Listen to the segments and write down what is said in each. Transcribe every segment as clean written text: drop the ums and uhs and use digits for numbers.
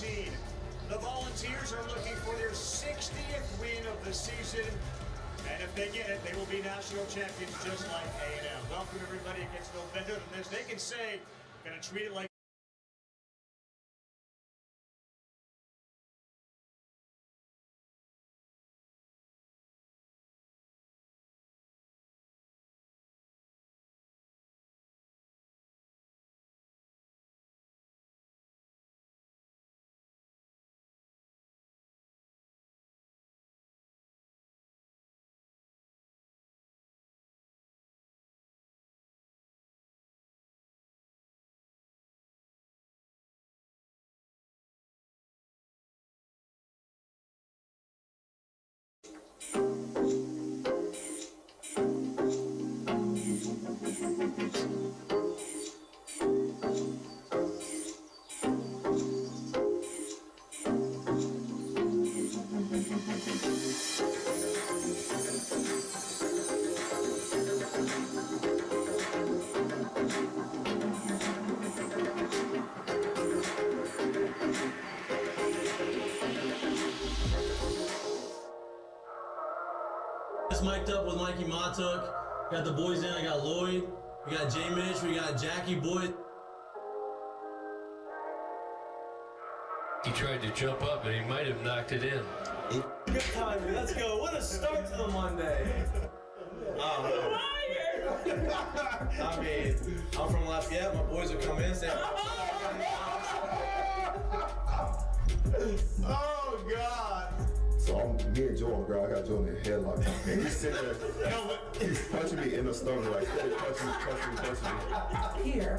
17. The Volunteers are looking for their 60th win of the season. And if they get it, they will be national champions just like A&M. Welcome everybody. It gets no better than this. They can say, gonna treat it like It's mic'd up with Mikie Mahtook. Got the boys in. I got Lloyd. We got Mitch. We got Jackie Boyd. He tried to jump up and he might have knocked it in. Good timing. Let's go. What a start to the Monday. I mean, I'm from Lafayette. My boys will come in and say, oh, God. So me and Joe on the ground, I got Joe in the headlock. And he's sitting there, he's punching me in the stomach, like, punching me. Here,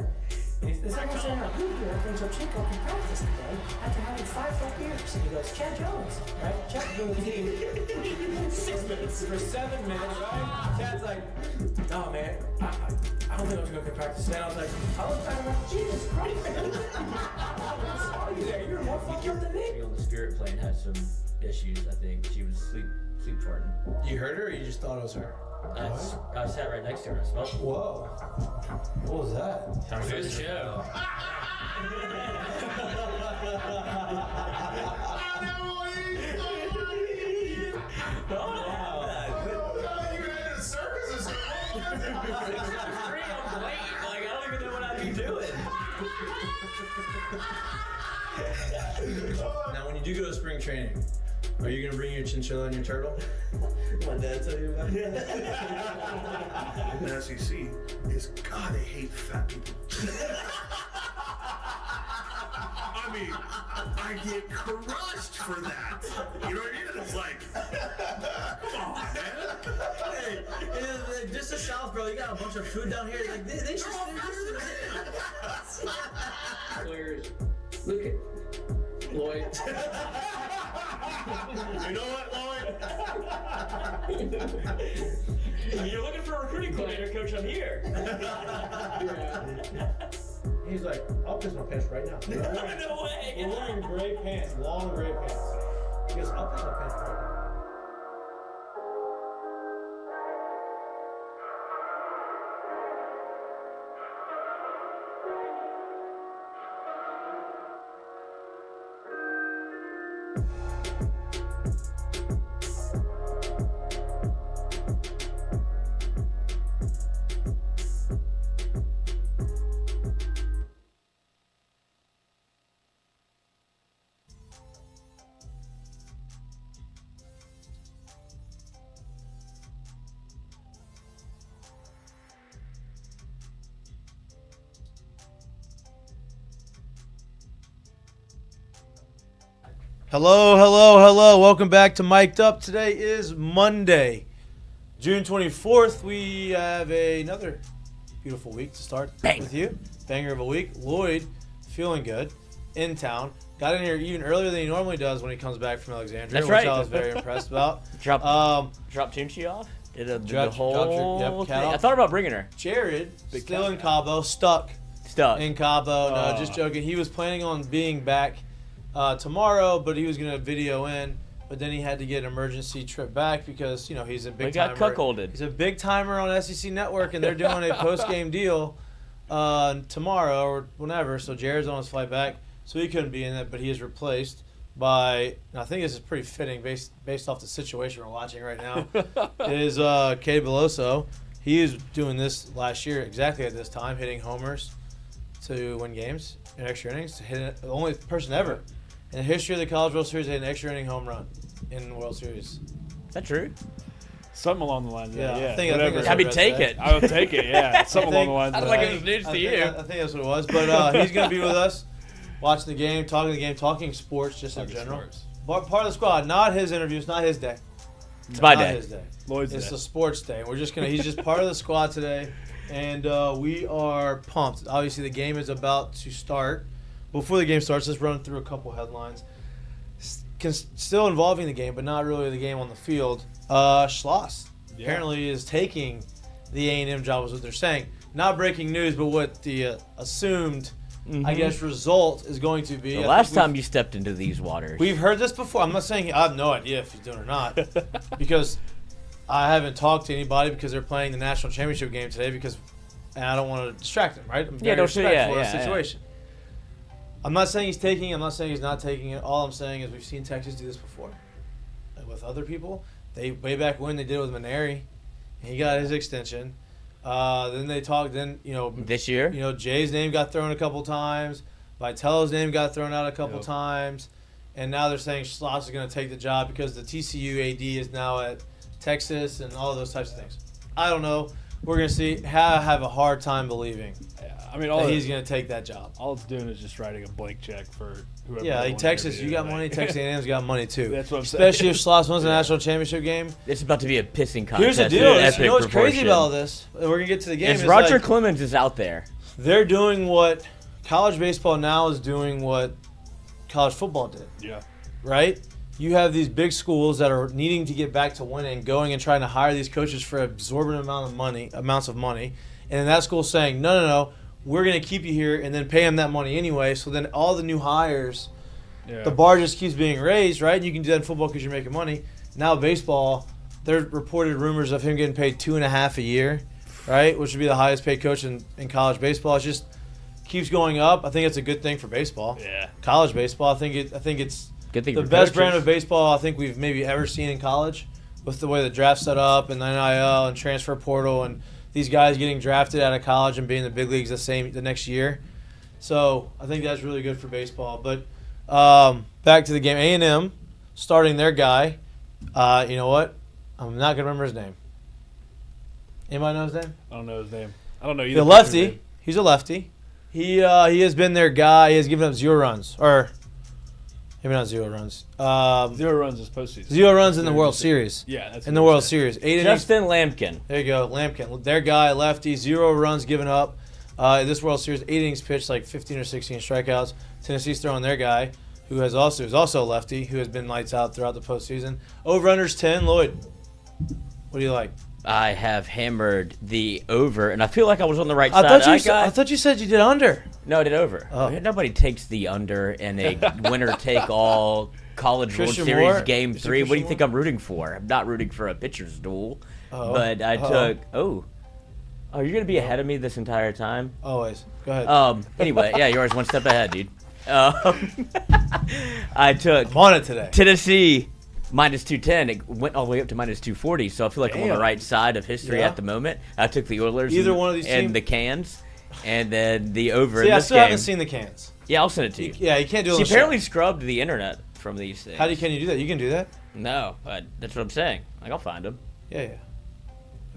is someone saying, who here thinks Chico can practice today after having 5 full years? And he goes, Chad Jones, right? Chad Jones, 6 minutes. For 7 minutes, right? Chad's like, oh man, I don't think I'm going to practice today. And I was like, I looked at him like, Jesus Christ. I saw you there. You're more fucked up than me. On the spirit plane had some issues. I think she was sleep farting. you heard her or you just thought it was her? I sat right next to her. I smelled. Whoa. What was that? Time for the show. Now, when you do go to spring training, are you going to bring your chinchilla and your turtle? My dad tell you about it? In the SEC is, God, they hate fat people. I mean, I get crushed for that. You know what I mean? It's like, come on, man. Hey, just the South, bro. You got a bunch of food down here. Like they should Players, look at Lloyd. You know what, Lloyd? You're looking for a recruiting coordinator, coach. I'm here. He's like, I'll piss my pants right now. No way. We're wearing gray pants, long gray pants. He goes, I'll piss my pants right now. Hello. Welcome back to Mic'd Up. Today is Monday, June 24th. We have another beautiful week to start with you. Banger of a week. Lloyd, feeling good, in town. Got in here even earlier than he normally does when he comes back from Alexandria, which I was very impressed about. Drop Tunchi off? Did the Dropped whole cat thing. off. I thought about bringing her. Jared, still in Cabo, stuck in Cabo. No, just joking. He was planning on being back tomorrow, but he was going to video in. But then he had to get an emergency trip back because, you know, he's a big timer. We got cuckolded. He's a big timer on SEC Network, and they're doing a post-game deal tomorrow or whenever. So Jared's on his flight back. so he couldn't be in it, but he is replaced by, and I think this is pretty fitting based off the situation we're watching right now, is Cade Beloso. He was doing this last year exactly at this time, hitting homers to win games in extra innings. To hit it, the only person ever in the history of the College World Series to hit an extra inning home run in the World Series. Is that true? Something along the lines of that, yeah. I think Whatever. that's I mean, what take said. it. I would take it, yeah. Something along the lines I of don't like that. it was news to I you. think that's what it was. But he's going to be with us, watching the game, talking sports just in general. Part of the squad, not his interviews, not his day. It's my Not day. his day. Lloyd's It's day. the sports day. He's just part of the squad today, and we are pumped. Obviously, the game is about to start. Before the game starts, let's run through a couple headlines. Still involving the game, but not really the game on the field. Schloss apparently is taking the A&M job, is what they're saying. Not breaking news, but what the assumed, I guess, result is going to be. The I last think time you stepped into these waters. we've heard this before. I'm not saying I have no idea if he's doing it or not, because I haven't talked to anybody because they're playing the national championship game today. And I don't want to distract them, right? I'm very don't say- respectful of the yeah. situation. I'm not saying he's taking it. I'm not saying he's not taking it. All I'm saying is we've seen Texas do this before with other people. They way back when they did it with Maneri, and he got his extension. Then they talked. Then this year? Jay's name got thrown a couple times. Vitello's name got thrown out a couple times, and now they're saying Schloss is going to take the job because the TCU AD is now at Texas and all of those types of things. I don't know. We're going to see. I have a hard time believing I mean, that he's going to take that job. all it's doing is just writing a blank check for whoever. Yeah, they like want Texas, to you got money. Texas A&M's got money too. That's what I'm saying. Especially if Schloss wins the national championship game. It's about to be a pissing contest. Here's the of deal. epic You know what's crazy proportion. about all this? And we're gonna get to the game. Is is Roger like, Clemens is out there. they're doing what college baseball now is doing what college football did, Yeah. right? You have these big schools that are needing to get back to winning, going and trying to hire these coaches for exorbitant amounts of money, and then that school's saying, no, we're going to keep you here and then pay them that money anyway. So then all the new hires, the bar just keeps being raised, right? You can do that in football because you're making money. Now baseball, there reported rumors of him getting paid $2.5 a year, right? Which would be the highest paid coach in college baseball. It just keeps going up. I think it's a good thing for baseball. Yeah. College baseball. I think it's Good thing the for best coaches. brand of baseball I think we've maybe ever seen in college, with the way the draft's set up and the NIL and transfer portal and these guys getting drafted out of college and being in the big leagues the next year. So I think that's really good for baseball. But back to the game, A&M starting their guy. You know what? I'm not gonna remember his name. Anybody know his name? I don't know his name. I don't know either. The lefty. He's a lefty. He has been their guy. He has given up 0 runs, or maybe not 0 runs. 0 runs this postseason. 0 runs in the World Series. Yeah, that's in what the I'm World saying. Series. 8 innings. Justin Lampkin. There you go, Lampkin. Their guy, lefty, 0 runs given up. In this World Series, 8 innings pitched, like 15 or 16 strikeouts. Tennessee's throwing their guy, who is also a lefty, who has been lights out throughout the postseason. Over/under's 10. Lloyd, what do you like? I have hammered the over, and I feel like I was on the right I side. I thought you said you did under. No, I did over. Oh. Nobody takes the under in a winner-take-all College Christian World Series Moore? Game Is it 3. What do Christian you think I'm rooting for? I'm not rooting for a pitcher's duel, Oh. but I Uh-oh. took. Oh, you're gonna be ahead of me this entire time. Always. Go ahead. Anyway, yeah, you're always one step ahead, dude. I took I'm on it today. Tennessee minus 210. It went all the way up to minus 240. So I feel like I'm on the Damn. right side of history Yeah. at the moment. I took the Oilers Either and, one of these and teams- the Cans, and then the over See, in I this still game. haven't seen the cans. Yeah, I'll send it to you. Yeah, you can't do it. She on the show. apparently scrubbed the internet from these things. Can you do that? You can do that? No, but that's what I'm saying. Like, I'll find them. Yeah.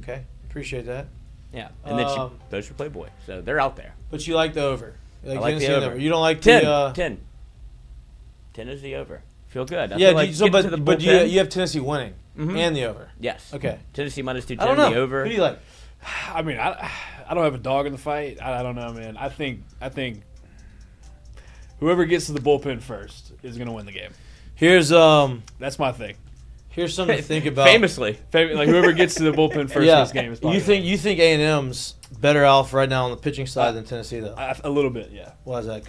Okay. Appreciate that. Yeah, and then she Um, goes for Playboy, so they're out there. But you like the over. You I like Tennessee the and over. You don't like 10, the 10. 10 is the over. Feel good. I Yeah, feel like getting to the but you bullpen- have Tennessee winning and the over. Yes. Okay. Tennessee minus I 210, don't know. the over. Who do you like? I mean, I don't have a dog in the fight. I don't know, man. I think whoever gets to the bullpen first is going to win the game. Here's That's my thing. here's something to think about. Famously. Like whoever gets to the bullpen first in this game is probably you think A&M's better off right now on the pitching side than Tennessee though? a little bit, yeah. Why is that?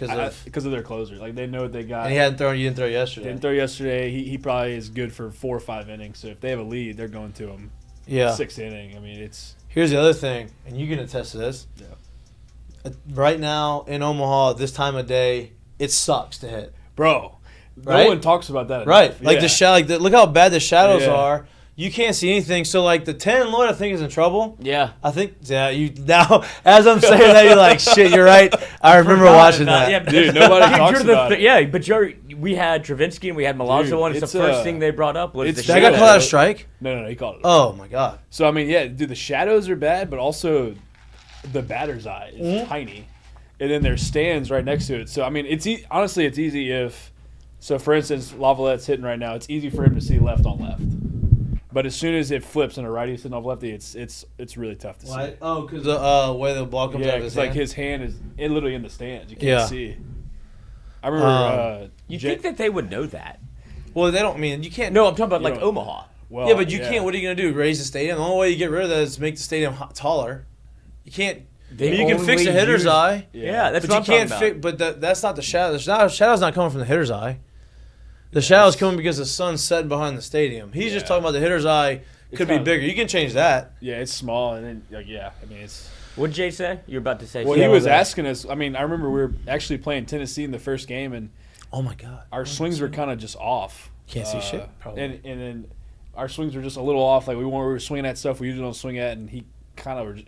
Because of their closer. Like they know what they got. And he hadn't thrown. You didn't throw yesterday. Didn't throw yesterday. He probably is good for 4 or 5 innings. So if they have a lead, they're going to him. Yeah. 6th inning. I mean, it's Here's the other thing, and you can attest to this. Yeah. Right now in Omaha, this time of day, it sucks to hit. Bro, Right? no one talks about that. Right. enough. Like look how bad the shadows Yeah. are. You can't see anything. So like the 10 Lloyd, I think is in trouble. Yeah. I think you now as I'm saying that you're like shit. You're right. I remember watching that. Yeah, Dude, nobody talks about it. Yeah, but we had Travinsky and we had Milazzo Dude, on. It's the it's, first thing they brought up was the Did that guy shadow. call that a strike? No, he called it. Oh my god. So I mean, yeah, dude, the shadows are bad, but also the batter's eye is tiny, and then there's stands right next to it. So I mean, honestly, it's easy if. So for instance, Lavaleette's hitting right now. It's easy for him to see left on left, but as soon as it flips and a righty sitting off lefty, it's really tough to see. Oh, because the way the ball comes out Yeah, of his it's like hand. his hand is literally in the stands. You can't Yeah. see. I remember. You think that they would know that? Well, they don't mean you can't. No, I'm talking about You like don't- Omaha. Well, Yeah, but you can't. What are you gonna do? Raise the stadium? The only way you get rid of that is make the stadium taller. You can't. They you can fix only the hitter's use- eye. Yeah, that's But what you I'm can't talking about. fix. But that's not the shadow. The shadow's not coming from the hitter's eye. The shadow's coming because the sun's setting behind the stadium. He's just Yeah. talking about the hitter's eye could be kinda- bigger. You can change that. Yeah, it's small, and then I mean, it's. What'd Jay say? You're about to say Well, something. he was that. asking us. I mean, I remember we were actually playing Tennessee in the first game, and Oh my god. our swings were kind of just off. Can't see shit, probably. And then our swings were just a little off. Like we were swinging at stuff we usually don't swing at, and he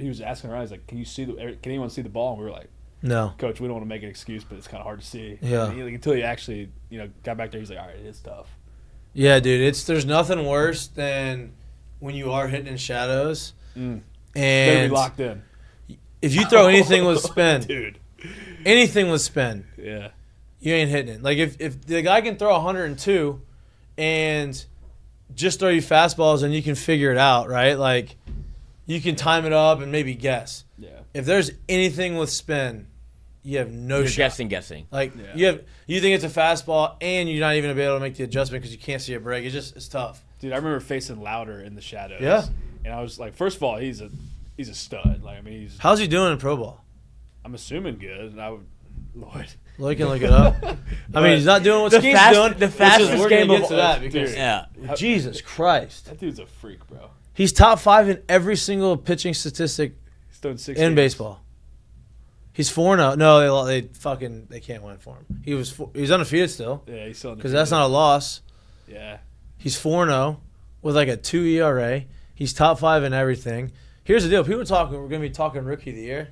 was asking around. He's like, "Can anyone see the ball?" And we were like, No. "Coach, we don't want to make an excuse, but it's kind of hard to see." Yeah. And until he actually got back there, he's like, "All right, it is tough." Yeah, dude. There's nothing worse than when you are hitting in shadows, Better and be locked in, if you throw anything with spin, dude. anything with spin, Yeah. you ain't hitting it. Like if the guy can throw 102 and just throw you fastballs and you can figure it out, right? Like you can time it up and maybe guess. Yeah. If there's anything with spin, you have no You're shot. guessing. Like Yeah. you think it's a fastball and you're not even gonna be able to make the adjustment because you can't see a break. It's tough. Dude, I remember facing Louder in the shadows. Yeah. And I was like, first of all, he's a stud. Like, I mean, How's he doing in pro ball? I'm assuming good. And Lord. Lloyd can look it up. I mean, he's not doing what The Skenes fast- doing. the which is fastest we're game gonna of get to all- that because Dude. Yeah. Jesus Christ, That dude's a freak, bro. he's top 5 in every single pitching statistic He's done 6 in games. baseball. He's 4-0. No, they can't win for him. He's undefeated still Yeah, he's still because that's not a loss. Yeah. He's 4-0 with like a 2 ERA. He's top 5 in everything. Here's the deal: we're going to be talking Rookie of the Year.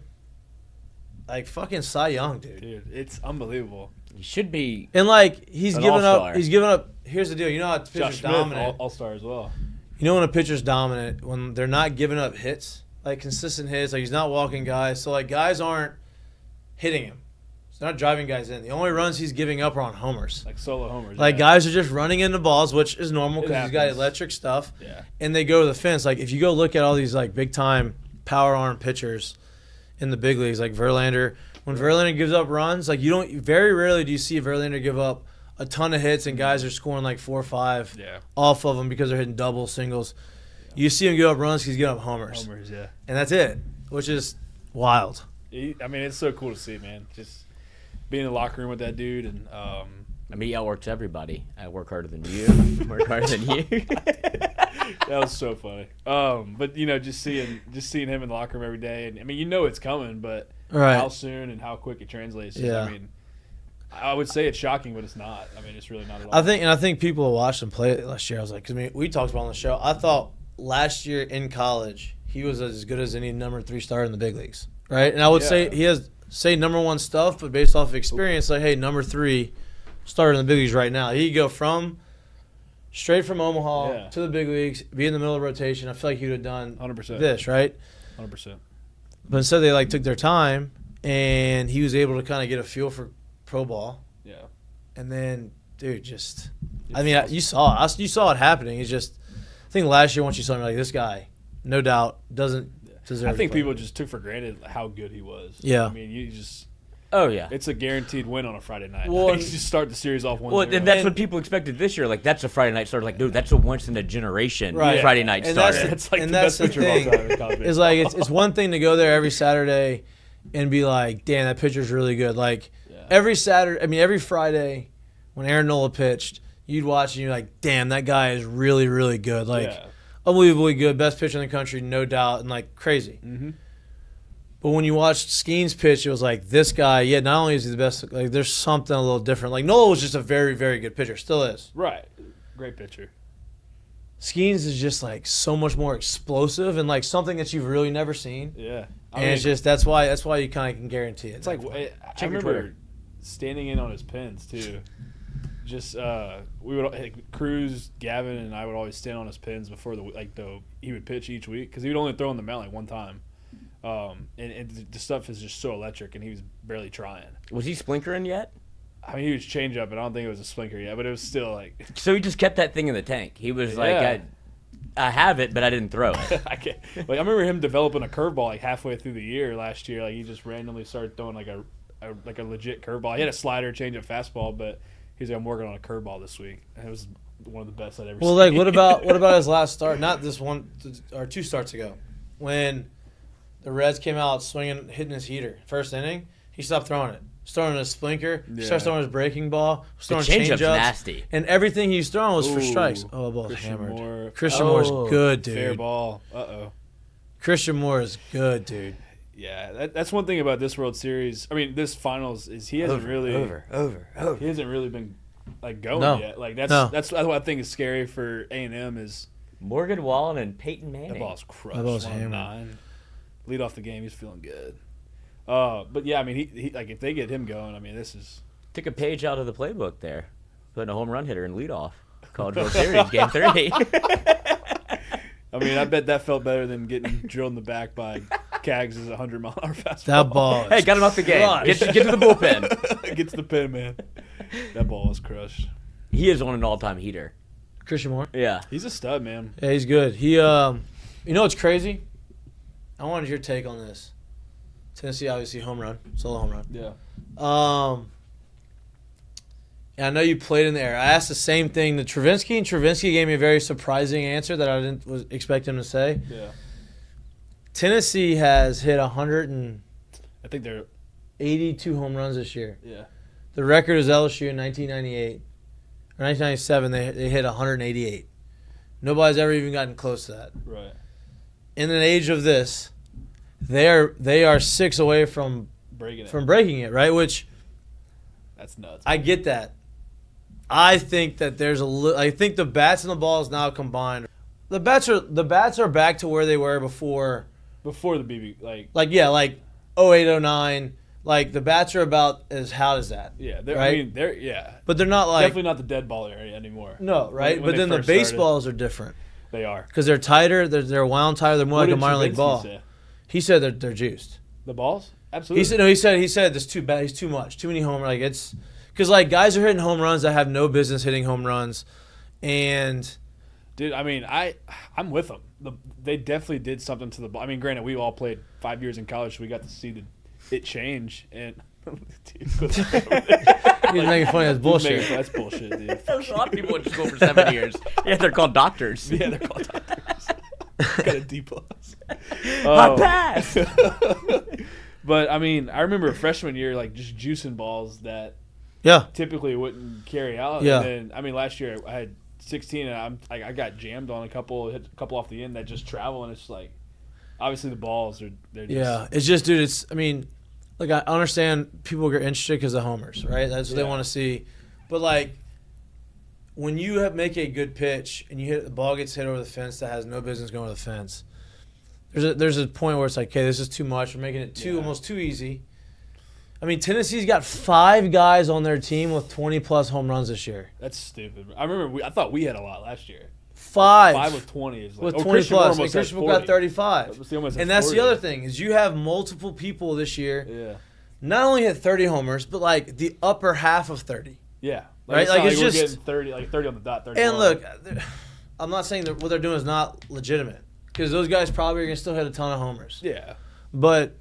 Like fucking Cy Young, dude. Dude, it's unbelievable. You should be. And like he's An given all-star. up. He's given up. Here's the deal: you know how a pitcher's Josh Smith, dominant. all-star as well. You know when a pitcher's dominant, when they're not giving up hits, like consistent hits, like he's not walking guys. So like guys aren't hitting him. He's not driving guys in. The only runs he's giving up are on homers. Like solo homers. Like yeah. guys are just running into balls, which is normal It because he's got happens. electric stuff. Yeah. And they go to the fence. Like if you go look at all these like big time power arm pitchers in the big leagues, like Verlander, when Verlander gives up runs, like very rarely do you see Verlander give up a ton of hits and guys are scoring like 4 or 5 Yeah. off of him because they're hitting doubles, singles. You see him give up runs, he's giving up homers. Homers, yeah. And that's it, which is wild. I mean, it's so cool to see, man. Just being in the locker room with that dude, and I mean, he outworks everybody. I work harder than you. Work harder than you. that was so funny. But just seeing him in the locker room every day, and I mean, it's coming, but Right. how soon and how quick it translates. Yeah. I mean, I would say it's shocking, but it's not. I mean, it's really not at all. I think people who watched him play last year. I was like, because we talked about it on the show. I thought last year in college he was as good as any number 3 starter in the big leagues, right? And I would say he has number 1 stuff, but based off of experience, like hey, number 3 starter in the big leagues right now. He could go straight from Omaha to the big leagues, be in the middle of rotation. I feel like he would have done 100%. this, right? 100%. But instead they took their time, and he was able to kind of get a feel for pro ball. Yeah. And then, dude, you saw it happening. It's just, I think last year once you saw him, you're like, this guy, no doubt, doesn't deserve. I think to play. people just took for granted how good he was. Yeah. I mean, you just. Oh yeah. It's a guaranteed win on a Friday night. Well, You just start the series off 1-0. Well, and that's what people expected this year. Like that's a Friday night starter. Like, dude, that's a once in a generation Right. Friday night And starter. That's like and the that's best the pitcher of all thing. time in college It's baseball. like it's one thing to go there every Saturday and be like, damn, that pitcher's really good. Like every Friday when Aaron Nola pitched, you'd watch and you're like, damn, that guy is really, really good. Like Yeah. unbelievably good, best pitcher in the country, no doubt, and like crazy. Mm-hmm. But when you watched Skenes pitch, it was like this guy. Yeah, not only is he the best, like there's something a little different. Like Nola was just a very, very good pitcher, still is. Right, great pitcher. Skenes is just like so much more explosive and like something that you've really never seen. Yeah, And it's just that's why you kind of can guarantee it. It's like I remember standing in on his pins too. Just we would Cruz, Gavin, and I would always stand on his pins before he would pitch each week because he would only throw on the mound like one time. And the stuff is just so electric, and he was barely trying. Was he splinkering yet? I mean, he was change up, and I don't think it was a splinker yet, but it was still like. So he just kept that thing in the tank. He was like, I have it, but I didn't throw it. I remember him developing a curveball like halfway through the year last year. Like he just randomly started throwing like a legit curveball. He had a slider, change up, fastball, but he's like, I'm working on a curveball this week, and it was one of the best I'd ever seen. Well, like what about his last start? Not this one or 2 starts ago, when the Reds came out swinging, hitting his heater. First inning, he stopped throwing it. Throwing his splinker, starts throwing his breaking ball, throwing change-ups, nasty. And everything he was throwing was for strikes. Oh, the ball's hammered. Christian Moore's good, dude. Fair ball. Christian Moore is good, dude. Yeah, that's one thing about this World Series. I mean, this finals is he hasn't really He hasn't really been like going yet. Like that's what I think is scary for A&M is Morgan Wallen and Peyton Manning. That ball's crushed. That ball's hammered. Lead off the game, he's feeling good. But yeah, I mean, he like if they get him going, I mean, this is took a page out of the playbook there, putting a home run hitter in leadoff. College World Series Game 3. I mean, I bet that felt better than getting drilled in the back by Cags' 100-mile-an-hour fastball. That ball. Hey, got him off the game. Get to the bullpen. Get to the pen, man. That ball was crushed. He is on an all-time heater. Christian Moore. Yeah, he's a stud, man. Yeah, he's good. He, you know what's crazy? I wanted your take on this. Tennessee, obviously, home run, solo home run. Yeah. And I know you played in the air. I asked the same thing to Travinsky, and Travinsky gave me a very surprising answer that I didn't expect him to say. Yeah. Tennessee has hit 82 home runs this year. Yeah. The record is LSU in 1998. Or 1997, they hit 188. Nobody's ever even gotten close to that. Right. In an age of this, they are 6 away from breaking it, right? Which that's nuts. I get that. I think that I think the bats and the balls now combined. The bats are back to where they were before the BB like 08, 09. Like the bats are about as hot as that. Yeah, right? But they're not like definitely not the dead ball area anymore. No, right? But then the baseballs are different. They are because they're tighter. They're wound tighter. They're more like a minor league ball. He said they're juiced. The balls, absolutely. He said it's too bad. He's too much. Too many home runs. Like it's because like guys are hitting home runs that have no business hitting home runs, and dude, I mean, I'm with them. They definitely did something to the ball. I mean, granted, we all played 5 years in college, so we got to see it change. And he's making fun of bullshit. That's bullshit, dude. A lot of people went to school for 7 years. Yeah, they're called doctors. Yeah, they're called doctors. Got a D+. Hot pass. But I mean, I remember freshman year, like just juicing balls that typically wouldn't carry out. Yeah. And then I mean, last year I had 16, and I got jammed on hit a couple off the end that just travel, and it's like obviously the balls they're just it's just dude. I mean, like I understand people get interested because of homers, right? That's what they want to see, but like. When you make a good pitch and the ball gets hit over the fence that has no business going over the fence, there's a point where it's like, okay, this is too much. We're making it almost too easy. I mean, Tennessee's got 5 guys on their team with 20-plus home runs this year. That's stupid. I remember I thought we had a lot last year. 5 with 20 is with like 20-plus. And Christian Moore got 35. And that's the other thing is you have multiple people this year. Yeah. Not only hit 30 homers, but like the upper half of 30. Yeah. Right, like it's just getting 30 on the dot. 31. And look, I'm not saying that what they're doing is not legitimate because those guys probably are gonna still hit a ton of homers. Yeah, but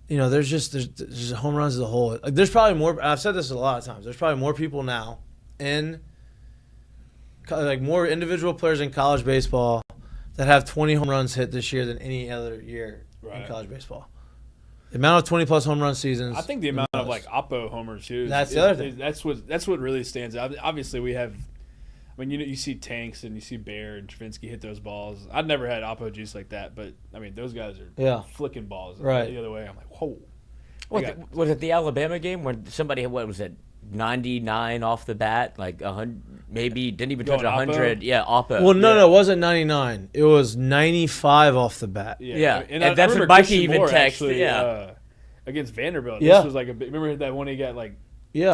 there's just home runs as a whole. Like there's probably more. I've said this a lot of times. There's probably more people now more individual players in college baseball that have 20 home runs hit this year than any other year in college baseball. The amount of 20-plus home run seasons. I think the amount of like Oppo homers too. That's the other thing. That's what really stands out. Obviously, we have. I mean, you see Tanks and you see Bear and Travinsky hit those balls. I've never had Oppo juice like that, but I mean, those guys are flicking balls the other way. I'm like, whoa. Was it the Alabama game when somebody, what was it, 99 off the bat, like 100, maybe didn't even touch 100? Oppo? Yeah, Oppo. Well, no, it wasn't 99. It was 95 off the bat. Yeah. And And that's what Mikey even texted. Actually, against Vanderbilt. Yeah. This was like remember that one he got like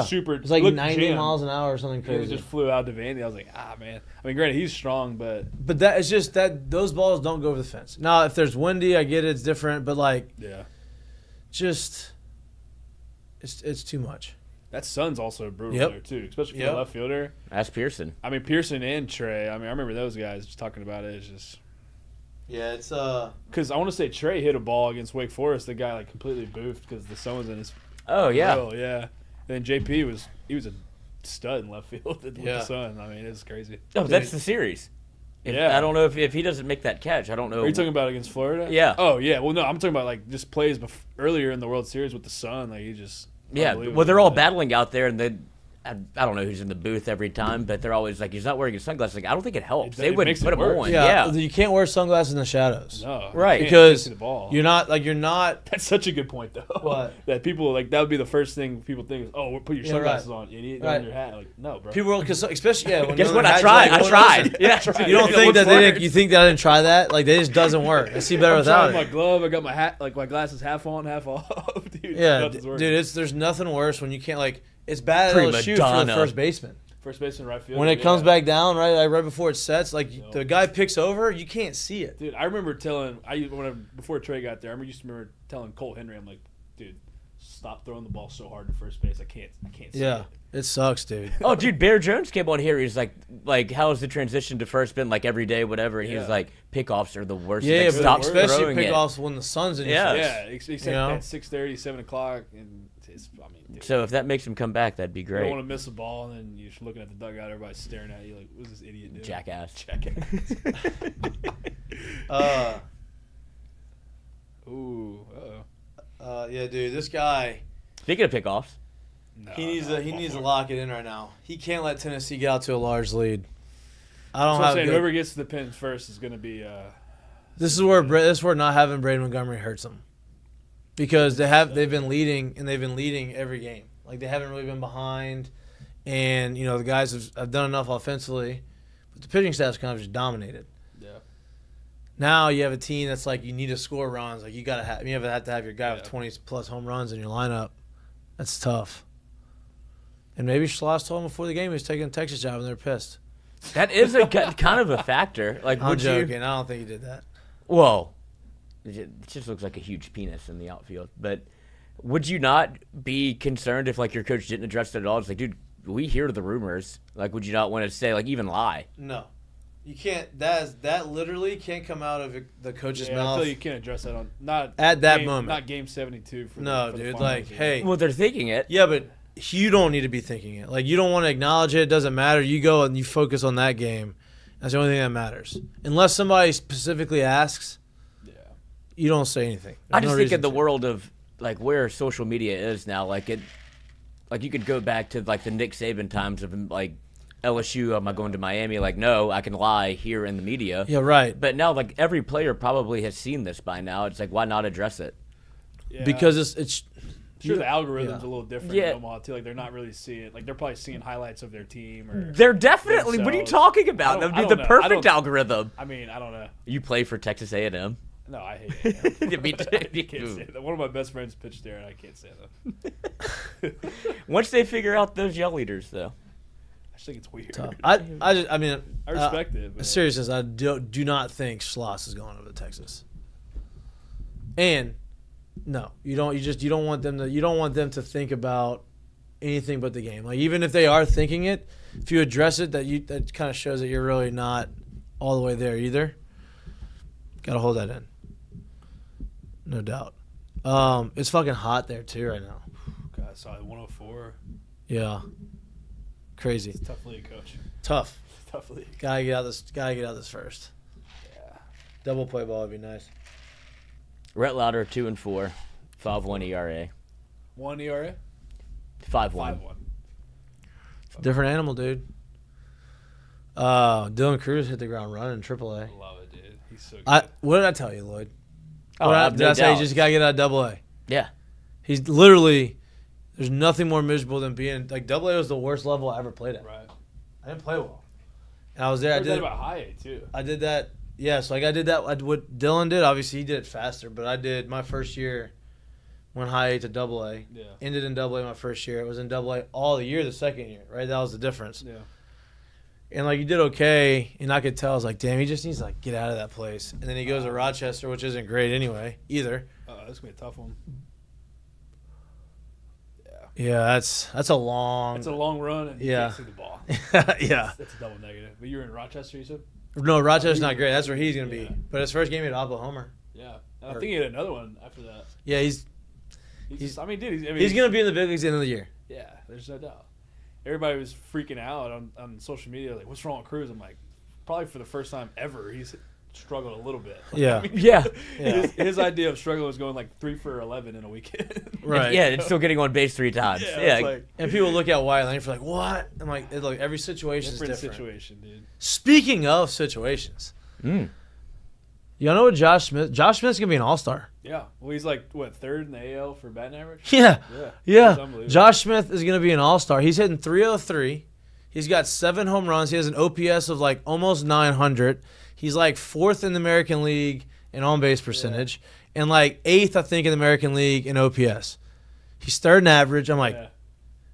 super. It was like looked 90 jammed. miles an hour or something And crazy. it just flew out to Vandy. I was like, man. I mean, granted, he's strong, but that it's just that those balls don't go over the fence. Now, if there's windy, I get it, it's different, but like, just it's too much. That Sun's also brutal there too, especially for the left fielder. That's Pearson. I mean, Pearson and Trey. I mean, I remember those guys just talking about it. It's just it's because I want to say Trey hit a ball against Wake Forest. The guy like completely boofed because the sun was in his. Oh yeah, grill, yeah. And then JP was a stud in left field with the sun. I mean, it's crazy. Oh, that's the series. I don't know if he doesn't make that catch. I don't know. Are you talking about against Florida? Yeah. Oh yeah. Well, no, I'm talking about like just plays earlier in the World Series with the sun. Like he just. Yeah. Well, they're all battling out there, and then I don't know who's in the booth every time, but they're always like, he's not wearing his sunglasses. Like, I don't think it helps. They wouldn't put him on. Yeah. You can't wear sunglasses in the shadows. No. Right. Because see the ball. you're not. That's such a good point, though. What? That people like that would be the first thing people think is, oh, put your sunglasses on, idiot, right. on your hat. Like, no, bro. People, because especially when guess what? I tried. Yeah. You don't think that you think that I didn't try that? Like, that just doesn't work. I see better without it. My glove, I got my hat, like my glasses half on, half off. Dude, yeah, dude, there's nothing worse when you can't like. It's bad at LSU for the first baseman. First baseman, right field. When it comes back down, right before it sets, like the guy picks over, you can't see it. Dude, I remember before Trey got there, I remember telling Cole Henry, I'm like, dude, stop throwing the ball so hard to first base. I can't see it. It sucks, dude. Oh, dude, Bear Jones came on here. He's like, how's the transition to first been like every day, whatever? And he was like, pickoffs are the worst. Yeah, like, stop especially throwing pickoffs when the sun's in your face. Yeah, he said at 6:30, 7 o'clock, and dude. So if that makes him come back, that'd be great. You don't want to miss a ball, and then you're just looking at the dugout, everybody's staring at you like, what's this idiot doing? Jackass. Ooh, yeah, dude, this guy. Speaking of pickoffs, he needs to lock it in right now. He can't let Tennessee get out to a large lead. I don't have. Whoever gets to the pins first is going to be. This is where not having Braden Montgomery hurts them, because they've been leading every game. Like, they haven't really been behind, and the guys have done enough offensively, but the pitching staff's kind of just dominated. Yeah. Now you have a team that's like, you need to score runs. Like, you have to have your guy with 20 plus home runs in your lineup. That's tough. And maybe Schloss told him before the game he was taking a Texas job, and they're pissed. that is a kind of a factor. Like, I'm joking. I don't think he did that. Whoa. It just looks like a huge penis in the outfield. But would you not be concerned if, like, your coach didn't address it at all? It's like, dude, we hear the rumors. Like, would you not want to say, like, even lie? No. You can't. That literally can't come out of the coach's mouth. I feel you can't address that not at that moment. Not game 72. For no, for dude. The like, hey. Well, they're thinking it. Yeah, but you don't need to be thinking it. Like, you don't want to acknowledge it. It doesn't matter. You go and you focus on that game. That's the only thing that matters. Unless somebody specifically asks, you don't say anything. I just think in the world of, like, where social media is now, like, you could go back to, like, the Nick Saban times of, like, LSU, am I going to Miami? Like, no, I can lie here in the media. Yeah, right. But now, like, every player probably has seen this by now. It's like, why not address it? Yeah. Because it's sure, the algorithm's a little different in Omaha too. Like, they're not really seeing, like, they're probably seeing highlights of their team. Or they're definitely. What are you talking about? That would be the perfect algorithm. I mean, I don't know. You play for Texas A&M. No, I hate it. I can't say that. One of my best friends pitched there, and I can't say that. Once they figure out those yell leaders, though. I just think it's weird. Tough. I respect it. But seriously, I do not think Schloss is going over to Texas. And no, you don't. You don't want them to. You don't want them to think about anything but the game. Like, even if they are thinking it, if you address it, that kind of shows that you're really not all the way there either. Got to hold that in. No doubt. It's fucking hot there too right now. God, I saw it 104. Yeah. Crazy. It's a tough league, coach. Tough. Tough league. Gotta get out this first. Yeah. Double play ball would be nice. Rhett Lauder 2-4, 5.1 ERA. 1 ERA. 5.1. Different animal, dude. Dylan Cruz hit the ground running in AAA. I love it, dude. He's so good. What did I tell you, Lloyd? Oh, Did I say you just gotta get out of AA? Yeah. He's literally. There's nothing more miserable than being like AA was the worst level I ever played at. Right. I didn't play well, and I was there. I did about high A too. I did that. Yeah, so like I did that. What Dylan did, obviously he did it faster, but I did my first year. Went high A to AA. Yeah. Ended in AA my first year. It was in AA all the year the second year. Right, that was the difference. Yeah. And like you did okay, and I could tell I was like, damn, he just needs to like get out of that place. And then he goes to Rochester, which isn't great anyway either. That's gonna be a tough one. Yeah, that's a long. It's a long run, and you Yeah. can't see the ball. Yeah. That's a double negative. But you were in Rochester, you said? No, Rochester's not great. That's where he's gonna be. Yeah. But his first game he had Oklahoma. Yeah. And I think he had another one after that. Yeah, he's I mean, dude, he's gonna be in the big leagues at the end of the year. Yeah, there's no doubt. Everybody was freaking out on social media, like, what's wrong with Cruz? I'm like, probably for the first time ever, he's struggled a little bit. Like, Yeah. I mean, Yeah. His idea of struggling was going like 3 for 11 in a weekend. Right. Yeah, it's still getting on base 3 times. Yeah. Yeah. It's like, And people look at Wyatt Lang for like, what? I'm like, look, every situation is different different. situation, dude. Speaking of situations, Mm. y'all know what Josh Smith? Josh Smith's gonna be an all-star. Yeah. Well, he's like, what, 3rd in the AL for batting average? Yeah. It's Yeah. unbelievable. Josh Smith is gonna be an all-star. He's hitting 303. He's got 7 home runs. He has an OPS of like almost 900. He's like 4th in the American League in on-base percentage and like 8th, I think, in the American League in OPS. He's 3rd in average. I'm like, Yeah.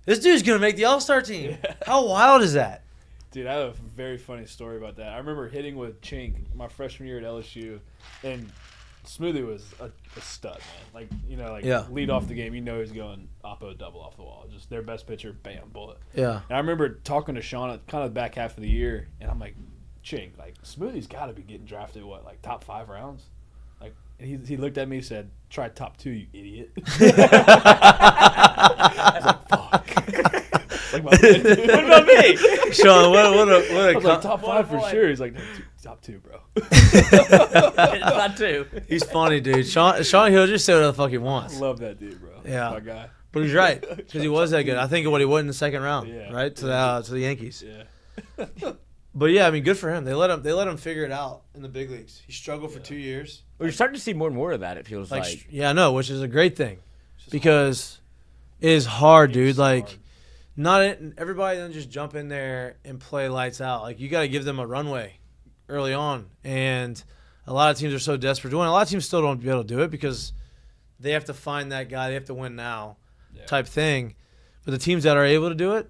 this dude's gonna make the all-star team. How wild is that? Dude, I have a very funny story about that. I remember hitting with Chink my freshman year at LSU, and Smoothie was a stud, man. Like, Yeah. lead off the game, he's going oppo double off the wall. Just their best pitcher, bam, bullet. Yeah. And I remember talking to Sean at kind of the back half of the year, and I'm like, Chink, like, Smoothie's got to be getting drafted, like top 5 rounds? Like, and he looked at me and said, try top 2, you idiot. I was like, fuck. Like my man, dude. What about me? Sean, what I a was like, top 5 for boy. sure. He's like, no, top 2, bro. It's not 2. He's funny, dude. Sean, he'll just say whatever the fuck he wants. Love that dude, bro. Yeah. My guy. But he's right because he was that good. I think of what he would in the second round, Yeah. right to the Yankees. Yeah. But yeah, I mean, good for him. They let him figure it out in the big leagues. He struggled for 2 years. We're starting to see more and more of that, it feels like. Yeah, I know, which is a great thing because it is hard, dude. It's Like, hard. not everybody doesn't just jump in there and play lights out. Like, you got to give them a runway early on, and a lot of teams are so desperate to win. A lot of teams still don't be able to do it because they have to find that guy. They have to win now, type thing. But the teams that are able to do it,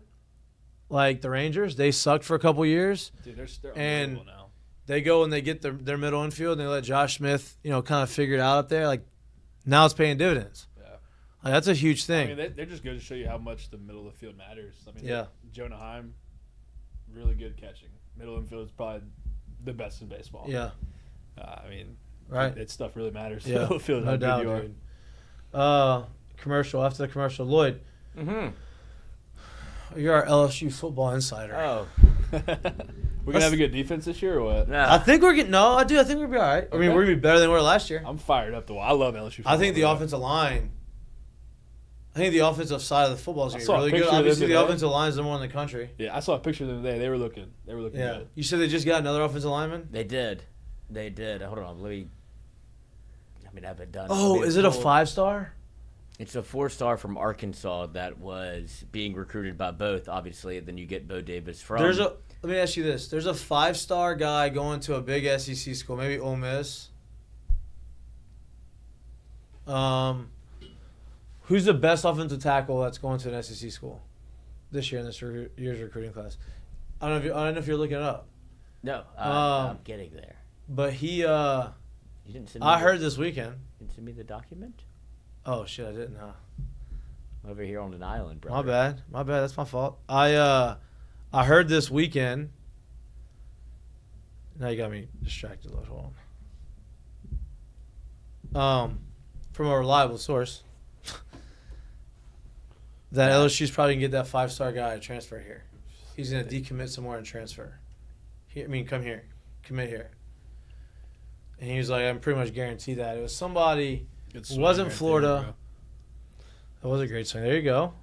like the Rangers, they sucked for a couple years. Dude, they're And unbelievable now. they go and they get their middle infield and they let Josh Smith, kind of figure it out up there. Like, now it's paying dividends. Yeah. Like, that's a huge I thing. mean, they're just going to show you how much the middle of the field matters. I mean, Yeah. Jonah Heim, really good catching. Middle infield is probably the best in baseball. Yeah. I mean, Right. that stuff really matters. Yeah. Middle of the field, No how good doubt, you are. dude. Commercial. After the commercial, Lloyd, Mm-hmm. you're our LSU football insider. Oh. We're going to have a good defense this year or what? No. I think we're getting I think we'll be all right. I mean, Okay. we're gonna be better than we were last year. I'm fired up, though. I love LSU football. I think the bro. offensive line. I think the offensive side of the football is I gonna be saw a really good. picture of them Obviously, the today. offensive line is the one in the country. Yeah, I saw a picture of them today. They were looking Yeah. good. You said they just got another offensive lineman. They did. Hold on. I have it done. Oh, is it a 5-star? It's a 4-star from Arkansas that was being recruited by both, obviously. Then you get Bo Davis from. Let me ask you this: there's a 5-star guy going to a big SEC school, maybe Ole Miss. Who's the best offensive tackle that's going to an SEC school this year in this year's recruiting class? I don't know if you're looking it up, No, I'm getting there. but he. You didn't send me I heard this weekend. You didn't send me the document? Oh shit, I didn't. Huh? I'm over here on an island, bro. My bad. That's my fault. I heard this weekend. Now you got me distracted. Hold on. From a reliable source, that LSU's probably gonna get that 5-star guy to transfer here. He's gonna decommit somewhere and transfer. Come here, commit here. And he was like, I'm pretty much guaranteed that. It was somebody. Good It swing wasn't right Florida. there, bro. That was a great swing. There you go.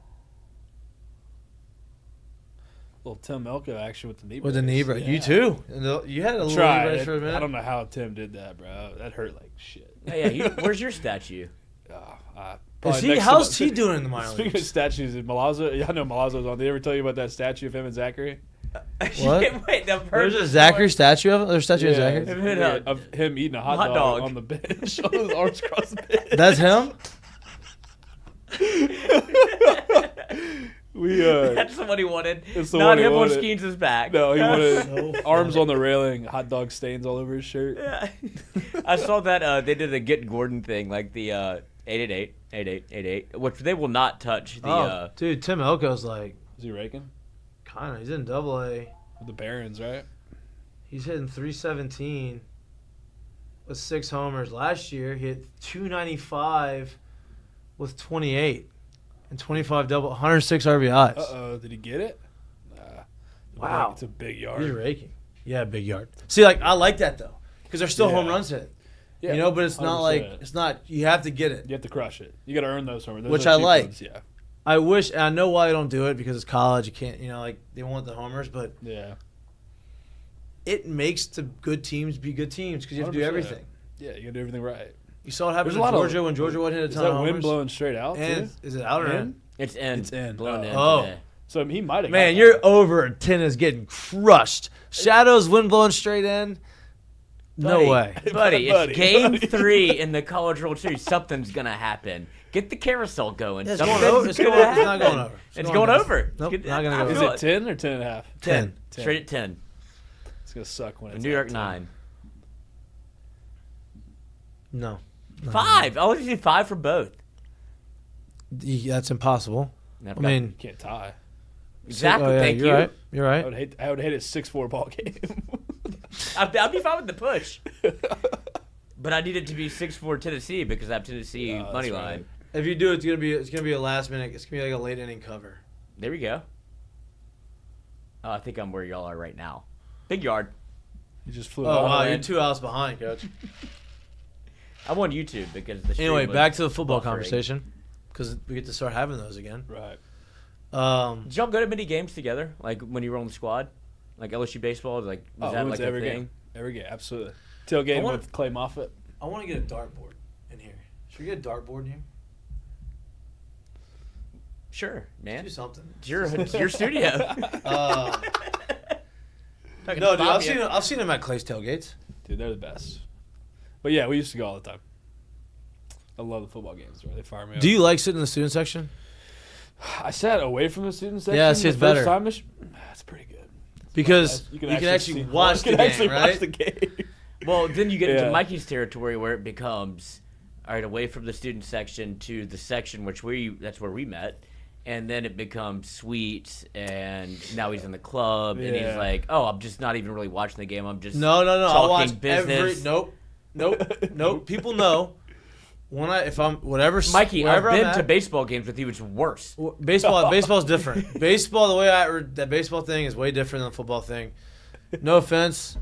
Little Tim Elko action with the knee With the brace. knee brace. Yeah. You too. You had a little knee Tried. brace for a minute. I don't know how Tim did that, bro. That hurt like shit. Where's your statue? How's he doing in the minor Speaking leagues? of statues, Malazzo, I know Malazzo's on. Did they ever tell you about that statue of him and Zachary? What? Wait, There's a Zachary statue of him? There's a statue of Zachary? Of him eating a hot dog on the bench. On his arms across the bench. That's him? That's what he wanted. It's the Not one he him on wanted. Skenes' back. No, he wanted arms on the railing, hot dog stains all over his shirt. Yeah. I saw that they did a Get Gordon thing, like the 888, which they will not touch. Dude, Tim Elko's like, Is he raking? kind of. He's in Double-A. With the Barons, right? He's hitting 317 with 6 homers. Last year, he hit 295 with 28 and 25 double, 106 RBIs. Uh-oh, did he get it? Wow. It's a big yard. He's raking. Yeah, big yard. See, like, I like that, though, because there's still home runs hit. Yeah, You know, but it's not 100%. like, it's not, you have to get it. You have to crush it. You got to earn those homers. Those Which are I cheap like. ones, Yeah. I wish, and I know why they don't do it, because it's college. You can't, like, they want the homers, but Yeah. it makes the good teams be good teams because you have to do 100%. everything. Yeah, you got to do everything right. You saw what happened There's to a lot of- Georgia when Georgia wouldn't hit a Is ton that of homers. wind blowing straight out, And too? is it out or in? It's in. It's in. Blown in Oh. today. So he might have. Man, you're over. 10 is getting crushed. Shadows, wind blowing straight in. No way. Buddy, Buddy, it's game buddy. 3 in the College World Series. Something's going to happen. Get the carousel going. It's Something's going over. It's gonna going over. It's not happen. going over. It's going over. Nope, It's not gonna go I over. Is feel it 10 or 10 and a half? 10. Straight at 10. It's going to suck when it's New York at 10. 9. No. 5. I want to do 5 for both. That's impossible. I've I got- mean, You can't tie. exactly. oh, yeah, Thank you're you. right. You're I right. would hate a 6-4 ball game. I'd be fine with the push. But I need it to be 6-4 Tennessee because I have Tennessee that's money right. line. If you do, it's gonna be a last minute. It's gonna be like a late inning cover. There we go. Oh, I think I'm where y'all are right now. Big yard. You just flew Oh out. wow, man. you're 2 outs behind, coach. I'm on YouTube because the stream Anyway, was back to the football buffering. conversation because we get to start having those again. Right. Did y'all go to many games together? Like when you were on the squad, like LSU baseball, like was that we went like to a every thing? game. Every game, absolutely. Tailgate wanna- with Clay Moffitt. I want to get a dartboard in here. Should we get a dartboard in here? Sure, man. Do something. It's your studio. No, dude, I've seen them at Clay's tailgates. Dude, they're the best. But yeah, we used to go all the time. I love the football games, bro. They fire me up. Do you like sitting in the student section? I sat away from the student section. Yeah, see, it's the first better. time that's pretty good. Because You you can can actually see- watch the you can actually game, watch right? the game. Well, then you get into Yeah. Mikey's territory where it becomes all right, away from the student section to the section that's where we met, and then it becomes suites, and now he's in the club, and he's Yeah. like, oh, I'm just not even really watching the game. I'm just No. I talking watch business. Nope. People know if I'm whatever. Mikey, I've wherever I'm been to at, baseball games with you. It's worse. Baseball's different. Baseball, the way that baseball thing is way different than the football thing. No offense,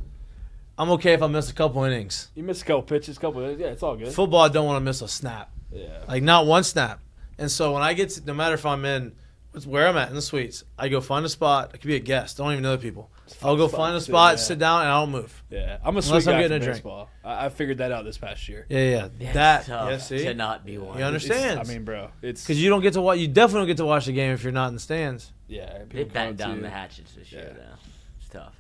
I'm okay if I miss a couple innings. You missed a couple pitches, yeah, it's all good. Football, I don't want to miss a snap, Yeah. like not one snap. And so when I get to, no matter if I'm in, it's where I'm at in the suites, I go find a spot. I could be a guest. Don't even know the people. I'll go find a spot, sit down, and I don't move. Yeah, I'm a Unless sweet I'm guy getting for a drink. baseball. I figured that out this past year. Yeah. It's That tough yeah, see, to not be one. you understand? I mean, bro, it's Because you don't get to watch. You definitely don't get to watch the game if you're not in the stands. yeah. They people come batten to down you. the hatches this year, Yeah. though. It's tough.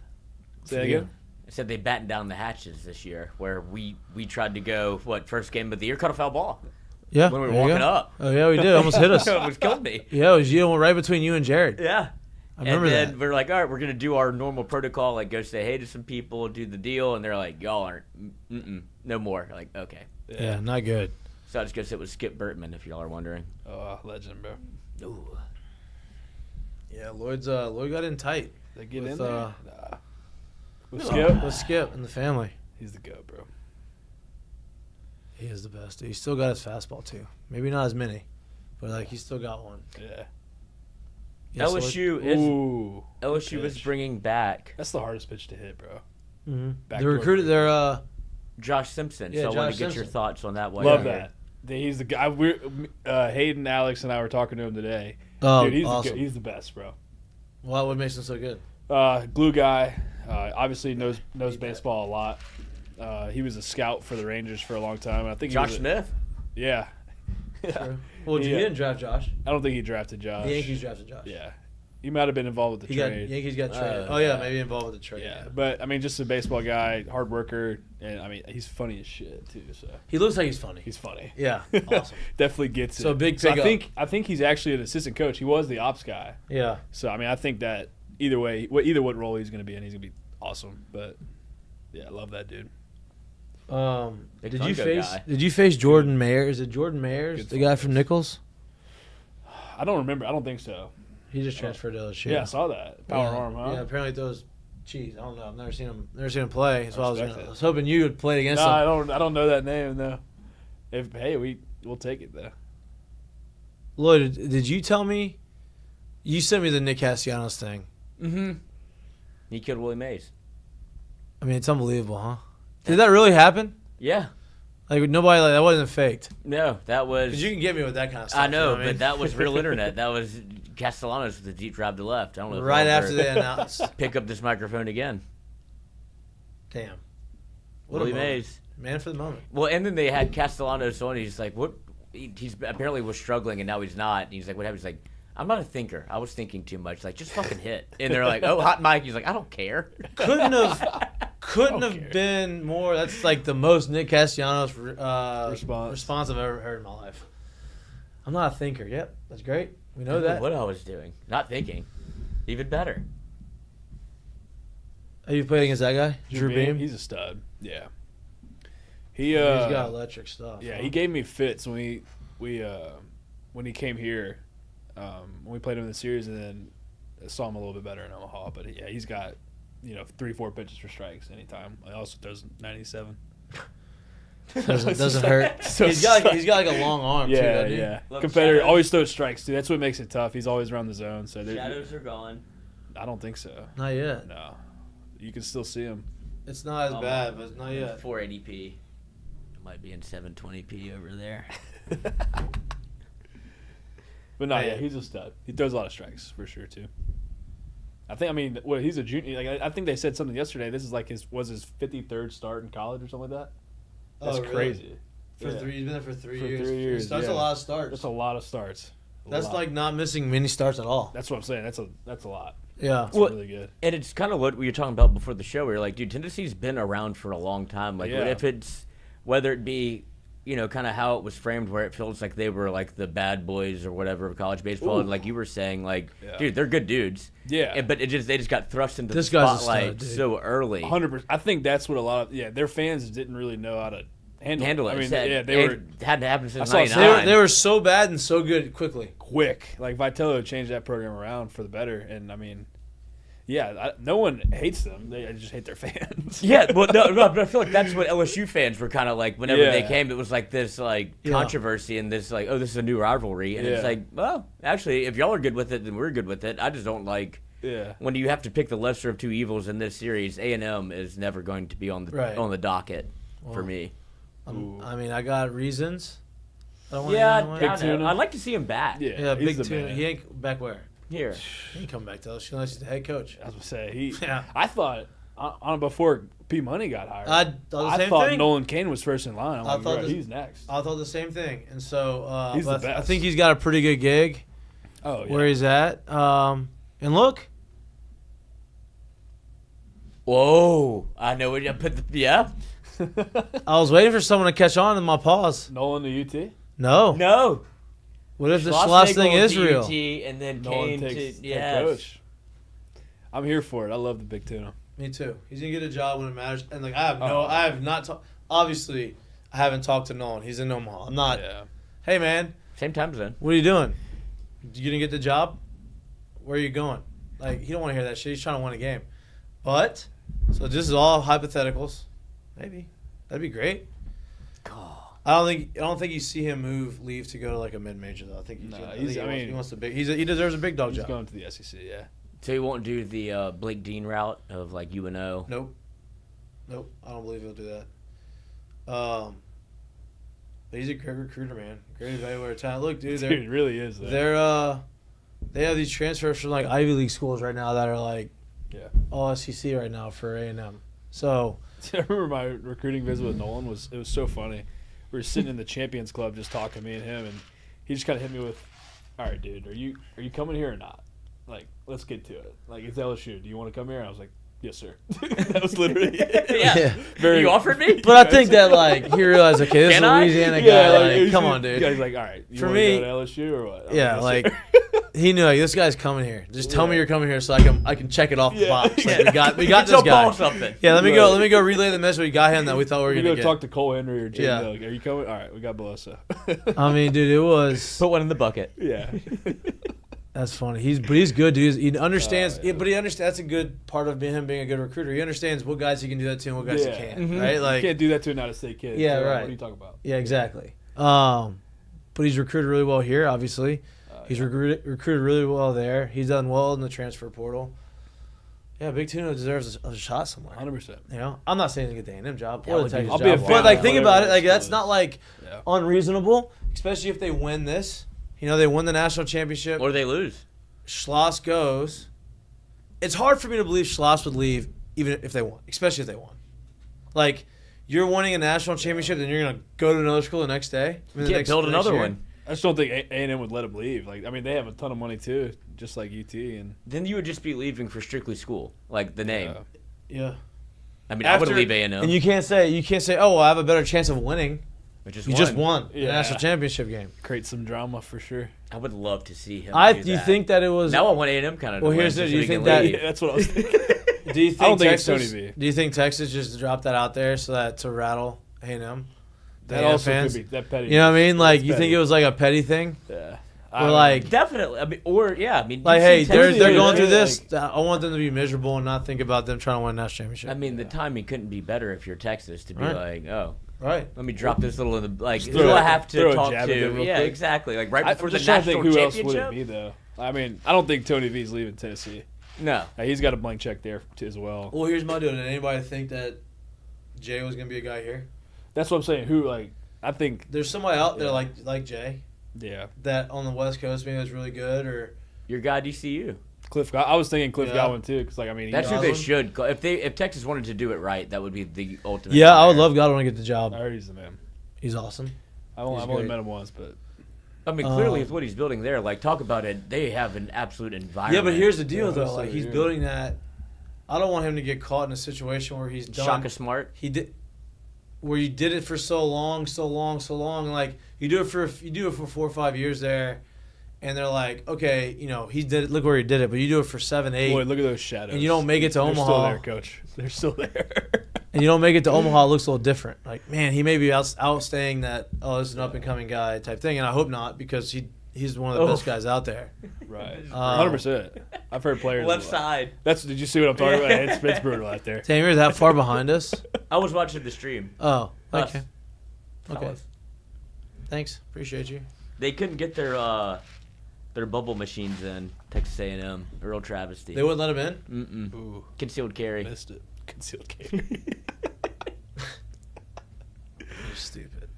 Say that again? I said they battened down the hatches this year, where we tried to go first game of the year, cut a foul ball Yeah, when we were there you walking go. up. Oh yeah, we did. Almost hit us. It was killed me. Yeah, it was you right between you and Jared. Yeah. I remember and then that. we're like, all right, we're gonna do our normal protocol, like go say hey to some people, do the deal, and they're like, y'all aren't, no more. Like, okay. Yeah, not good. So I just go sit with Skip Burtman, if y'all are wondering. Oh, legend, bro. Ooh. Yeah, Lloyd got in tight They get With, in there. uh, Nah. With Skip, with Skip and the family. he's the goat, bro. He is the best. Dude. He's still got his fastball too. Maybe not as many, but like he's still got one. Yeah. Yeah, so Ooh. LSU good is pitch. bringing back That's the hardest pitch to hit, bro. Mhm. They Backdoor recruited three. their Josh Simpson. Yeah, so I wanted Josh to get your Simpson. thoughts on that. While Love you're that. He's the guy. Hayden, Alex, and I were talking to him today. Oh, Dude, he's awesome. he's the best, bro. Well, what makes him so good? Glue guy. Obviously knows baseball a lot. He was a scout for the Rangers for a long time. I think Josh Smith? Yeah. True. Well, he didn't draft Josh. I don't think he drafted Josh. The Yankees drafted Josh. Yeah. He might have been involved with the trade. Yankees got traded. Oh, yeah, maybe involved with the trade. Yeah, but I mean, just a baseball guy, hard worker, and I mean, he's funny as shit too. So He looks like he's funny. he's funny. Yeah, awesome. Definitely gets it. So big I pickup. think he's actually an assistant coach. He was the ops guy. Yeah. So I mean, I think that either what role he's going to be in, he's going to be awesome. But yeah, I love that dude. Big Did you Funko face guy. Did you face Jordan Mayer? Is it Jordan Mayers, Good the guy from Nichols? I don't remember. I don't think so. He just transferred to LSU. Yeah, I saw that power arm. Huh? Yeah, apparently those. Jeez, I don't know. I've never seen him play. So respect I it. was hoping you would play against No, him. I don't know that name though. We'll take it though. Lloyd, did you tell me? You sent me the Nick Castellanos thing. Mm-hmm. He killed Willie Mays. I mean, it's unbelievable, huh? Did that really happen? Yeah. Like nobody that wasn't faked. No, that was. Because you can get me with that kind of stuff. I know, you what I mean? but that was real internet. That was Castellanos with the deep drive to left. I don't know. If right we'll after ever they announced. pick up this microphone again. Damn. Willie a moment. Mays. Man for the moment. Well, and then they had Castellanos on. He's like, what? He's apparently was struggling, and now he's not. And he's like, what happened? He's like, I'm not a thinker. I was thinking too much. Like, just fucking hit. And they're like, oh, hot mic. He's like, I don't care. Couldn't have been more. That's like the most Nick Castellanos response I've ever heard in my life. I'm not a thinker. Yep, that's great. We know that. What I was doing. Not thinking. Even better. Have you played against that guy, Drew Beam? He's a stud. Yeah. He's got electric stuff. Yeah, he gave me fits when when he came here. When we played him in the series, and then I saw him a little bit better in Omaha. But yeah, he's got 3-4 pitches for strikes anytime. He also throws 97. Doesn't hurt. So he's got like a long arm too. Yeah, Doesn't he? yeah. Love Competitor shadows. always throws strikes too. That's what makes it tough. He's always around the zone. So Shadows are gone. I don't think so. Not yet. No, you can still see him. It's not as bad, but it's not yet. 480p. It might be in 720p over there. But no, yeah, he's a stud. He throws a lot of strikes for sure too. He's a junior. Like I think they said something yesterday. This is like his 53rd start in college or something like that. That's really? crazy. He's been there for 3 For years. 3 years, That's yeah. a lot of starts. That's a lot of starts. That's like not missing many starts at all. That's what I'm saying. That's a lot. Yeah. That's really good. And it's kind of what we were talking about before the show. We were like, dude, Tennessee's been around for a long time. Like, Yeah. what if it's, whether it be, kind of how it was framed, where it feels like they were like the bad boys or whatever of college baseball, Ooh. and like you were saying, like, Yeah. dude, they're good dudes. Yeah. But they just got thrust into This the guy's a spotlight stud, dude. so early. 100%. I think that's what a lot of their fans didn't really know how to handle it. Handle it. I mean, Said- yeah, they were it hadn't happened since I saw 99. They were so bad and so good quickly. quick. Like Vitello changed that program around for the better, and I mean, yeah, no one hates them. They just hate their fans. Yeah, well, no, but I feel like that's what LSU fans were kind of like whenever they Yeah. came. It was like this controversy and this like, oh, this is a new rivalry, and it's Yeah. like, well, actually, if y'all are good with it, then we're good with it. I just don't like Yeah. when you have to pick the lesser of two evils in this series. A&M is never going to be on the docket for me. I mean, I got reasons. I don't want Yeah, to Big Tuna. I'd like to see him back. Yeah, Big he's the Tuna. man. He ain't back where? Here. He ain't come back to LSU unless he's the head coach. I was gonna say Yeah. I thought before P Money got hired. I thought the same thought thing. Nolan Kane was first in line. I'm I like, thought bro, this- he's next. I thought the same thing, and so He's but the I best. think he's got a pretty good gig Oh yeah. where he's at. And look, Whoa, I know what you put. Yeah. I was waiting for someone to catch on in my pause. Nolan to UT. No. No. What if the Schloss last thing Nagel is to real? UT, and then Nolan Kane to takes head yes. coach. I'm here for it. I love the Big Tuna. Me too. He's gonna get a job when it matters. And like I have not talked. Obviously, I haven't talked to Nolan. He's in Omaha. I'm not. Yeah. Hey man, Same time zone. what are you doing? You gonna get the job? Where are you going? Like he don't want to hear that shit. He's trying to win a game. But so this is all hypotheticals. Maybe that'd be great. I don't think you see him leave to go to like a mid major though. I think he wants a big. He deserves a big dog He's job. going to the SEC. Yeah. So he won't do the Blake Dean route of like UNO. Nope. I don't believe he'll do that. But he's a great recruiter, man. Great evaluator of talent. Look, dude, Dude, it really is. Though. they have these transfers from like Ivy League schools right now that are like all SEC right now for A&M. So I remember my recruiting visit with Nolan was so funny. We were sitting in the Champions Club just talking, me and him, and he just kind of hit me with, "All right, dude, are you coming here or not? Like, let's get to it. Like, it's LSU. Do you want to come here?" And I was like, "Yes, sir." That was literally Yeah. very. You offered me? But I think that like he realized, okay, this is Can a I? Louisiana Yeah, guy. like, Like, come on, dude. Yeah, he's like, "All right, you For want me- to go to LSU or what?" I'm Yeah, like, like "Yes, sir." he knew like this guy's coming here. Just tell me Yeah. you're coming here so I can check it off the Yeah. box. Like, we got Get your this guy. ball something. Yeah, let me Right. go relay the message we got him that we thought we were We gonna go get. talk to Cole Henry or Jay. Yeah. Like, are you coming? All right, we got Beloso. I mean, dude, it was Put one in the bucket. yeah. that's funny. He's good, dude. He understands, but he understands. That's a good part of him being a good recruiter. He understands what guys he can do that to and what guys he can't. Mhm. Right? You Like, can't do that to an out-of-state kid. Yeah, So, right. What are you talking about? yeah, exactly. But he's recruited really well here. Obviously, he's recruited really well there. He's done well in the transfer portal. Yeah, Big Tuna deserves a shot somewhere. 100%. You know, I'm not saying to get the A&M job That or the would be- Texas I'll job, be a fan but like of think whatever about it, like school that's is. not like Yeah. unreasonable, especially if they win this. You know, they win the national championship. Or they lose. Schloss goes. It's hard for me to believe Schloss would leave even if they won, especially if they won. Like, you're winning a national championship, then you're gonna go to another school the next day. I mean, You the can't build the next another year. one. I just don't think A&M would let him leave. Like, I mean, they have a ton of money too, just like UT. And Then you would just be leaving for strictly school, like the name. Yeah. I mean, I would After- leave A&M. And you can't say, oh, well, I have a better chance of winning. Which is You just won the Yeah. national championship game. create some drama for sure. I would love to see him. Do do you that. think that it was? Now I want A&M kind of. Well, to win here's so the- do you he think can that- leave. Yeah, that's what I was thinking. Do you think I don't think it's Texas? Tony V. Do you think Texas just dropped that out there so that to rattle A&M? That A&M also fans? could be that petty. You know what I mean? Like, That's you think petty. it was like a petty thing? Yeah. Or like, Definitely. I mean, or yeah. I mean, like, you've hey, seen they're Texas they're do going that. through this. I want them to be miserable and not think about them trying to win a national championship. I mean, the timing couldn't be better if you're Texas to be Right. like, oh, right? let me drop this little in the like. Who throw do a- I have throw to a talk jab at them to? real Yeah, quick. exactly. Like right I'm before the just trying to national think who else would championship. it be though. I mean, I don't think Tony V's leaving Tennessee. No. He's got a blank check there too, as well. Well, here's my deal. Did anybody think that Jay was gonna be a guy here? That's what I'm saying. Who like? I think. There's somebody out there Yeah. like Jay Yeah. that on the West Coast maybe was really good, or Your guy DCU. Cliff. I was thinking Cliff Yeah. Godwin too, because like I mean, That's who Godwin? they should. Go. If Texas wanted to do it right, that would be the ultimate. yeah, I would hire. love Godwin to get the job. I heard he's the man. He's awesome. I've He's only great. met him once, but I mean, clearly with what he's building there, like talk about it. They have an absolute environment. Yeah, but here's the deal Yeah, though. so Like he's yeah. building that. I don't want him to get caught in a situation where he's done. Shaka Smart. He did, where you did it for so long. Like you do it for 4 or 5 years there, and they're like, okay, you know, he did it. Look where he did it. But you do it for 7, 8, boy, look at those shadows. and you don't make it to They're Omaha. still there, Coach. They're still there. And you don't make it to Omaha. It looks a little different. Like, man, he may be outstaying that. Oh, this is an up and coming guy type thing, and I hope not because he's one of the best guys out there. Right. 100%. I've heard players. Left side. Did you see what I'm talking about? It's brutal out there. Damn, you're that far behind us. I was watching the stream. Oh, Us. okay. Okay. Fellas. Thanks. Appreciate you. They couldn't get their bubble machines in Texas A&M. A real travesty. They wouldn't let him in. Mm-mm. Ooh, Concealed carry. missed it. Concealed carry. You're stupid.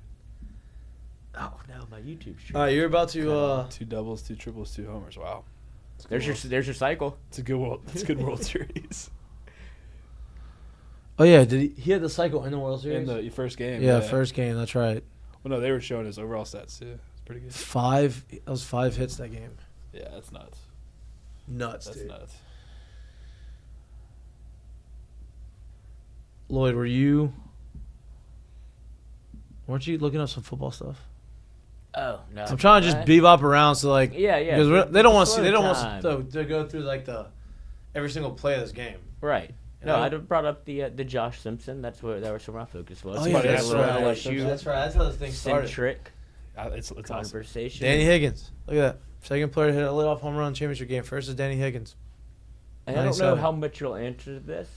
Oh no, my YouTube stream. All right, you're about to. 2 doubles, 2 triples, 2 homers. Wow. There's your cycle. It's a good world. It's a good World Series. Oh yeah, did he had the cycle in the World Series? In the first game. yeah, first game. That's right. Well, no, they were showing his overall stats too. It's pretty good. 5. That was 5 hits that game. Yeah, that's nuts. Nuts, That's dude. nuts. Lloyd, weren't you looking up some football stuff? Oh no. I'm trying to just bebop around so like Yeah, yeah. because they don't want to see Slow they don't time. want us to go through like every single play of this game. Right. You No, know? I brought up the Josh Simpson. That was where my focus was. Oh So yeah, we had that's a little right. LSU That's right. That's how this thing started. centric It's awesome. conversation. Danny Higgins. Look at that. Second player to hit a leadoff home run in the championship game. First is Danny Higgins. And I don't know 97. how much you'll answer this,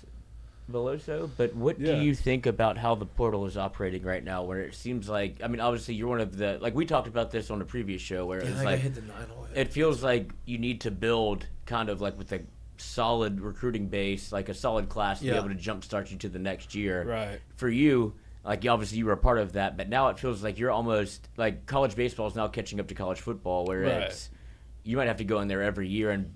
Beloso, but what Yeah. do you think about how the portal is operating right now? Where it seems like, I mean, obviously you're one of the, like we talked about this on a previous show, where Yeah, it's I like hit the 9-hole. it feels like you need to build kind of like with a solid recruiting base, like a solid class to Yeah. be able to jumpstart you to the next year. Right. For you, like obviously you were a part of that, but now it feels like you're almost like college baseball is now catching up to college football, where Right. it's you might have to go in there every year and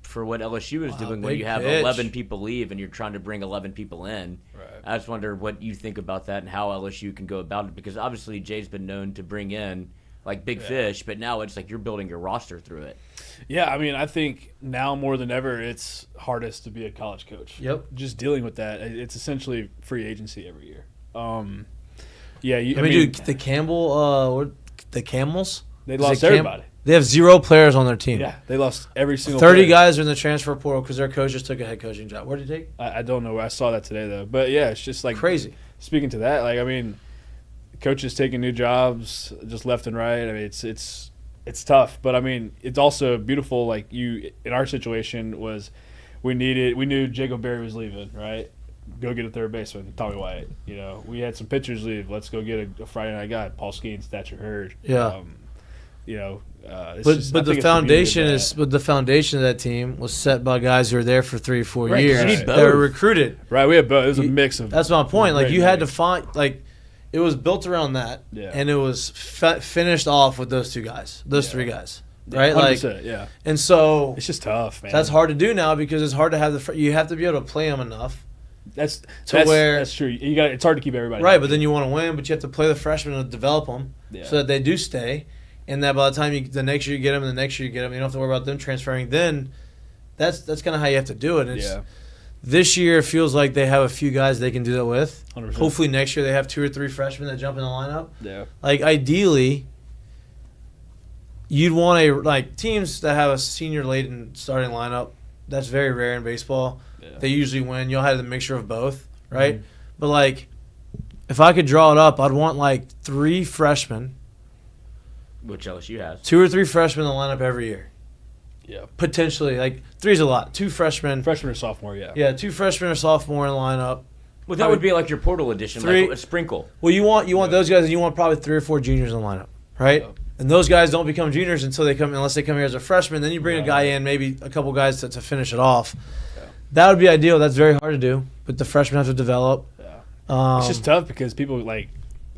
for what LSU is doing when big you have pitch. 11 people leave and you're trying to bring 11 people in. Right. I just wonder what you think about that and how LSU can go about it, because obviously Jay's been known to bring in like big fish, but now it's like you're building your roster through it. Yeah, I mean, I think now more than ever, it's hardest to be a college coach. Yep. Just dealing with that, it's essentially free agency every year. Dude, the the Camels. They lost everybody. They have 0 players on their team. Yeah, they lost every single 30 player. guys are in the transfer portal because their coach just took a head coaching job. Where did he take? I don't know. I saw that today, though. But, yeah, it's just like Crazy. Speaking to that, like, I mean, coaches taking new jobs just left and right. I mean, it's tough. But, I mean, it's also beautiful. Like, in our situation was we knew Jacob Berry was leaving, right? Go get a third baseman, Tommy White. You know, we had some pitchers leave. Let's go get a Friday night guy, Paul Skenes, Thatcher Hurd. Yeah. But the foundation of that team was set by guys who were there for 3 or 4 Right, years. you need They were both. recruited. Right, we had both. It was a mix of. That's my point. Like great you had to mix. find it was built around that, Yeah. and it was finished off with those 2 guys, those 3 guys, right? 100%, yeah. And so It's just tough, man. that's hard to do now because it's hard to have you have to be able to play them enough. That's where- that's true. It's hard to keep everybody Right, happy. but then you want to win, but you have to play the freshmen and develop them so that they do stay, and that by the time the next year you get them, and the next year you get them, you don't have to worry about them transferring. Then that's kind of how you have to do it. This year it feels like they have a few guys they can do that with. 100%. Hopefully next year they have 2 or 3 freshmen that jump in the lineup. Yeah. Like ideally, you'd want teams that have a senior laden starting lineup. That's very rare in baseball. Yeah. They usually win. You'll have the mixture of both, right? Mm-hmm. But if I could draw it up, I'd want 3 freshmen, Which LSU has. 2 or 3 freshmen in the lineup every year. Yeah. Potentially, 3's a lot. 2 freshmen. Freshman or sophomore, yeah. Yeah, 2 freshmen or sophomore in the lineup. Well, that would be like your portal edition, 3 like a sprinkle. Well, you want those guys, and you want probably 3 or 4 juniors in the lineup, right? Yeah. And those guys don't become juniors unless they come here as a freshman. Then you bring a guy in, maybe a couple guys to finish it off. Yeah. That would be ideal. That's very hard to do, but the freshmen have to develop. Yeah. It's just tough because people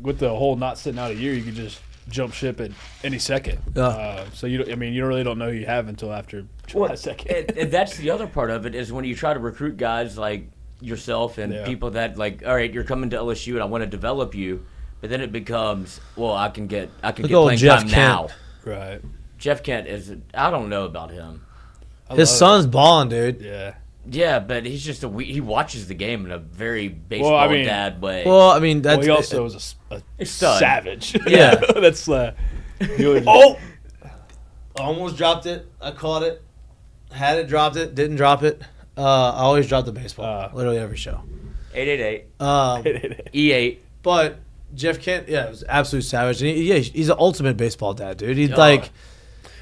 with the whole not sitting out a year, you could just jump ship at any second. Yeah. So you really don't know who you have until after July 2nd. And that's the other part of it is when you try to recruit guys like yourself and people that all right, you're coming to LSU and I want to develop you, but then it becomes, well, I can get playing Jeff time Kent. now. Right. Jeff Kent I don't know about him. His son's balling, dude. Yeah. Yeah, but he's just he watches the game in a very baseball dad way. Well, I mean, that's he also was a stud. savage. Yeah. That's almost dropped it. I caught it. Had it, dropped it, didn't drop it. I always drop the baseball. Literally every show. 888. E8. But Jeff Kent, it was absolute savage. And he's an ultimate baseball dad, dude. He's when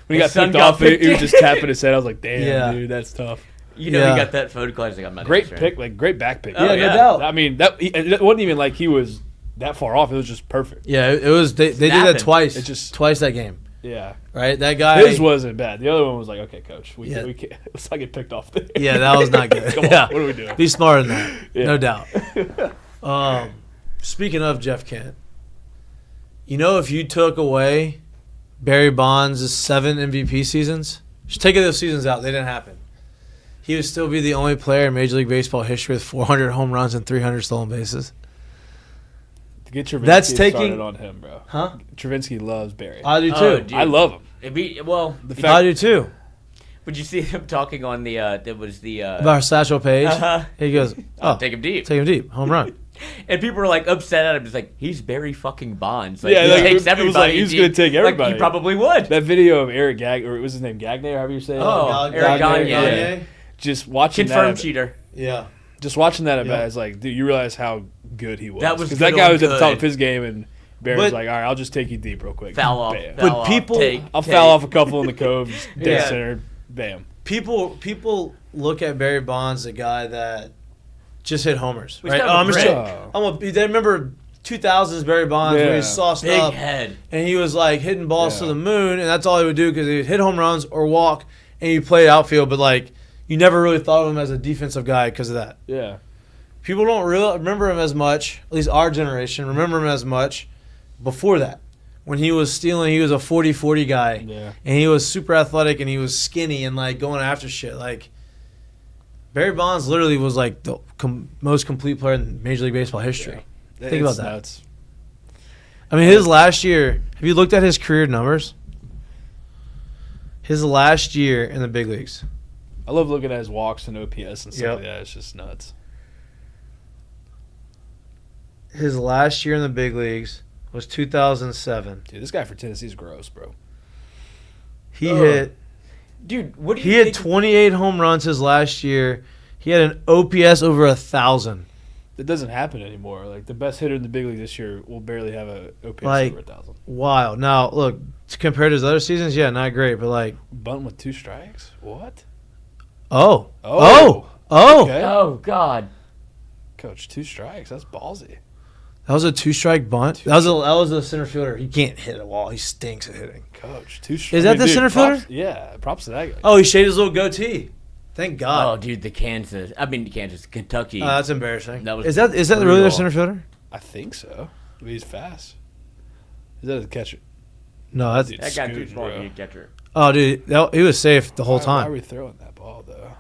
he got picked off, he was just tapping his head. I was like, damn, dude, that's tough. You know, he got that photo call. He's like, I'm not great answering. pick, great back pick. No doubt. I mean, it wasn't even like he was that far off. It was just perfect. Yeah, it was. They did that twice. It just twice that game. Yeah. Right. That guy. His wasn't bad. The other one was like, okay, coach, we can't. Let's not get picked off there. Yeah, that was not good. Come on, what are we doing? Be smarter than that. No doubt. Speaking of Jeff Kent, if you took away Barry Bonds' 7 MVP seasons, just take those seasons out, they didn't happen. He would still be the only player in Major League Baseball history with 400 home runs and 300 stolen bases. To get Travinsky started on him, bro. Huh? Travinsky loves Barry. I do too. Oh, dude. I love him. I do too. Would you see him talking on the about Satchel Paige? He goes, take him deep. Take him deep. Home run. And people were upset at him. It's like, he's Barry fucking Bonds. Yeah, he takes everybody. He was going to take everybody. He probably would. That video of Eric or was his name Gagne, or however you say it? Eric Gagne. Yeah. Just watching confirmed cheater. Yeah. Just watching that event, it's like, dude, you realize how good he was. That was because that guy was at the top good. of his game, and Barry was like, all right, I'll just take you deep real quick. Foul off. Bam. Foul off, I'll foul off a couple in the cove, just dead center, bam. People look at Barry Bonds, a guy that just hit homers, He's right? kind of They remember 2000s Barry Bonds where he sauced big up head, and he was hitting balls to the moon, and that's all he would do because he would hit home runs or walk, and he played outfield, but you never really thought of him as a defensive guy because of that. Yeah. People don't really remember him as much, at least our generation, remember him as much before that. when he was stealing, he was a 40-40 guy. Yeah. And he was super athletic and he was skinny and like going after shit. Like Barry Bonds literally was like the most complete player in Major League Baseball history. Yeah. Think about It's that. nuts. I mean, his last year, have you looked at his career numbers? His last year in the big leagues. I love looking at his walks and OPS and stuff Yep. like that. It's just nuts. His last year in the big leagues was 2007. Dude, this guy for Tennessee is gross, bro. He hit Dude, what do you He had think? 28 home runs his last year. He had an OPS over 1,000. It doesn't happen anymore. Like, the best hitter in the big league this year will barely have a OPS Like- over 1,000. Wow. Now, look, compared to his other seasons, yeah, not great, but like, Bunt with 2 strikes? What? oh. Okay. Oh God. Coach, 2 strikes. That's ballsy. That was a 2-strike bunt. That was a center fielder. He can't hit a wall. He stinks at hitting. Coach, 2 strikes. Is that the center fielder? Yeah, props to that guy. Oh, he shaved his little goatee. Thank Oh, God. dude, Kentucky. That's embarrassing. That was is that really their brutal. center fielder? I think so. But he's fast. Is that the catcher? No, that's. Dude, That guy too Scoot, small to bro. be a catcher. Oh, dude, he was safe the whole Why time. are we throwing that ball, though?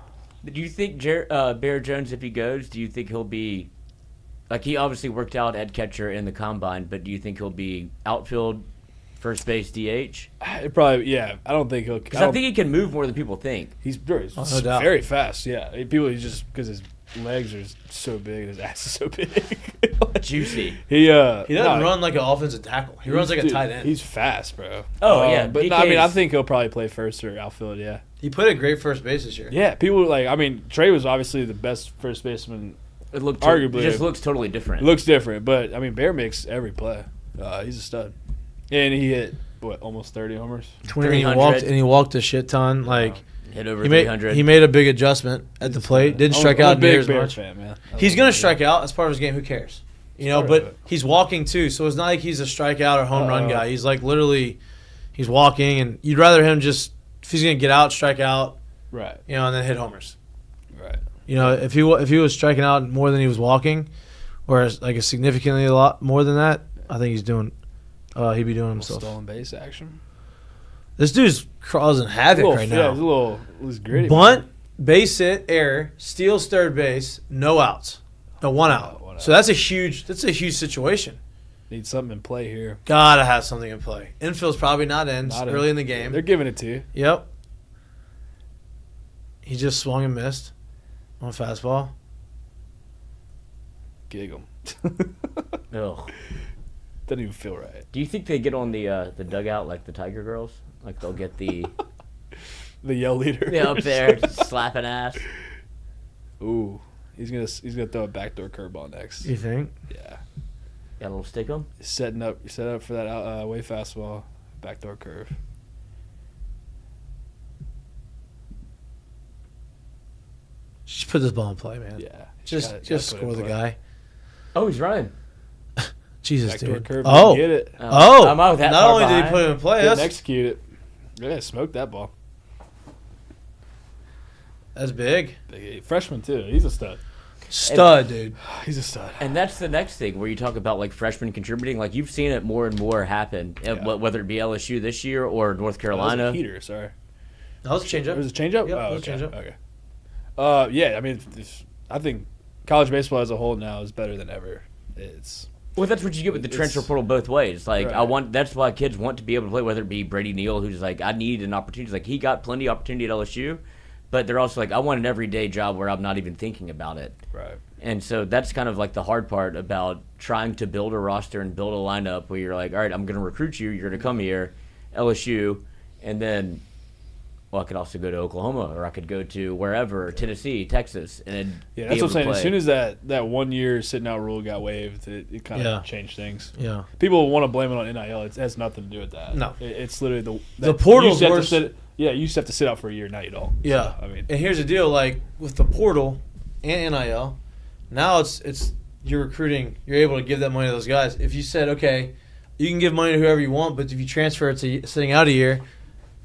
Do you think Bear Jones, if he goes, do you think he'll be like he obviously worked out at catcher in the combine, but do you think he'll be outfield, first base, DH? It probably, yeah. I don't think he'll. Because I think he can move more than people think. He's no doubt. very fast. Yeah, people just because his legs are so big and his ass is so big. Juicy. He doesn't run like an offensive tackle. He runs like a dude, tight end. He's fast, bro. Oh, yeah, but no, I mean, I BK's think he'll probably play first or outfield. Yeah, He played a great first base this year. yeah. People like, I mean, Trey was obviously the best first baseman. It looked Arguably. it just looks totally different. It looks different, but I mean, Bear makes every play. He's a stud, and he hit almost 30 homers. 300. And he walked a shit ton. Like Hit over he 300. made a big adjustment at the plate. Didn't strike I'm out a near big as Bear much. fan, man. He's gonna strike out. That's part of his game. Who cares? You know, part of but it. he's walking too, so it's not like he's a strikeout or home run guy. He's like literally, he's walking, and you'd rather him just if he's gonna get out, strike out, Right, you know, and then hit homers. right. You know, if he was striking out more than he was walking, or like a significantly a lot more than that, I think he'd be doing himself. Stolen base action. This dude's causing havoc right Yeah, now. he's gritty. Bunt, base hit, error, steals third base, no outs, no one out. one out. So that's a huge situation. Need something in play here. Gotta have something in play. Infield's probably not in. It's Not early in the game. They're giving it to you. Yep. He just swung and missed on a fastball. Gig 'em. Ugh. Doesn't even feel right. Do you think they get on the dugout like the Tiger Girls? Like they'll get the The yell leader. up there just slapping ass. Ooh, he's gonna throw a backdoor curveball next. You think? Yeah, Got a little stick 'em. set up for that way fastball, backdoor curve. Just put this ball in play, man. Yeah, Just gotta put it score in the play. guy. Oh, he's running. Jesus, Backdoor dude. curve. Oh. Get it. Oh. I'm out that Not far only did he behind. put it in play, Didn't that's execute it. Yeah, smoked that ball. big. Freshman too. He's a stud. Stud, dude. He's a stud. And that's the next thing where you talk about like freshmen contributing. Like you've seen it more and more happen, whether it be LSU this year or North That Carolina. was a heater. Sorry. That was a changeup. It was a changeup. Yep, oh, it was a okay. changeup. Okay. Yeah. I mean, I think college baseball as a whole now is better than ever. It's Well, that's what you get with the transfer portal both ways. Like Right. that's why kids want to be able to play, whether it be Brady Neal, who's like, I need an opportunity. Like he got plenty of opportunity at LSU, but they're also like, I want an everyday job where I'm not even thinking about it. right. And so that's kind of like the hard part about trying to build a roster and build a lineup where you're like, all right, I'm going to recruit you. You're going to come here, LSU, and then, well, I could also go to Oklahoma or I could go to wherever, Tennessee, Texas, and Yeah, be that's able what I'm saying. to As play. soon as that 1 year sitting out rule got waived, it kind of Yeah. changed things. Yeah. People want to blame it on NIL. It has nothing to do with that. No. It's literally The portal's you used to have to worse. you used to have to sit out for a year. Now you don't. Yeah. So, I mean, And here's the deal, like with the portal and NIL, now it's you're recruiting, you're able to give that money to those guys. If you said, okay, you can give money to whoever you want, but if you transfer it to sitting out a year,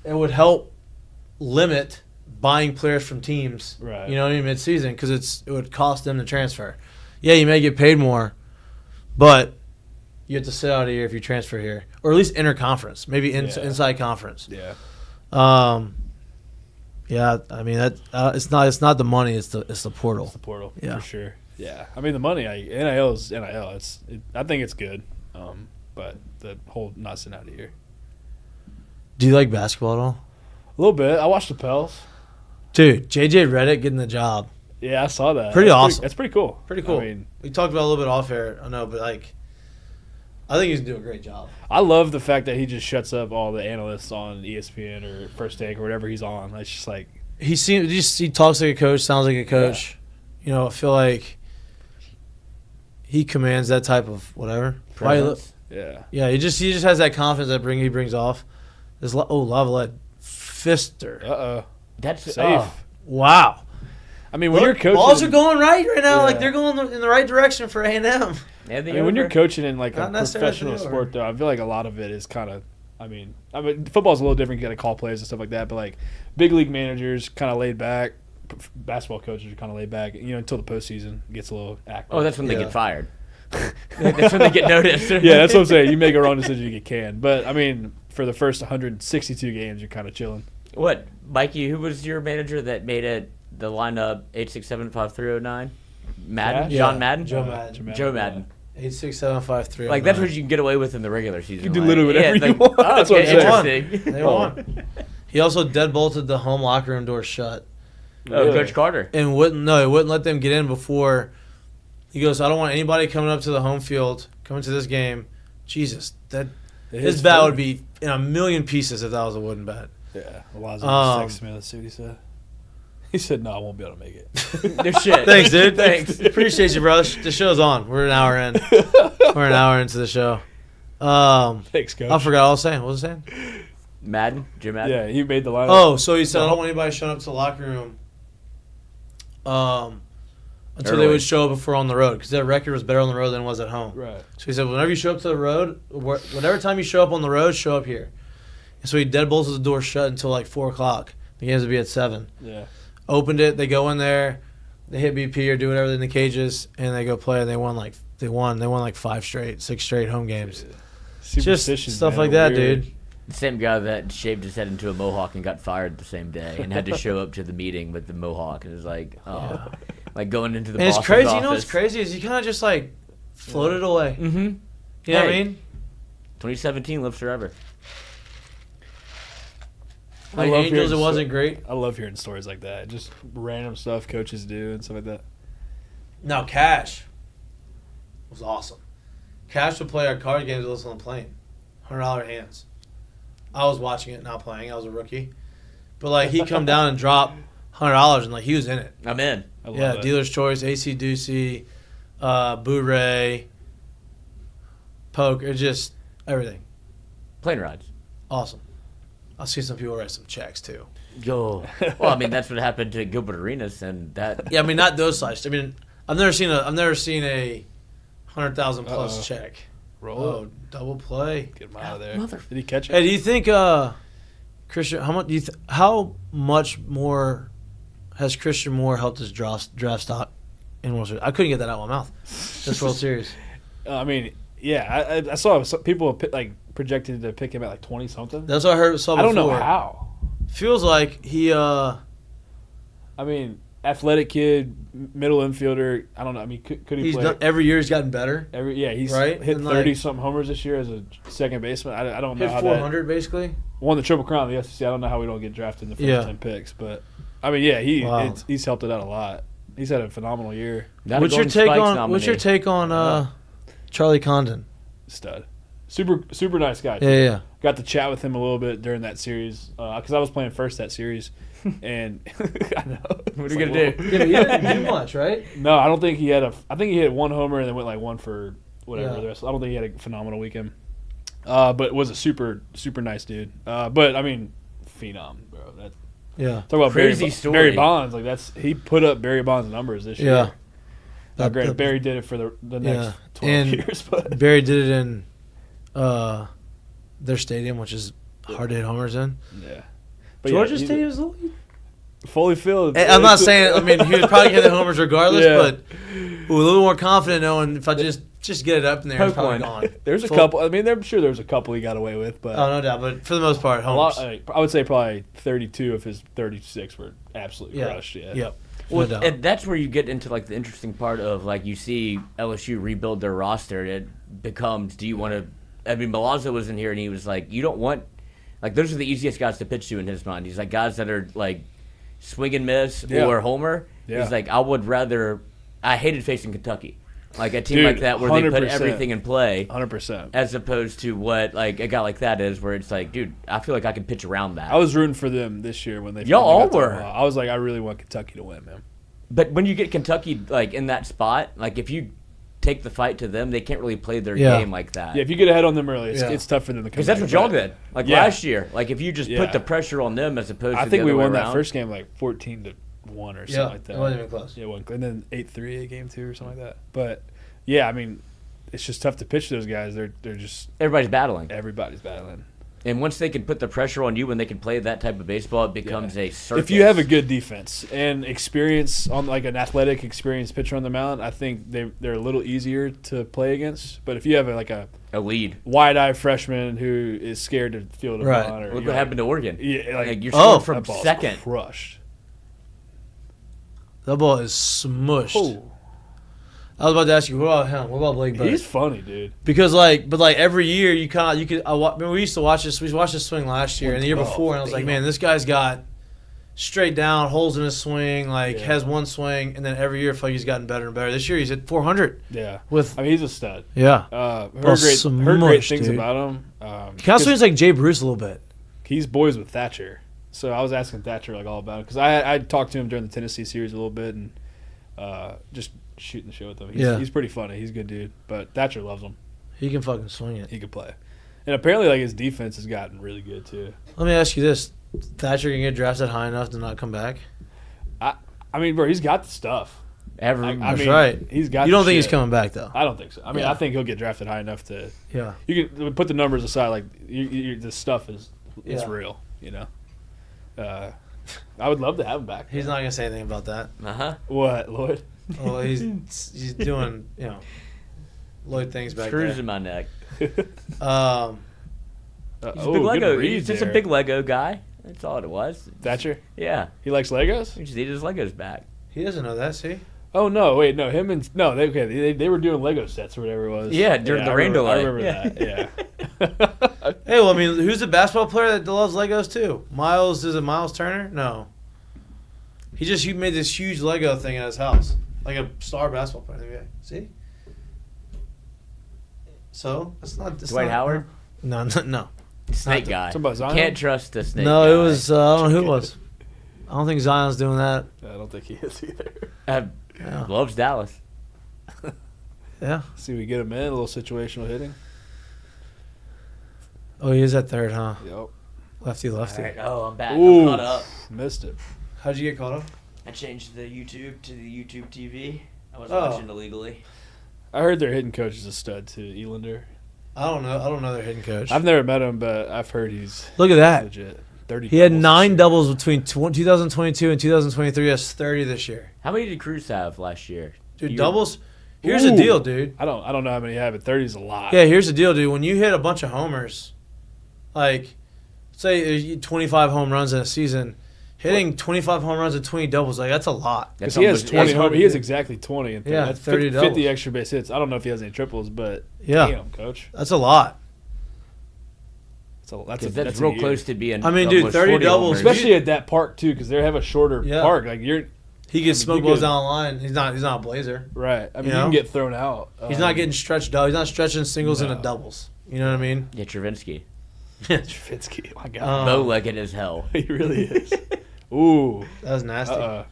it would help limit buying players from teams. Right. You know what I mean, mid-season, because it would cost them to transfer. Yeah, you may get paid more, but you have to sit out a year if you transfer here, or at least interconference, maybe inside conference. Yeah. Yeah, I mean that it's not the money, it's the portal. It's the portal, Yeah. for sure. Yeah, I mean the money, NIL is NIL. I think it's good, but the whole not sitting out a year. Do you like basketball at all? A little bit. I watched the Pels. Dude, JJ Redick getting the job. Yeah, I saw that. That's awesome. awesome. That's pretty cool. Pretty cool. I mean, we talked about it a little bit off air, I know, but like, I think he's doing a great job. I love the fact that he just shuts up all the analysts on ESPN or First Take or whatever he's on. It's just like He talks like a coach, sounds like a coach. Yeah. You know, I feel like he commands that type of whatever. Presence. Yeah. He just has that confidence that he brings off. This Lavalette Fister. That's safe. Wow. I mean, when you're coaching, balls are going right now. Like they're going in the right direction for A&M. Yeah, I mean, when you're coaching in like a Not necessarily professional sport, though, I feel like a lot of it is kind of. I mean, football's a little different. You got to call plays and stuff like that. But like big league managers, kind of laid back. Basketball coaches are kind of laid back. You know, until the postseason gets a little active. Oh, that's when they get fired. That's when they get noticed. Yeah, that's what I'm saying. You make a wrong decision, you get canned. But I mean, for the first 162 games, you're kind of chilling. What, Mikey? Who was your manager that made it the lineup 8675309? Madden, Yeah. John Madden, Joe Madden. Joe Madden. 86753. Like that's what you can get away with in the regular season. You can do like, literally whatever you like, want. Oh, That's what okay, I'm saying. interesting. They won. He also deadbolted the home locker room door shut Oh, Coach Carter. and he wouldn't let them get in before. He goes, I don't want anybody coming up to the home field, coming to this game. Jesus, his bat would be in a million pieces if that was a wooden bat. Yeah, Elijah texted me. Let's see what he said. He said, "No, I won't be able to make it." No shit. Thanks, dude. Thanks. Appreciate you, brother. The show's on. We're an hour in. We're an hour into the show. Thanks, Coach. I forgot what I was saying. What was I saying? Madden, Jim Madden. Yeah, he made the lineup. Oh, so he said, I don't want anybody showing up to the locker room until they Early. would show up before on the road because their record was better on the road than it was at home. Right. So he said, whenever you show up to the road, whatever time you show up on the road, show up here. And so he deadbolted the door shut until like 4 o'clock. The games would be at 7. Yeah. Opened it. They go in there. They hit BP or do whatever in the cages, and they go play. And they won like 6 straight home games. Just Superstition, stuff man, like that, weird. dude. The same guy that shaved his head into a mohawk and got fired the same day and had to show up to the meeting with the mohawk and it was like, oh, like going into the And it's boss's crazy. office. You know what's crazy is you kind of just like floated away. Mm-hmm. You know what I Hey. mean? 2017 lives forever. Like love Angels, hearing it wasn't great. I love hearing stories like that. Just random stuff coaches do and stuff like that. No, Cash was awesome. Cash would play our card games with us on the plane. $100 hands. I was watching it, not playing. I was a rookie. But, like, he'd come down and drop $100, and, like, he was in it. I'm in. I love Yeah, that. Dealer's Choice, AC Ducey, Boo-Ray, Poker, just everything. Plane rides. Awesome. I'll see some people write some checks, too. Yo. Well, I mean, that's what happened to Gilbert Arenas and that. Yeah, I mean, not those size. I mean, I've never seen a 100,000 plus check. Roll Oh, it. double play. Get him out of there. Mother- Did he catch it? Hey, do you think Christian? How much more has Christian Moore helped his draft stock in World Series? I couldn't get that out of my mouth. This World Series. I mean, yeah, I saw some people like projected to pick him at like 20 something. That's what I saw before. I don't know how. Feels like he. I mean, athletic kid, middle infielder. I don't know. I mean, could he He's play done every year. He's gotten better. He's right? hit And, 30 like, something homers this year as a second baseman. I don't know Hit how 400 basically. that won the Triple Crown of the SEC. I don't know how we don't get drafted in the first Yeah. 10 picks, but I mean, yeah, Wow. he's helped it out a lot. He's had a phenomenal year. Not a What's your Golden take Spikes on? nominee. What's your take on Charlie Condon? Stud, super nice guy. too. Yeah. Got to chat with him a little bit during that series because I was playing first that series, and I know. What are you going to do? Yeah, he didn't do much, right? No, I don't think he had I think he hit one homer and then went like one for whatever. Yeah. The rest. I don't think he had a phenomenal weekend. But was a super nice dude. But I mean, phenom, bro. Yeah. Talk about Crazy story. Barry Bonds. Like he put up Barry Bonds numbers this year. Yeah. Now, granted, Barry did it for the next 12 And years, but Barry did it in their stadium, which is hard to hit homers in. yeah. But Georgia yeah, he's Stadium's a little. fully filled. I'm not saying. I mean, he would probably hit the homers regardless, Yeah. but with a little more confident knowing if I just just get it up in there. It's Poke probably one. gone. There's a couple. I mean, I'm sure there was a couple he got away with, but Oh, no doubt. But for the most part, a homers. lot. I would say probably 32 of his 36 were absolutely Yeah. crushed. Yeah. Yep. Well, No doubt. and that's where you get into like the interesting part of like you see LSU rebuild their roster. It becomes, do you want to? I mean, Beloso was in here and he was like, you don't want like those are the easiest guys to pitch to in his mind. He's like guys that are like swing and miss Yeah. or homer. Yeah. He's like, I would rather. I hated facing Kentucky, like a team Dude, like that where they put 100%. everything in play. 100%. As opposed to what like a guy like that is, where it's like, dude, I feel like I can pitch around that. I was rooting for them this year when they. Y'all finally all got to were. Omaha. I was like, I really want Kentucky to win, man. But when you get Kentucky like in that spot, like if you take the fight to them, they can't really play their Yeah. game like that. Yeah, if you get ahead on them early, Yeah. it's tough for them to come. Because that's back, what y'all but did. Like Yeah. last year. Like if you just Yeah. put the pressure on them as opposed I to think the we other way won that around. first game like 14-1 or something like that. It wasn't even close. Yeah, and then 8-3 at game 2 or something like that. But yeah, I mean, it's just tough to pitch those guys. They're just Everybody's battling. everybody's battling. And once they can put the pressure on you when they can play that type of baseball, it becomes a circus. If you have a good defense and experience on like an athletic, experienced pitcher on the mound, I think they're a little easier to play against. But if you have a lead. wide-eyed freshman who is scared to field a Right. ball, or Look what happened to Oregon. Yeah, Like you're Oh. scoring from that ball's second. crushed. That ball is smushed. Oh, I was about to ask you, what about him? What about Blake Burke? he's funny, dude. Because every year you could. I mean, we used to watch this. We watched this swing last year and the year before, and I was like, man, this guy's got straight down holes in his swing. Like Yeah. has one swing, and then every year I feel like he's gotten better and better. This year he's at 400. Yeah, With I mean, he's a stud. yeah, Heard Ball great smushed, things dude. about him. he kind of 'cause swings like Jay Bruce a little bit. he's boys with Thatcher. So I was asking Thatcher like all about it because I talked to him during the Tennessee series a little bit and just shooting the show with him. He's pretty funny. He's a good dude. But Thatcher loves him. He can fucking swing it. He can play. And apparently like his defense has gotten really good too. Let me ask you this: Thatcher can get drafted high enough to not come back? I mean, bro, he's got the stuff. I That's mean, right. He's got. You don't the think he's shit. coming back though? I don't think so. I mean, Yeah. I think he'll get drafted high enough to. Yeah. You can put the numbers aside. Like the stuff is, it's Yeah. real. You know. I would love to have him back. He's not gonna say anything about that. What, Lloyd? Well, he's doing Lloyd things back Screws there. in my neck. Um, He's a big Lego. He's just a big Lego guy. That's all it was. Thatcher. Yeah. He likes Legos. We just needed his Legos back. he doesn't know that. See? Oh no! Wait, no. Him and no. They were doing Lego sets or whatever it was. Yeah, during the rain delay. I remember that. Yeah. Hey, well, I mean, who's the basketball player that loves Legos too? Miles? Is it Miles Turner? No. He made this huge Lego thing at his house, like a star basketball player. See? So it's not Dwight Howard? No. Snake guy. Talking about Zion? Can't trust the snake No, guy. it was I don't know who it was. I don't think Zion's doing that. I don't think he is either. Yeah. Loves Dallas. Yeah. See, we get him in a little situational hitting. Oh, he is at third, huh? Yep. Lefty. All right. Oh, I'm back. Ooh. I'm caught up. Missed it. How'd you get caught up? I changed the YouTube to the YouTube TV. I was Oh. watching illegally. I heard their hitting coach is a stud too, Elander. I don't know their hitting coach. I've never met him, but I've heard he's Look at that. legit. 30. He had doubles 9 this doubles between 2022 and 2023. That's 30 this year. How many did Cruz have last year? Dude, You- doubles. Here's Ooh. the deal, dude. year. I don't know how many he had, but 30 is a lot. Yeah, here's the deal, dude. When you hit a bunch of homers, like, say 25 home runs in a season, hitting 25 home runs and 20 doubles, like, that's a lot. Because That's he has almost- 20 that's hard home, to he has do. exactly 20 and Yeah, that's 30 50 doubles. extra base hits. I don't know if he has any triples, but Yeah. damn, coach. That's a lot. That's a real year. close to being. I mean, dude, almost 30 40 doubles, homers. Especially at that park too, because they have a shorter Yeah. park. Like you're He gets I mean, smoke you balls could- down the line. He's not a blazer. right. I mean, You you know? can get thrown out. He's not getting stretched doubles. He's not stretching singles No. into doubles. You know what I mean? Yeah, Travinsky. Trubisky. My God, Bow-legged as hell. he really is. Ooh. That was nasty.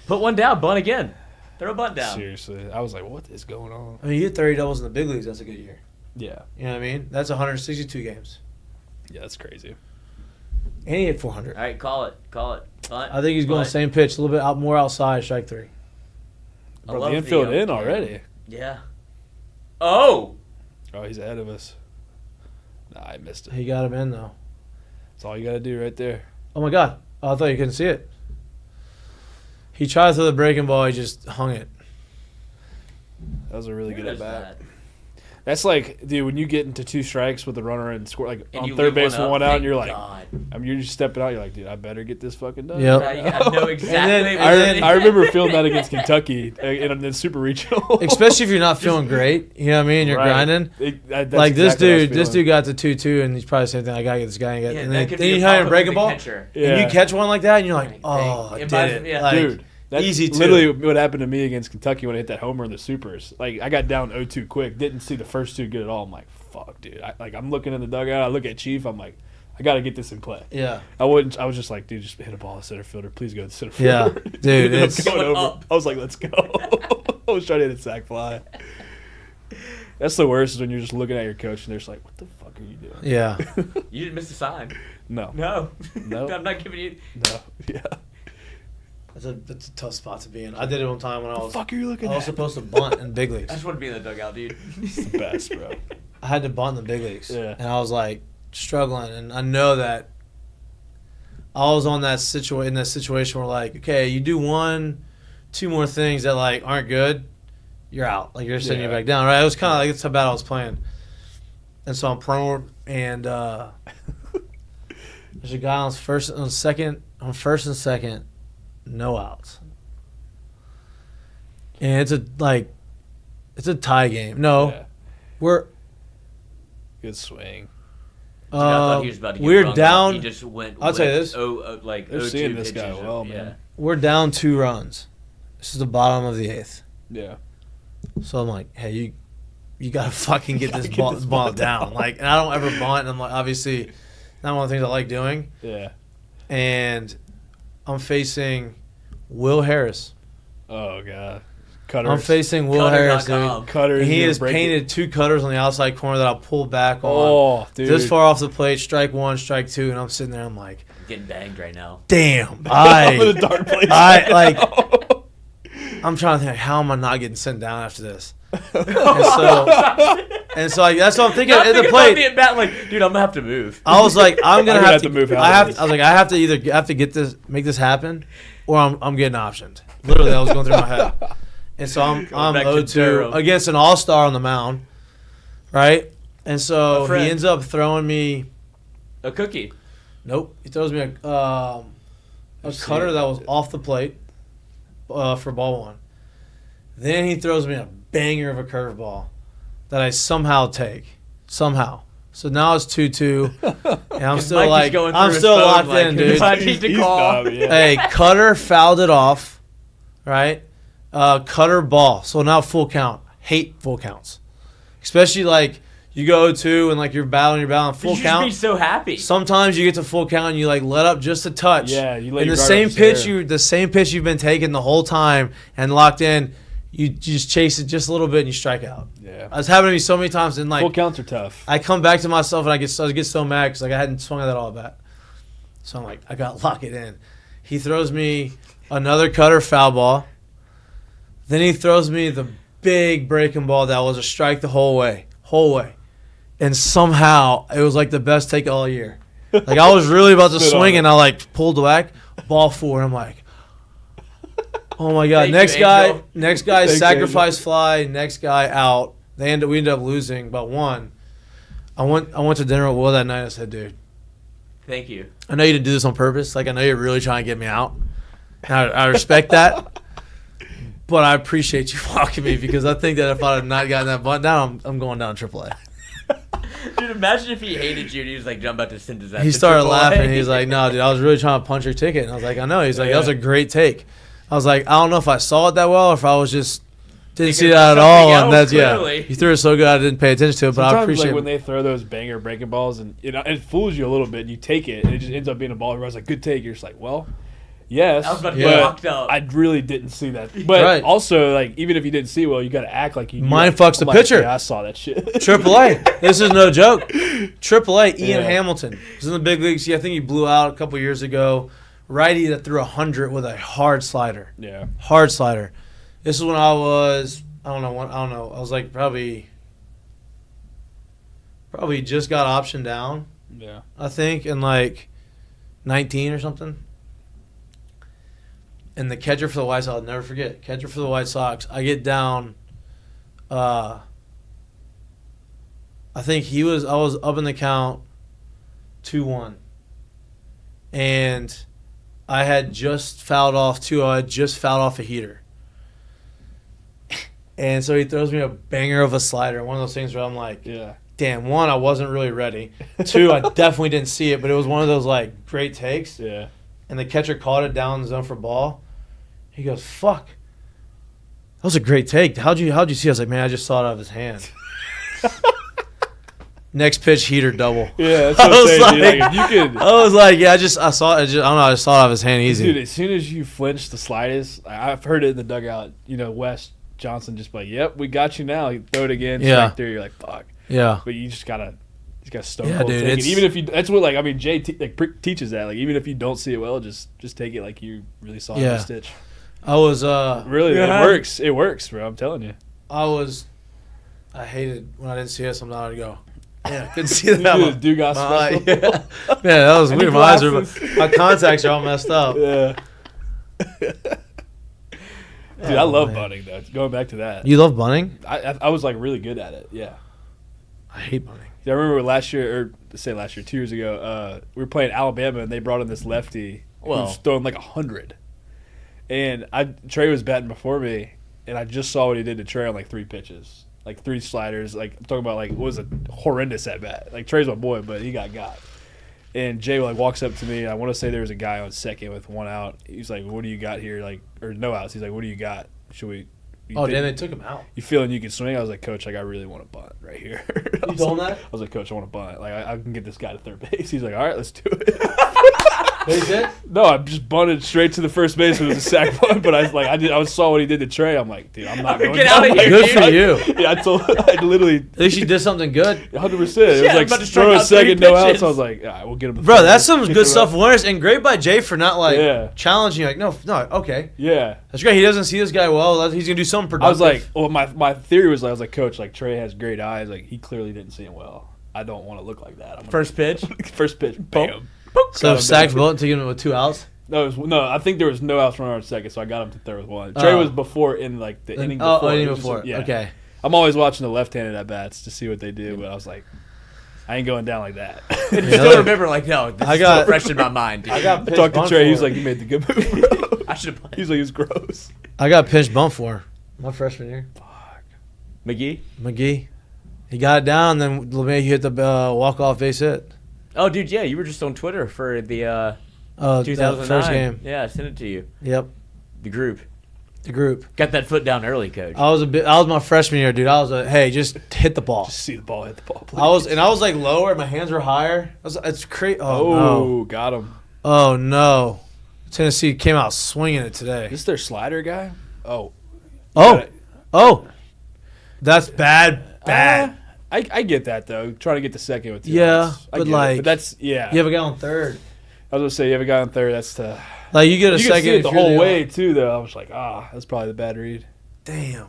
Put one down, bunt again. Throw a bunt down. Seriously, I was like, what is going on? I mean, you hit 30 doubles in the big leagues. That's a good year. Yeah, You know what I mean? That's 162 games. yeah, that's crazy. And he hit 400. All right, call it. Bunt. I think he's going bunt. same pitch, a little bit more outside, strike 3. I Bro, love the infield the, in already. Yeah. Oh! Oh, he's ahead of us. Nah, I missed it. He got him in, though. That's all you got to do right there. Oh, my God. Oh, I thought you couldn't see it. He tried to throw the breaking ball. He just hung it. That was a really Who good at does bat. that? That's like, dude, when you get into 2 strikes with the runner and score like And on you third leave base one with up, one out, and thank you're like, God. I mean, you're just stepping out. You're like, dude, I better get this fucking done. Yep. Yeah, you gotta know exactly. I remember feeling that against Kentucky in the Super Regional. Especially if you're not feeling great. You know what I mean? You're Right. grinding. That's Like this exactly what I was dude feeling. got the 2-2, and he's probably saying, "I gotta get this guy." Yeah, And that then, could then be you a have a pop-up breaking with ball, the catcher. and Yeah. you catch one like that, and you're like, Right. "Oh, I It did might- it!" yeah. Like, Dude, that's easy too. literally what happened to me against Kentucky when I hit that homer in the Supers. Like, I got down 0-2 quick. Didn't see the first 2 good at all. I'm like, fuck, dude. I'm looking in the dugout. I look at Chief. I'm like, I got to get this in play. Yeah. I was just like, dude, just hit a ball to center fielder. Please go to center Yeah. fielder. Dude, Ended up it's- going Going over. up. I was like, let's go. I was trying to hit a sack fly. That's the worst is when you're just looking at your coach and they're just like, what the fuck are you doing? Yeah. You didn't miss a sign. No. No. No. I'm not giving you. No. Yeah. That's a tough spot to be in. I did it one time when I What was the fuck are you looking I was at? supposed to bunt in big I leagues. just want to be in the dugout, dude. It's the best, bro. I had to bunt in the big leagues, Yeah. and I was like struggling, and I know that I was on that in that situation where like, okay, you do 1-2 more things that like aren't good, you're out. Like you're sitting Yeah. you back down, right? It was kind of like that's how bad I was playing, and so I'm prone, and there's a guy on first and second, no outs, and it's a tie game. No, Yeah. we're. Good swing. Dude, I thought he was about to get We're rung down. up. He just went. I'll tell you with this. Like They're 0-2 seeing this guy pitches. well, Yeah. man. We're down 2 runs. This is the bottom of the 8th. Yeah. So I'm like, hey, you gotta fucking get this Get ball, this ball ball down. down. Like, and I don't ever bunt. And I'm like, obviously, not one of the things I like doing. Yeah. And I'm facing Will Harris. Oh, God. Cutters. I'm facing Will Harris, Cutter.com. dude. Cutters. And he gonna has break it. painted 2 cutters on the outside corner that I'll pull back on. Oh, dude. This far off the plate, strike 1, strike 2, and I'm sitting there. I'm like, Getting banged right now. damn, I'm in a dark place. I'm trying to think, how am I not getting sent down after this? And so like, that's what I'm thinking Not at the thinking about plate. being back, like, dude, I'm gonna have to move. I was like, I'm gonna have to move out I of have. this. I was like, I have to either have to get this, make this happen, or I'm getting optioned. Literally, that was going through my head. And so I'm back to 0-2 Durham. against an all-star on the mound, right? And so A friend. he ends up throwing me. A cookie. Nope, he throws me a cutter that was off the plate for ball 1. Then he throws me a banger of a curveball that I somehow take. Somehow. So now it's 2-2. And I'm still Mike is like, going I'm through his still phone, locked like, in, who dude. do I need to He's call? dumb, yeah. Hey, Cutter fouled it off, right? Cutter ball. So now full count. Hate full counts. Especially like you go to and like you're battling full You count. should be so happy. Sometimes you get to full count and you like let up just a touch. Yeah, you let and your the guard same up pitch there. the same pitch you've been taking the whole time and locked in, you just chase it just a little bit and you strike out. Yeah. It's happened to me so many times and like Full counts are tough. I come back to myself and I get so mad because like I hadn't swung at that all bat. So I'm like, I got to lock it in. He throws me another cutter foul ball. Then he throws me the big breaking ball that was a strike the whole way. And somehow it was like the best take all year. Like I was really about to Stood swing on and I like pulled back, ball 4. I'm like, oh my God. Thank you, Angel. Next guy Thanks, sacrifice fly, next guy out. We ended up losing by 1. I went to dinner with Will that night. I said, dude, Thank you. I know you didn't do this on purpose. Like I know you're really trying to get me out. And I respect that. But I appreciate you walking me because I think that if I had not gotten that button down, I'm going down AAA. Dude, imagine if he hated you and he was like, I'm about to send his ass He to started AAA. laughing. He's like, no, dude, I was really trying to punch your ticket. And I was like, I know. He's like, that was a great take. I was like, I don't know if I saw it that well or if I was just didn't see Thinking that at about all. something And that's, else, clearly. yeah. He threw it so good I didn't pay attention to it, but I Sometimes, appreciate like, when it. they throw those banger breaking balls and it fools you a little bit and you take it and it just ends up being a ball. Everybody's like, good take. You're just like, well, yes. I was about to Yeah. get locked up. I really didn't see that. But Right. also, like, even if you didn't see well, you got to act like you knew. Mind fucks the Like, pitcher. Yeah, I saw that shit. AAA. This is no joke. AAA. Ian Yeah. Hamilton was in the big leagues. I think he blew out a couple years ago. Righty that threw 100 with a hard slider. Yeah. Hard slider. This is when I was, I don't know. I was like probably just got optioned down, Yeah. I think, in like 19 or something. And the catcher for the White Sox, I'll never forget. Catcher for the White Sox, I get down I think I was up in the count 2-1. And I had just fouled off a heater. And so he throws me a banger of a slider, one of those things where I'm like, damn, one, I wasn't really ready. Two, I definitely didn't see it, but it was one of those like great takes. Yeah. And the catcher caught it down the zone for ball. He goes, fuck. That was a great take. How'd you see it? I was like, man, I just saw it out of his hand. Next pitch, heater double. Yeah, that's what I'm saying, dude. Like, if you could, I was like, yeah, I saw it. I don't know, I just saw it out of his hand easy. dude, as soon as you flinch the slightest, I've heard it in the dugout. Wes Johnson just like, yep, we got you now. You throw it again, strike through. You're like, fuck. Yeah. But you just gotta stone Yeah, cold dude, take it. Even if you, that's what Jay teaches that. Like, even if you don't see it well, just take it like you really saw it in the stitch. I was really, it works. It works, bro. I'm telling you. I hated when I didn't see it. Sometimes I'd go, yeah, I couldn't see that one. Dude got special. Yeah, that was weird. My contacts are all messed up. Yeah. Dude, I love bunting though. Going back to that. You love bunting? I was like really good at it. Yeah. I hate bunting. Yeah, I remember 2 years ago, we were playing Alabama and they brought in this lefty who was throwing like 100. And Trey was batting before me, and I just saw what he did to Trey on like 3 pitches. Like 3 sliders. Like, I'm talking about like, it was a horrendous at bat. Like, Trey's my boy, but he got. And Jay like walks up to me. I want to say there was a guy on second with 1 out. He's like, "What do you got here?" Like, or no outs. He's like, "What do you got? Should we?" Damn, they took him out. You feeling you can swing? I was like, "Coach, like I really want to bunt right here." You told him that? I was like, "Coach, I want to bunt. Like I can get this guy to third base." He's like, "All right, let's do it." They did? No, I just bunted straight to the first base. It was a sac bunt, but I saw what he did to Trey. I'm like, dude, I'm not going Get out of here. Good for you. Yeah, I literally. At least you did something good. 100%. It was like throw a second, no outs. I was like, all right, we'll get him. Bro, that's some good self-awareness, and great by Jay for not challenging you. Like, no, okay. Yeah. That's great. He doesn't see this guy well. He's going to do something productive. I was like, well, my theory was, I was like, Coach, like Trey has great eyes. Like, he clearly didn't see him well. I don't want to look like that. First pitch? First pitch. Bam. So sacked bullet to get him with 2 outs? No, I think there was no outs runner on second, so I got him to third with 1. Trey was before in like the inning before. Inning before. Yeah. Okay. I'm always watching the left-handed at bats to see what they do, but I was like, I ain't going down like that. I still remember, like, no, this is still fresh in my mind. Dude. I got pitched talked to bunt Trey. for. He's like, you made the good move, bro. I should have played. He's like, he was gross. I got pitched bunt for my freshman year. Fuck. McGee. He got it down, then LeMay hit the walk-off base hit. Oh, dude, yeah, you were just on Twitter for the 2009 first game. Yeah, I sent it to you. Yep. The group. Got that foot down early, Coach. I was my freshman year, dude. I was hey, just hit the ball. Just see the ball, hit the ball, please. I was like lower, my hands were higher. It's crazy. Oh, no. Got him. Oh no. Tennessee came out swinging it today. Is this their slider guy? Oh. That's bad. I get that though. Trying to get the second with 2 Yeah, outs. but like, but that's you have a guy on third. I was gonna say you have a guy on third. That's the like you get a you second can see it the if you're whole the way too. Though I was like, that's probably the bad read. Damn.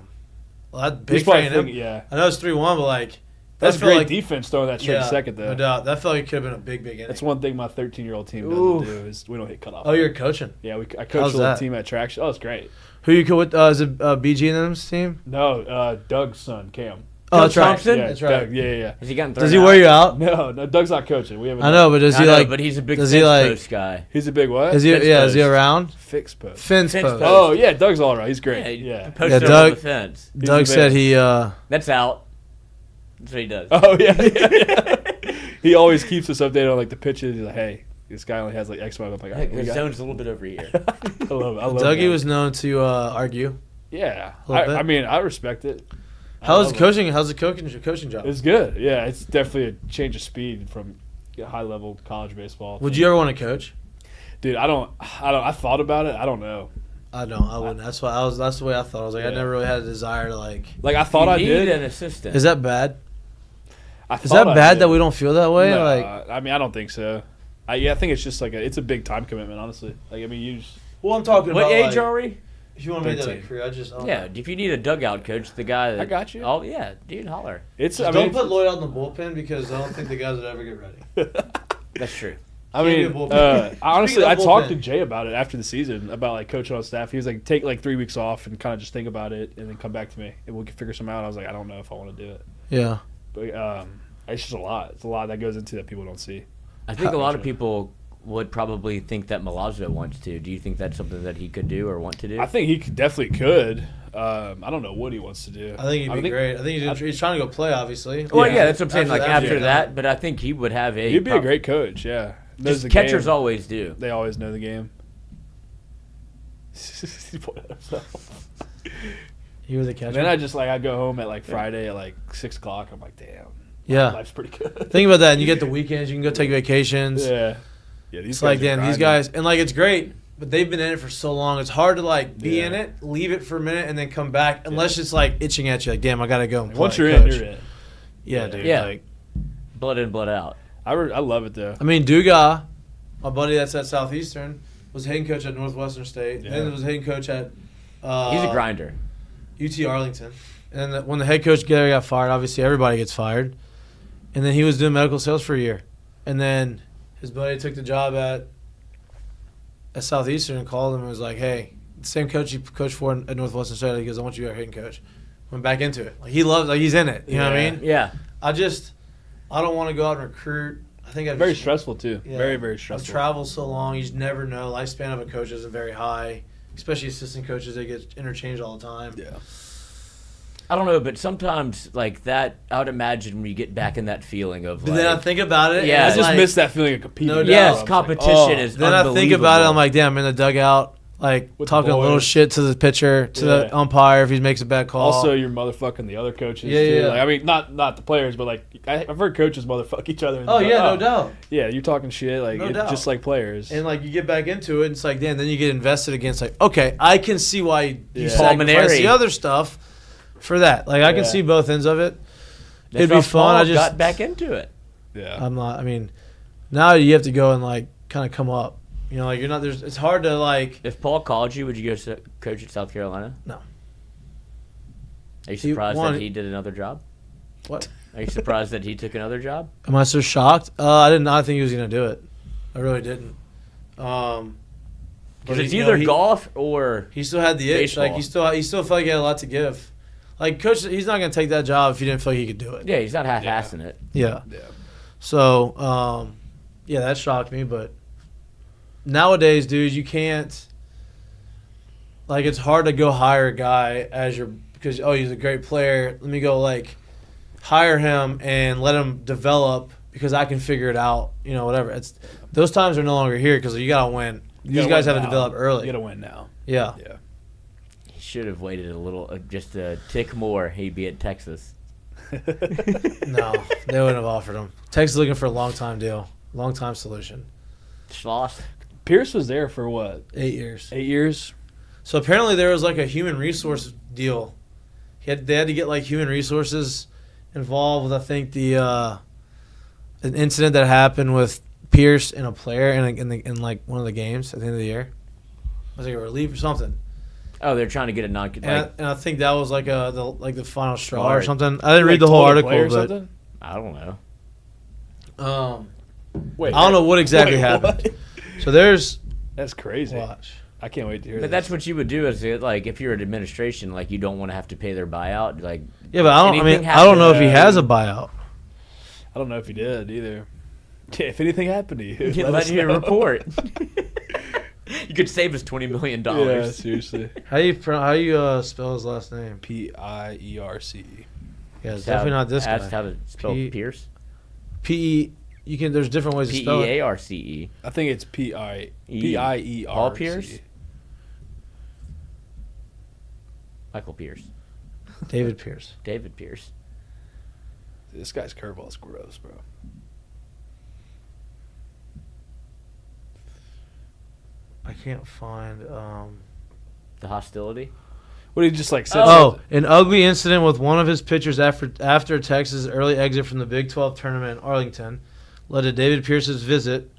Well, that's He's big for probably A&M. thinking, yeah. I know it's 3-1, but like That's that felt great like, defense throwing that straight to second though. No doubt. That felt like it could have been a big inning. That's one thing my 13-year-old team doesn't do is we don't hit cutoff. Oh, you're coaching. Yeah, I coach How's a little that? team at Traction. Oh, it's great. Who you co with? Is it BG and them's team? No, Doug's son, Cam. Oh, that's right. Thompson? Yeah, That's right. Doug, yeah. Has he gotten thrown Does he out? wear you out? No, Doug's not coaching. We haven't. I know, but does he but he's a big does fence he like? post guy. He's a big what? Is he? Fence Yeah, is he post. around? Fix post. Fence Fence post. post. Oh yeah, Doug's all right. He's great. Yeah. Posted Yeah, him Doug- on the fence. Doug said he. That's out. That's what he does. Oh yeah. He always keeps us updated on like the pitches. He's like, hey, this guy only has like X amount. I'm like, His zone's a little bit over here. I love Dougie that. was known to argue. Yeah, A little bit. I mean, I respect it. How's the coaching? How's the coaching job? It's good. Yeah, it's definitely a change of speed from high level college baseball. Would you ever want to coach? Dude, I thought about it. I don't know. I don't. I wouldn't. That's why I was. That's the way I thought. I was like, I Yeah. never really had a desire to like. Like I thought I You did. need an assistant. Is that bad? I Is that thought I bad did. that we don't feel that way? No, Like, I mean, I don't think so. I think it's just like it's a big time commitment, honestly. Like, I mean, you just well, I'm talking What about. age like, are we? If you want to make that a 13. career, I just. Yeah, if you need a dugout coach, the guy that I got you. Oh yeah, dude, holler. it's. Just I mean, don't put Lloyd out in the bullpen because I don't think the guys would ever get ready. That's true. I Can't mean, be a bullpen. honestly, Speaking I of talked bullpen. to Jay about it after the season, about like coaching on staff. He was like, take like 3 weeks off and kind of just think about it and then come back to me and we'll figure something out. I was like, I don't know if I want to do it. Yeah. But it's just a lot. It's a lot that goes into that people don't see. I think a lot of people would probably think that Milazzo wants to. Do you think that's something that he could do or want to do? I think he definitely could. I don't know what he wants to do. I think he'd be great. I think he's trying to go play, obviously. Well, yeah, that's what I'm saying. Like after yeah. that, but I think he would have a. He'd be a great coach. Yeah, knows Just the catchers game. always do. They always know the game. You were the catcher. And then I go home at like Friday at like 6 o'clock. I'm like, damn. Yeah. Life's pretty good. Think about that. And you get the weekends. You can go take vacations. Yeah. Yeah. These It's like, guys are damn, these grinding. guys. And, like, it's great. But they've been in it for so long. It's hard to, like, be in it, leave it for a minute, and then come back. Unless it's, like, itching at you. Like, damn, I got to go and play. Once you're coach. in, you're in. Yeah, dude. Yeah. Like, Blood in, blood out. I love it though. I mean, Duga, my buddy that's at Southeastern, was head coach at Northwestern State. Yeah. Then was head coach at He's a grinder. UT Arlington. And then when the head coach Gary got fired, obviously everybody gets fired. And then he was doing medical sales for a year. And then his buddy took the job at Southeastern and called him and was like, hey, the same coach you coached for at Northwestern State, he goes, I want you to be our head coach. Went back into it. Like, he loves, like, he's in it. You know what I mean? Yeah. I don't want to go out and recruit. I think I'd Very stressful too. Yeah. Very, very I've stressful. traveled so long, you just never know. Lifespan of a coach isn't very high, especially assistant coaches. They get interchanged all the time. Yeah. I don't know, but sometimes like that, I would imagine when you get back in that feeling of But like, then I think about it. Yeah, and I it's just like, miss that feeling of competing. No doubt. yes, I'm competition like, is. Then I think about it. I'm like, damn, I'm in the dugout, like With the talking a little boys. shit to the pitcher, to the Yeah. umpire if he makes a bad call. Also, you're motherfucking the other coaches. Yeah, too. yeah. Like, I mean, not the players, but like I've heard coaches motherfuck each other. in the oh yeah, no dugout. doubt. Yeah, you're talking shit like No doubt. just like players. And like you get back into it, and it's like, damn. Then you get invested against like, okay, I can see why you Yeah. sacrifice Pulmonary. the other stuff for that. Like I can Yeah. see both ends of it. That's It'd be how fun. I Paul just got back into it. yeah, I'm not. I mean, now you have to go and like kind of come up. You know, like you're not. It's hard to like. If Paul called you, would you go coach at South Carolina? No. Are you surprised wanted- that he did another job? What? Are you surprised that he took another job? Am I so shocked? I did not think he was gonna do it. I really didn't. Because But it's you know, either he- golf or He still had the itch. Like Baseball. he still felt like he had a lot to give. Like coach, he's not gonna take that job if he didn't feel like he could do it. yeah, he's not half-assing it. Yeah. yeah. So, yeah, that shocked me. But nowadays, dude, you can't. Like, it's hard to go hire a guy as your because he's a great player. Let me go like hire him and let him develop because I can figure it out. You know, whatever. It's those times are no longer here because you gotta win. You These gotta guys win have to now. develop early. You gotta win now. Yeah. Yeah. He should have waited a little, just a tick more. He'd be at Texas. No, they wouldn't have offered him. Texas looking for a long time deal, long time solution. Schloss. Pierce was there for what? 8 years. 8 years. So apparently there was like a human resource deal. They had to get like human resources involved with I think the an incident that happened with Pierce and a player in like one of the games at the end of the year. Was it a relief or something? Oh, they're trying to get a non. And I think that was like the final straw or Smart. something. I didn't read Like, the whole told a article, player or but something? I don't know. Wait, I don't know what exactly wait, happened. what? So there's That's crazy. watch. I can't wait to hear But this. that's what you would do as like if you're an administration, like you don't want to have to pay their buyout. Like Yeah, but anything I don't know if he happened- has a buyout. I don't know if he did either. Yeah, if anything happened to you, you let let us you know. report. You could save us $20 million. Yeah, seriously. How you spell his last name? Pierce. Yeah, it's definitely not this Asked guy. how to spell P- Pierce. P-E. You can. There's different ways to spell it. P-E-A-R-C-E. I think it's Pierce. Paul Pierce? Michael Pierce. David Pierce. David Pierce. This guy's curveball is gross, bro. I can't find. The hostility. What did he just like said? Oh, an ugly incident with one of his pitchers after Texas' early exit from the Big 12 tournament in Arlington led to David Pierce's visit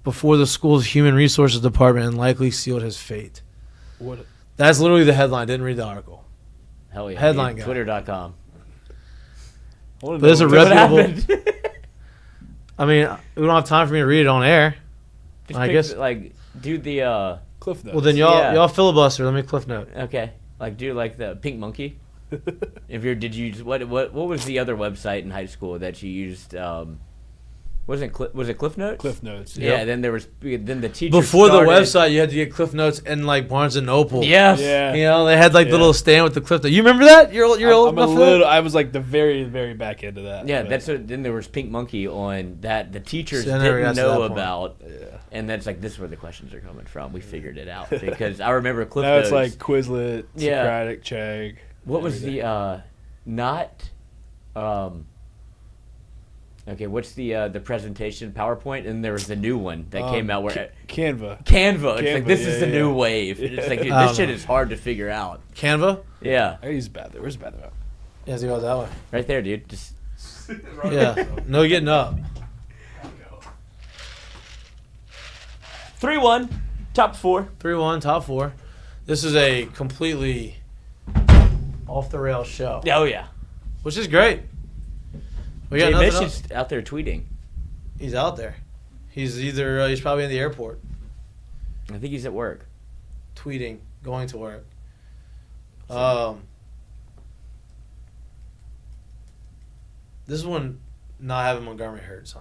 before the school's human resources department and likely sealed his fate. What? That's literally the headline. Didn't read the article. Hell yeah. Headline dude. guy. Twitter.com. But it's a What reputable. happened? I mean, we don't have time for me to read it on air. Just I pick, guess. like, do the Cliff notes. Well, then y'all filibuster. Let me cliff note. okay, like do like the pink monkey. What was the other website in high school that you used? Was it Cliff Notes? Cliff notes. Yeah. Then the teacher Before started, the website, you had to get cliff notes in like Barnes and Noble. Yes. Yeah. You know, they had like the little stand with the cliff note. You remember that? You're old I'm a enough for little. that? I was like the very, very back end of that. Yeah, but- then there was Pink Monkey on that the teachers See, I never didn't got to know that point. about, and that's like this is where the questions are coming from. We figured it out because I remember Cliff Now Notes. it's like Quizlet, Yeah. Socratic, Chegg. What was everything. the okay, what's the presentation PowerPoint? And there was the new one that came out where Canva? Canva. It's like Canva, this is the yeah, new yeah. wave. It's like dude, I don't this shit know. is hard to figure out. Canva? Yeah, I use bad. Where's bad about? Yeah, let's go that way. right there, dude. Just Yeah. No getting up. 3-1, top 4. 3-1, top 4. This is a completely off the rails show, Oh yeah. which is great. We got Jay nothing Mitch else. is out there tweeting. He's out there. He's either he's probably in the airport, I think he's at work. tweeting, going to work. This one, not having Montgomery hurts, huh?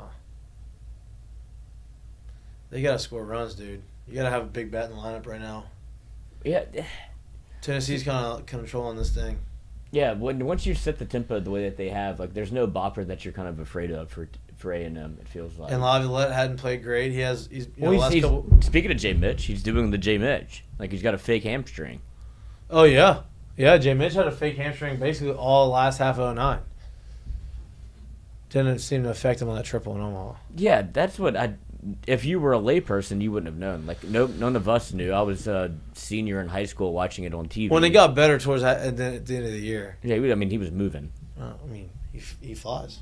They gotta score runs, dude. You gotta have a big bat in the lineup right now. Yeah. Tennessee's kind of controlling this thing. Yeah, once you set the tempo the way that they have, like there's no bopper that you're kind of afraid of for A&M. It feels like. And Laviolette hadn't played great. He's Speaking of Jay Mitch, he's doing the Jay Mitch. Like he's got a fake hamstring. Oh yeah, yeah. Jay Mitch had a fake hamstring basically all last half of 09. Didn't seem to affect him on that triple in Omaha. Yeah, that's what I. If you were a layperson, you wouldn't have known. Like none of us knew. I was a senior in high school watching it on TV. When it got better towards at the end of the year. Yeah, I mean he was moving. I mean, he flies.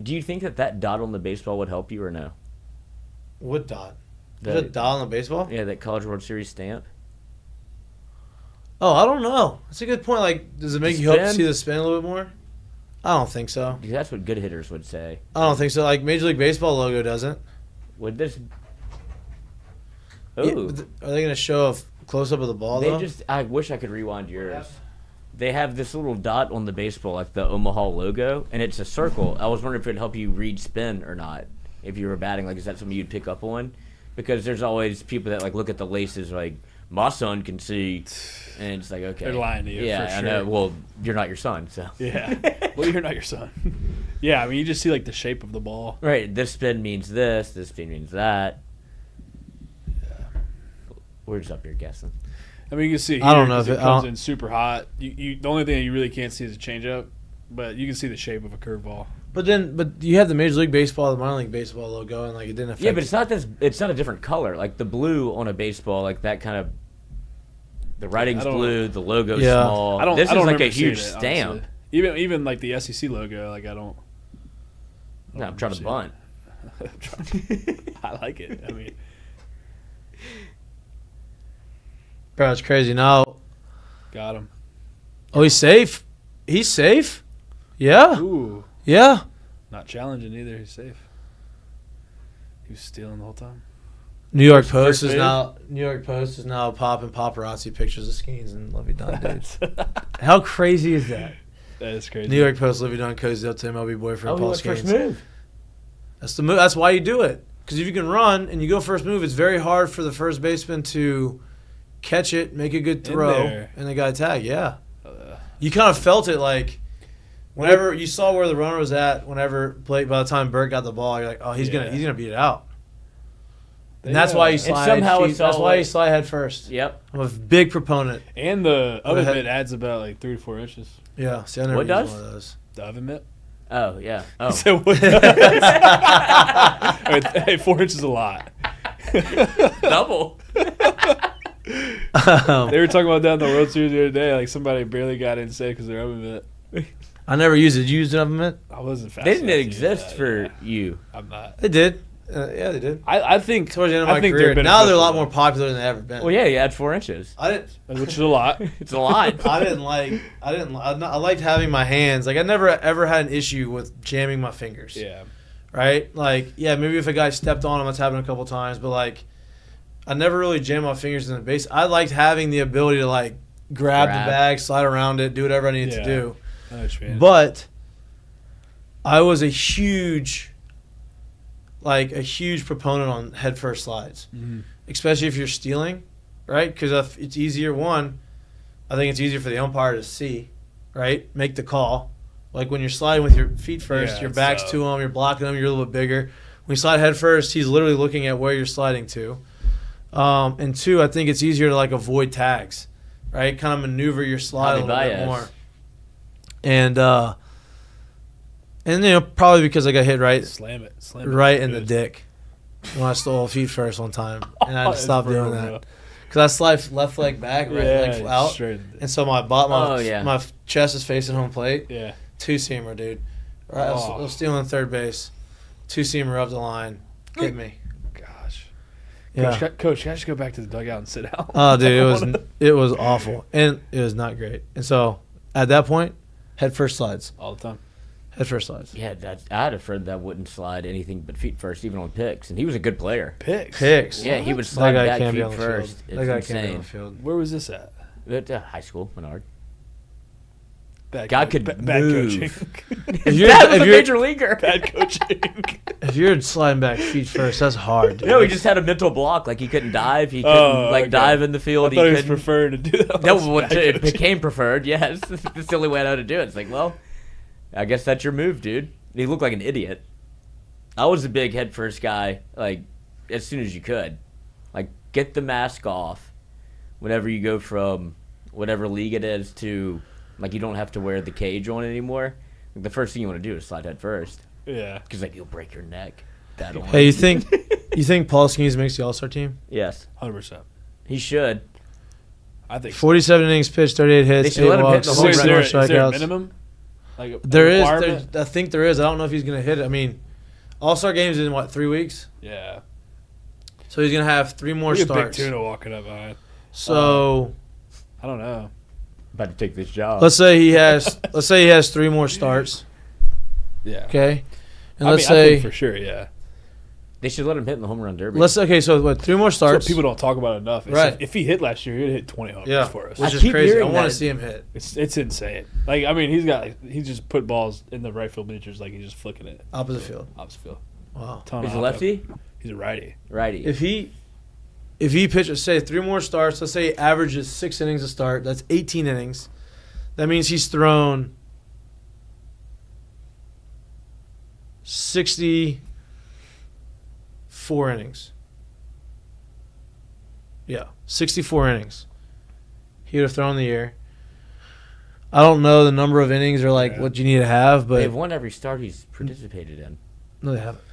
Do you think that dot on the baseball would help you or no? What dot? There's a dot on the baseball? Yeah, that College World Series stamp. Oh, I don't know. That's a good point. Like, does it make you hope to Spin? see the spin a little bit more? I don't think so. That's what good hitters would say. I don't think so. Like, Major League Baseball logo doesn't. Would this? Yeah, Ooh. but are they going to show a close up of the ball, though? I wish I could rewind yours. They have this little dot on the baseball, like the Omaha logo, and it's a circle. I was wondering if it'd help you read spin or not. If you were batting, like, is that something you'd pick up on? Because there's always people that, like, look at the laces, like, my son can see, and it's like, okay. They're lying to you, Yeah, for I sure. know. Well, you're not your son, so. Yeah. Well, you're not your son. Yeah, I mean, you just see like the shape of the ball. Right, this spin means this spin means that. We're just up here guessing. I mean, you can see. Here, I don't know 'cause if it it- I comes don't- in super hot. You the only thing that you really can't see is a changeup, but you can see the shape of a curveball. But you have the Major League Baseball, the minor league baseball logo, and like it didn't affect. Yeah, but it's not this. It's not a different color. Like the blue on a baseball, like that kind of. The writing's I don't- blue. The logo's Yeah. small. I don't. This I don't is like a remember seeing huge it, stamp. honestly. Even like the SEC logo, like I don't. No, I'm trying to bunt. I like it. I mean, Bro, it's crazy now. got him. Oh, he's safe. He's safe. Yeah, Ooh, yeah. not challenging either. He's safe. He was stealing the whole time. New York Post first is now popping paparazzi pictures of Skenes and Livy Dunn, dude. How crazy is that? That is crazy. New York Post, Livy Dunn cozy up to MLB boyfriend Paul Skenes. move. That's the move. That's why you do it. Because if you can run and you go first move, it's very hard for the first baseman to catch it, make a good throw, there. and the guy tag. Yeah, you kind of felt it like whenever you saw where the runner was at. Whenever by the time Burt got the ball, you're like, oh, he's gonna beat it out. And that's why you slide. somehow it's that's all why like- you slide head first. Yep. I'm a big proponent. And the oven ahead. mitt adds about like 3 to 4 inches. Yeah, see, I never What used does? one of those. The oven mitt. Oh yeah. Oh. So what hey, 4 inches is a lot. Double. They were talking about that in the World Series the other day. Like somebody barely got in safe because their oven mitt. I never used it. Did you use it, mitt? I wasn't fast. Didn't enough it to use exist that, for yeah. you? I'm not. It did. Yeah, they did. I think Towards the end of I my think career. Now they're a lot beneficial, more popular than they've ever been. Well, yeah, you add 4 inches. I didn't. which is a lot. It's a lot. I liked having my hands. Like I never ever had an issue with jamming my fingers. Yeah. Right. Like maybe if a guy stepped on them, that's happened a couple times. But like, I never really jammed my fingers in the base. I liked having the ability to like grab the bag, slide around it, do whatever I needed to do. I know what you mean. But I was a huge proponent on head first slides, especially if you're stealing, right? Because it's easier. One, I think it's easier for the umpire to see, right? Make the call. Like when you're sliding with your feet first, your back's to him, you're blocking him, you're a little bit bigger. When you slide head first, he's literally looking at where you're sliding to. And two, I think it's easier to like avoid tags, right? Kind of maneuver your slide a little bit more. And probably because I got hit right in the dick when I stole feet first one time, and I had to stop doing that because I slide left leg back, right leg out, and so my chest is facing home plate. Yeah, 2-seamer, dude. Right, I was stealing third base, 2-seamer up the line, hit me. Gosh, yeah. Coach, can I just go back to the dugout and sit down? Oh, dude, it was awful, and it was not great. And so at that point, head first slides all the time. Head first slides. Yeah, I had a friend that wouldn't slide anything but feet first, even on picks, and he was a good player. Picks. Yeah, he would slide back can't be feet on the first. field. It's That guy insane. can't be on the field. Where was this at? At high school, Menard. Bad could bad move. coaching. If you're a major leaguer. Bad coaching. If you're sliding back feet first, that's hard. Dude. No, he just had a mental block. Like he couldn't dive. He couldn't dive in the field. I thought he was couldn't preferred to do that. No, it became preferred. Yes, that's the only way I know to do it. It's like, well, I guess that's your move, dude. He looked like an idiot. I was a big head first guy. Like as soon as you could, like get the mask off. Whenever you go from whatever league it is to, like, you don't have to wear the cage on anymore. Like, the first thing you want to do is slide head first. Yeah. Because, like, you'll break your neck. Hey, you think Paul Skenes makes the All-Star team? Yes. 100%. He should. I think 47 innings pitched, 38 hits, 8 walks, 6 more strikeouts. Is there a strikeouts. minimum? Like There is. I think there is. I don't know if he's going to hit it. I mean, All-Star games in, 3 weeks? Yeah. So he's going to have 3 more starts. Big tuna walking up behind. So I don't know. About to take this job. Let's say he has 3 more starts. Yeah. Okay. And I say think for sure, yeah. They should let him hit in the home run derby. So what? 3 more starts. So people don't talk about it enough. Right. If he hit last year, he'd hit 20 homers for us. Which is crazy. I want to see him hit. It's insane. Like, I mean, he just put balls in the right field bleachers like he's just flicking it. Opposite field. Wow. He's a lefty? He's a righty. Righty. If he pitches, say 3 more starts, let's say he averages 6 innings a start, that's 18 innings. That means he's thrown 64 innings. Yeah, 64 innings. He would have thrown the year. I don't know the number of innings or what you need to have, but they've won every start he's participated in. No, they haven't.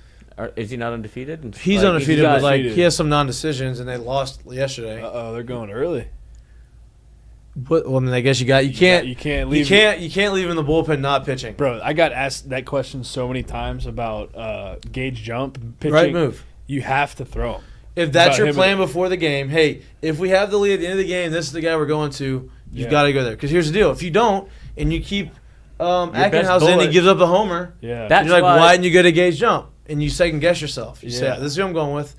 Is he not undefeated? He's undefeated, but he has some non-decisions, and they lost yesterday. They're going early. But, well, I mean, I guess you can't leave you can't leave him in the bullpen not pitching. Bro, I got asked that question so many times about gauge jump pitching. Right move. You have to throw him. If that's your plan before the game, hey, if we have the lead at the end of the game, this is the guy we're going to. You've got to go there. Because here's the deal: if you don't, and you keep Ackenhouse in, he gives up a homer. Yeah, that's you're like, why didn't you go to gauge jump? And you second guess yourself. You say, this is who I'm going with.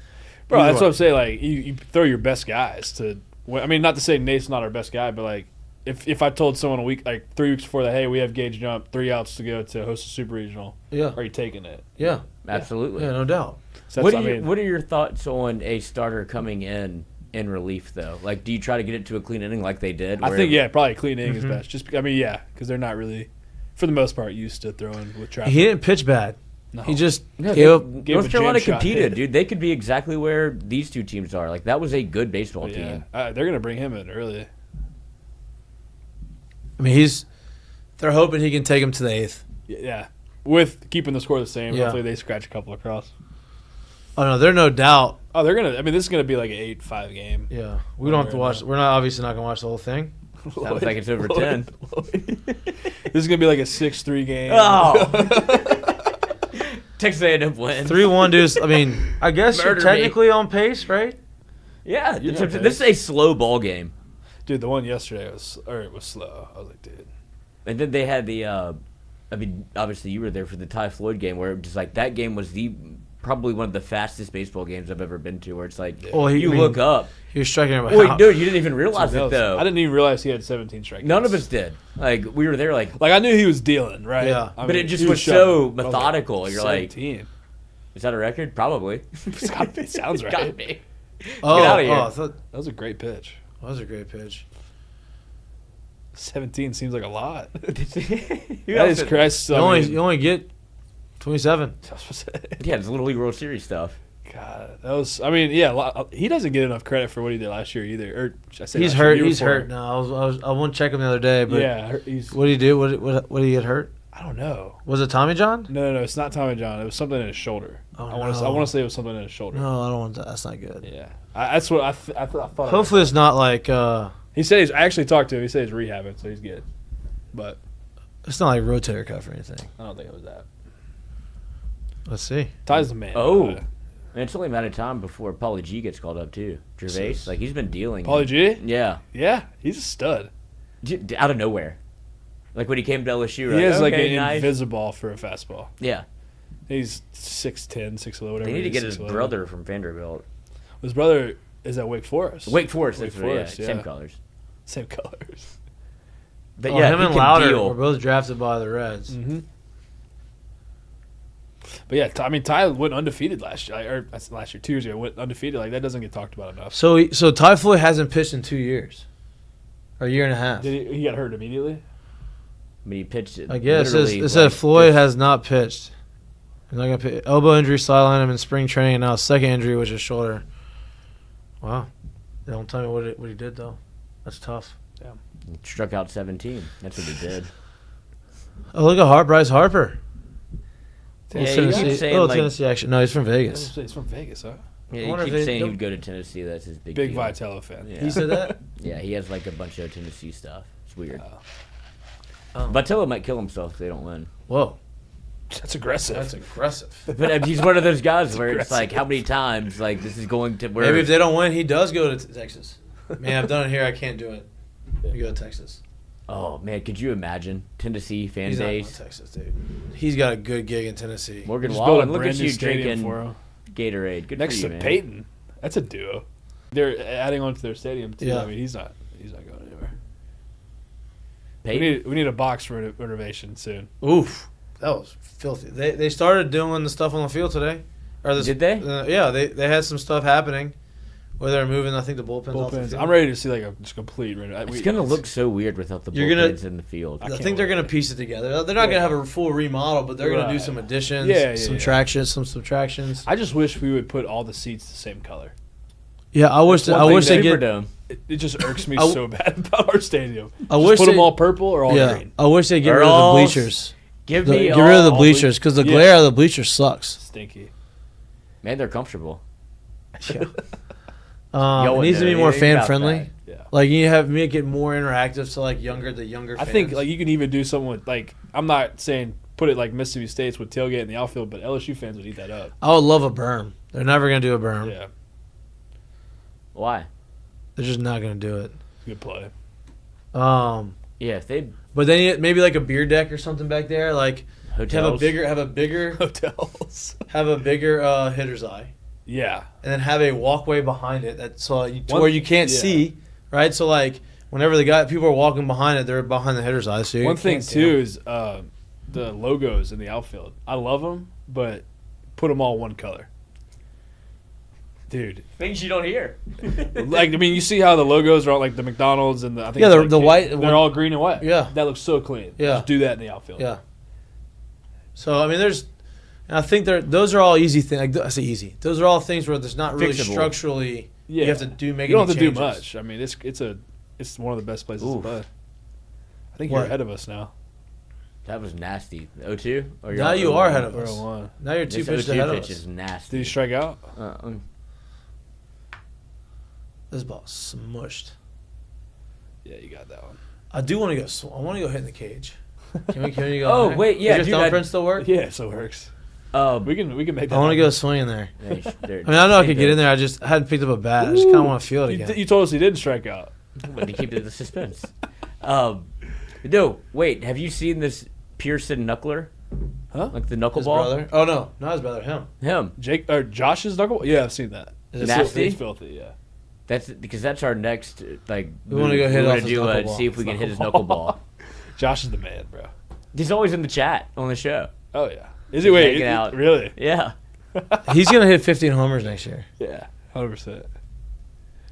Bro, that's what I'm saying. Like, you throw your best guys to. I mean, not to say Nate's not our best guy, but like, if I told someone a week, like 3 weeks before that, hey, we have gauge jump, 3 outs to go to host a super regional. Yeah, are you taking it? Yeah, absolutely. Yeah, no doubt. So what are your thoughts on a starter coming in relief though? Like, do you try to get it to a clean inning like they did? I think probably a clean inning is best. Just because they're not really, for the most part, used to throwing with traffic. He didn't pitch bad. No. He just North Carolina competed, dude. They could be exactly where these two teams are. Like, that was a good baseball team. They're gonna bring him in early. I mean, they're hoping he can take him to the 8th. Yeah, with keeping the score the same. Hopefully they scratch a couple across. Oh no, there's no doubt. Oh, they're gonna. I mean, this is gonna be like an 8-5 game. Yeah, we don't have to watch. We're not obviously not gonna watch the whole thing. Sounds like it's over 10. This is gonna be like a 6-3 game. Oh. Texas A&M wins. 3-1, dude. I mean, I guess Murder you're me. technically on pace, right? Yeah, You're this okay. is a slow ball game. Dude, the one yesterday was slow. I was like, dude. And then they had the, I mean, obviously you were there for the Ty Floyd game, where it was just like that game was probably one of the fastest baseball games I've ever been to, where it's like you look up. He was striking out. Wait, dude, you didn't even realize it though. I didn't even realize he had 17 strikeouts. None of us did. Like we were there, like I knew he was dealing, right? Yeah. I but mean, it just he was shoving. so I was like, methodical. You're like, 17. is that a record? Probably. It sounds right. Gotta be. Oh, Get outta here. I thought That was a great pitch. that was a great pitch. 17 seems like a lot. Who That else is did- crazy. You only get 27. Yeah, it's Little League World Series stuff. God, that was. I mean, yeah, he doesn't get enough credit for what he did last year either. Or should I say He's last year, hurt. year He's before. hurt now. I won't check him the other day, but Yeah, he's. what did he do? What did he get hurt? I don't know. Was it Tommy John? No, it's not Tommy John. It was something in his shoulder. Oh, I want no. to say it was something in his shoulder. No, I don't want that. That's not good. Yeah, that's what I thought. Hopefully, it's not like He said I actually talked to him. He said he's rehabbing, so he's good. But it's not like rotator cuff or anything. I don't think it was that. Let's see. Ty's the man. Oh, and it's only a matter of time before Paulie G gets called up too. Gervais, like he's been dealing. Paulie G? Yeah, Yeah, he's a stud. Out of nowhere. Like when he came to LSU, He is like okay, an nice. invisible for a fastball. Yeah, He's 6'10", 6'11", whatever. they need to he is, get his 6'11". brother from Vanderbilt. His brother is at Wake Forest. Wake Forest, Wake that's right, Forest, yeah, same yeah. colors. Same colors. But Oh, yeah, him he and can Louder deal. were both drafted by the Reds. Mm-hmm. But yeah, I mean, Ty went undefeated last year. Or that's last year, 2 years ago, went undefeated. Like that doesn't get talked about enough. So Ty Floyd hasn't pitched in 2 years, or a year and a half. Did he got hurt immediately? I mean, he pitched it. I guess literally, it said like, Floyd just- has not pitched. He's not gonna pitch. Elbow injury sidelined him in spring training, and now second injury was his shoulder. Wow. They don't tell me what he did though. That's tough. struck out 17. That's what he did. Oh, look at Bryce Harper. Yeah, Little you keep Tennessee, saying, little like- Tennessee action. No, he's from Vegas. He's from Vegas, huh? Yeah, I he wonder if keeps they- saying he they'll- would go to Tennessee. That's his big Big deal. Vitello fan. Yeah. He said that? Yeah, he has like a bunch of Tennessee stuff. It's weird. Oh. Vitello might kill himself if they don't win. Whoa. That's aggressive. That's aggressive. But he's one of those guys where it's like, how many times like this is going to where Maybe if they don't win, he does go to Texas. Man, I've done it here. I can't do it. You go to Texas. Oh man, could you imagine Tennessee fan He's not going base? to Texas, dude. He's got a good gig in Tennessee. Morgan Just built a Wallen, look brand at new you stadium drinking for him. Gatorade. Good Next for you, to man. Peyton. That's a duo. They're adding on to their stadium too. Yeah. I mean, he's not going anywhere. Peyton? We need a box renovation soon. Oof. That was filthy. They started doing the stuff on the field today. Or this, Did they? Yeah, they had some stuff happening where they're moving, I think, the bullpens off the Bullpens. field. I'm ready to see like a just complete renovation. It's gonna look so weird without the You're gonna- bullpens in the field. I can't think they're wait. going to piece it together. They're not going to have a full remodel, but they're going to do Right. some additions, Yeah, some yeah. subtractions. I just wish we would put all the seats the same color. Yeah, I wish One I thing wish they get. Superdome. It just irks me I w- so bad about our stadium. I Just wish put them they- all purple or all Yeah, green. I wish they get They're rid of the all- bleachers. Give Get me rid of the all- bleachers because the Yeah. glare out of the bleachers sucks. Stinky. Man, they're comfortable. It wouldn't needs to know be more anything fan about friendly. that. Yeah. Like you have make it more interactive to like the younger. I Fans. think like you can even do something with like I'm not saying put it like Mississippi State's with tailgate in the outfield, but LSU fans would eat that up. I would love a berm. They're never gonna do a berm. Yeah, Why? They're just not gonna do it. good play. Yeah, if they But then maybe like a beer deck or something back there. Like hotels. have a bigger Hotels. hitter's eye, Yeah, and then have a walkway behind it that to One- where you can't yeah. see, right? So like whenever people are walking behind it, they're behind the hitter's eye. So you one thing can't see too 'em. is the logos in the outfield. I love them, but put them all one color. Dude, things you don't hear. like I mean, you see how the logos are all like the McDonald's and the I think Yeah, it's the- like the white- They're all green and white. Yeah. that looks so clean. Yeah. just do that in the outfield. Yeah. So I mean, and I think those are all easy things. Like, I say easy. Those are all things where there's not really Fixable. structurally. Yeah. You have to make. You don't any have to changes. do much. I mean, it's one of the best places to Oof. play. I think What? you're ahead of us now. That was nasty. 0-2? Or Now you are ahead of us. 0-1. Now you're two This pitches 0-2 ahead of pitch us. is nasty. Did he strike out? This ball's smushed. Yeah, you got that one. I do want to go. I want to go hit in the cage. Can we go? Oh, there? wait, yeah, Does dude, your I- thumbprint still work? Yeah, so it works. We can make that. I want to happen. go swinging there. I mean, I know I could get in there. I hadn't picked up a bat. I just kind of want to feel it again. You told us he didn't strike out. But to keep the suspense. No, wait. Have you seen this Pearson knuckler? Huh? Like the His knuckleball? brother? Oh, no. Not his brother. Him. Him. Jake or Josh's knuckle? Yeah, I've seen that. Is it Nasty? It's filthy. Yeah. That's because that's our next We wanna go hit we're off gonna his do knuckleball. see if we can hit his knuckleball. Josh is the man, bro. He's always in the chat on the show. Oh yeah. Is he? Wait, hanging out. really? Yeah. He's going to hit 15 homers next year. Yeah, 100%.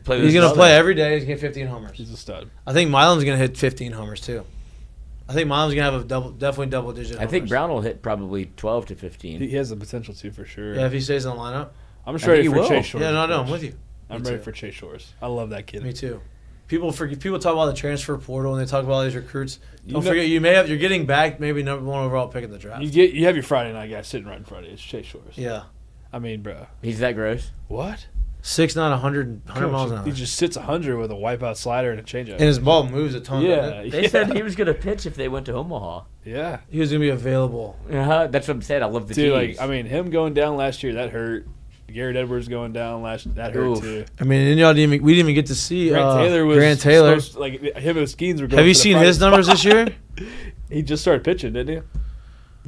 He's going to play every day. He's going to get 15 homers. He's a stud. I think Milam's going to hit 15 homers, too. I think Milam's going to have definitely double-digit homers. I think Brown will hit probably 12 to 15. He has the potential to for sure. Yeah, if he stays in the lineup. I'm just ready think for he will. Chase Shores. Yeah, no, I'm with you. I'm Me ready too. for Chase Shores. I love that kid. Me too. People talk about the transfer portal and they talk about all these recruits. Don't know- forget, you're getting back maybe number 1 overall pick in the draft. You have your Friday night guy sitting right in front of you. It's Chase Shores. Yeah. I mean, bro. He's that gross. What? 6'9", 100 miles an hour. He just sits 100 with a wipeout slider and a changeup. And his ball moves a ton. doesn't Yeah. it? They said he was gonna pitch if they went to Omaha. Yeah. He was going to be available. That's what I'm saying. I love the Dude, tease. like, I mean, him going down last year, that hurt. Garrett Edwards going down that hurt Oof. too. I mean, and we didn't even get to see Grant Taylor was like him and Skenes were going. Have you for the seen Friday his numbers this year? He just started pitching, didn't he?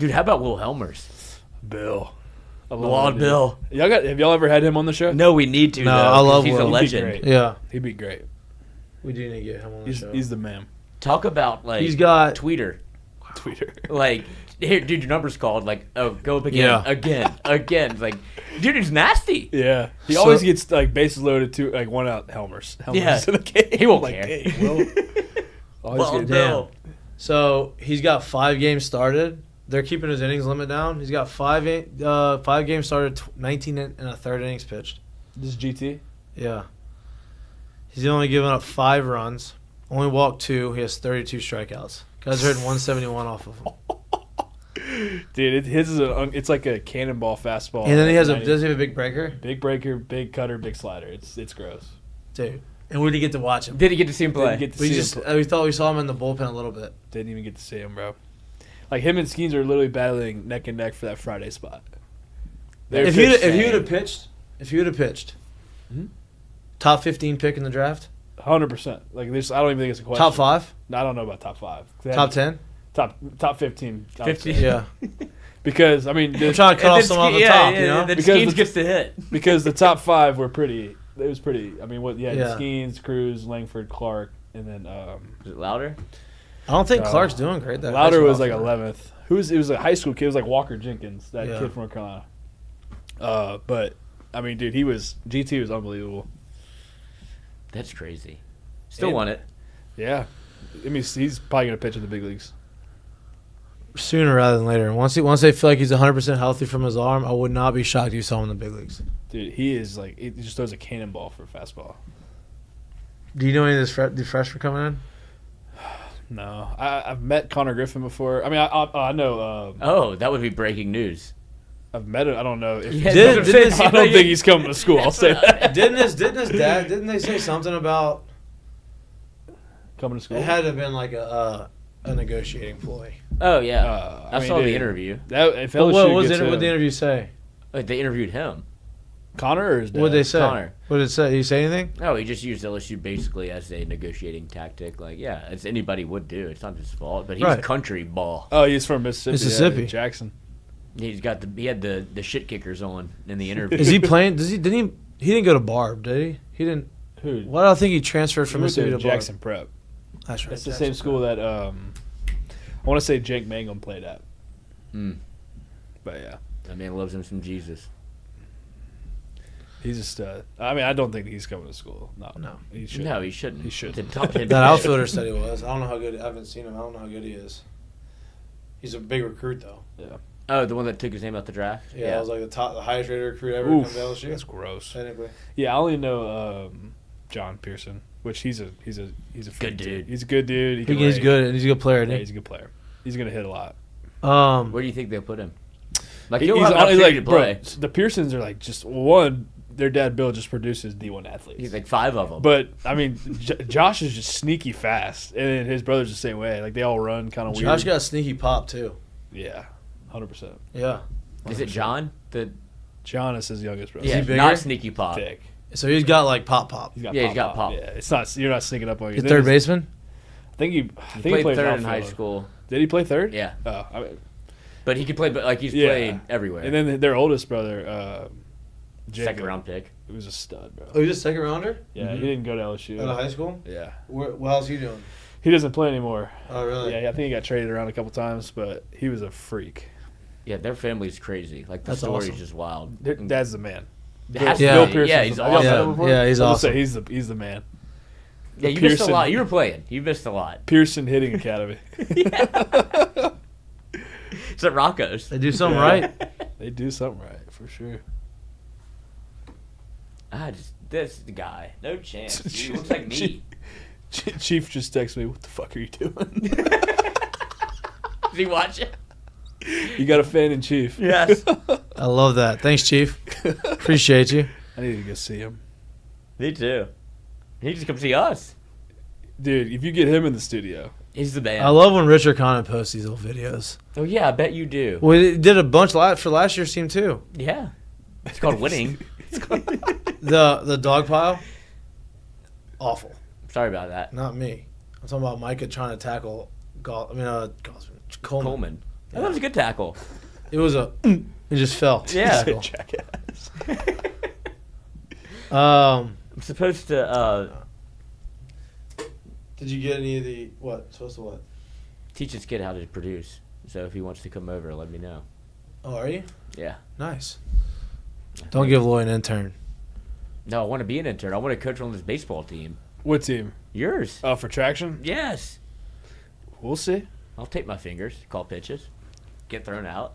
Dude, how about Will Helmers? Bill. I love Wild that dude. Bill. Have y'all ever had him on the show? No, we need to. No, though, I 'cause love He's a Will. He'd be legend. great. Yeah. He'd be great. We do need to get him on the show. He's the man. Talk about like He's got- tweeter. Tweeter. Like, here, dude, your number's called. Like, oh, go up again, Yeah. again. Like, dude, he's nasty. Yeah. He So- always gets like bases loaded to like one out Helmers. Yeah. In the game. He won't like, care. Hey, Will. Always Well, get Bill. So he's got 5 games started. They're keeping his innings limit down. He's got 5 games started, 19 and a third innings pitched. This is GT. Yeah. He's only given up 5 runs. Only walked 2. He has 32 strikeouts. Guys are hitting 171 off of him. Dude, his is it's like a cannonball fastball. And then he has Ninety- does he have a big breaker? big breaker, big cutter, big slider. It's gross. Dude. And we didn't get to watch him. Did he get to see him play? Didn't get to We see just him. we thought we saw him in the bullpen a little bit. Didn't even get to see him, bro. Like him and Skenes are literally battling neck and neck for that Friday spot. If you would have pitched, Mhm. top 15 pick in the draft, 100%. Like this, I don't even think it's a question. top 5, No, I don't know about top 5. top 10. Top 15. I would 15. say. Yeah, Because I mean, I'm trying to cut off some off the top. You know, Then Because Skenes the- gets to hit. because the top 5 were pretty. It was pretty. I mean, Yeah. Skenes, Cruz, Langford, Clark, and then Is it louder? I don't think No. Clark's doing great. That Louder high was school like outfield. 11th. It was a high school kid. It was like Walker Jenkins, that Yeah. kid from North Carolina. But I mean, dude, GT was unbelievable. That's crazy. Still And- won it. Yeah, I mean, he's probably gonna pitch in the big leagues. Sooner rather than later. Once they feel like he's 100% healthy from his arm, I would not be shocked if you saw him in the big leagues. Dude, he is like he just throws a cannonball for a fastball. Do you know any of the freshmen coming in? No, I've met Connor Griffin before. I mean, I know. Oh, that would be breaking news. I've met him. I don't know if Yeah, Did- didn't I don't think he's coming to school. I'll say that. Didn't his dad? Didn't they say something about Coming to school. it had to have been like a negotiating ploy? Oh yeah, I mean, saw the dude, interview. That if But LSU what was gets it? What him- the interview say? Wait, they interviewed him. Connor or his dad? What did they say? Connor. What did it say? Did he say anything? No, he just used LSU basically as a negotiating tactic. Like, yeah, as anybody would do. It's not his fault, but he's Right. country ball. Oh, he's from Mississippi. Mississippi. Yeah, Jackson. He had the shit kickers on in the interview. Is he playing? He didn't go to Barb, did he? He didn't. Who? Why do I think he transferred He from went Mississippi to to Jackson Barb? Prep. That's right. That's the Jackson same school that I want to say Jake Mangum played at. Mm. But yeah, That man loves him some Jesus. he's a stud. I mean, I don't think he's coming to school. No, No. he should. No, he shouldn't. He shouldn't. The top 10 That pick. outfielder said he was. I don't know how good. I haven't seen him. I don't know how good he is. He's a big recruit though. Yeah. Oh, the one that took his name out the draft. Yeah, I was like the highest rated recruit ever Oof, come to LSU. that's gross. Technically, Yeah, I only know John Pearson, which he's a Good dude. He's a good dude. He can he's rake. good and he's a good player. Yeah, Isn't he's a good player. He's gonna hit a lot. he? Where do you think they'll put him? Like, He's he'll have an opportunity to play. bro, the Pearsons are like just one. Their dad Bill just produces D1 athletes. He's like 5 of them. But I mean, Josh is just sneaky fast, and his brother's the same way. Like they all run kind of weird. Josh got a sneaky pop too. Yeah, 100%. Yeah, Is it John? John is his youngest brother. Yeah, bigger? not Sneaky Pop. Thick. So he's got like pop. He's got Yeah, he's got pop. Yeah, it's not. You're not sneaking up on He's third baseman. I think he Played played third in outfield. high school. Did he play third? Yeah. Oh, I mean, But he could play, but like he's yeah. played everywhere. And then their oldest brother, Jacob, Second round pick. He was a stud, bro. Oh, he's a second rounder Yeah, he didn't go to LSU. out of high school. Yeah, How's he doing? he doesn't play anymore. Oh, really? Yeah, I think he got traded around a couple times, but he was a freak. Yeah, their family's crazy. Like the That's story's awesome. just wild. Their dad's the man. Has to Yeah. be. Pearson's Yeah, he's the- have y'all met awesome. him before? Yeah, he's I'll just awesome. say he's the man. Yeah, you missed a Pearson- lot. You were playing. You missed a lot. Pearson Hitting Academy. It's at Rocco's. They do something right. They do something right for sure. This guy, no chance. He looks like me. Chief just texted me, "What the fuck are you doing?" Does he watch it? You got a fan in Chief. Yes. I love that. Thanks, Chief. Appreciate you. I need to go see him, Me too. He needs to come see us. dude. If you get him in the studio, He's the man. I love when Richard Conant posts these old videos. Oh yeah, I bet you do. Well, he did a bunch for last year's team too. Yeah. It's called winning. The dog pile, awful. Sorry about that. Not me. I'm talking about Micah trying to tackle Coleman. Coleman. Oh, that was a good tackle. It was it just fell. Yeah. jackass. I'm supposed to Did you get any of the supposed to what? teach this kid how to produce. So if he wants to come over, let me know. Oh, are you? Yeah. Nice. Don't give Lloyd an intern. No, I want to be an intern. I want to coach on this baseball team. What team? Yours. Oh, for traction? Yes. We'll see. I'll take my fingers, call pitches, get thrown out.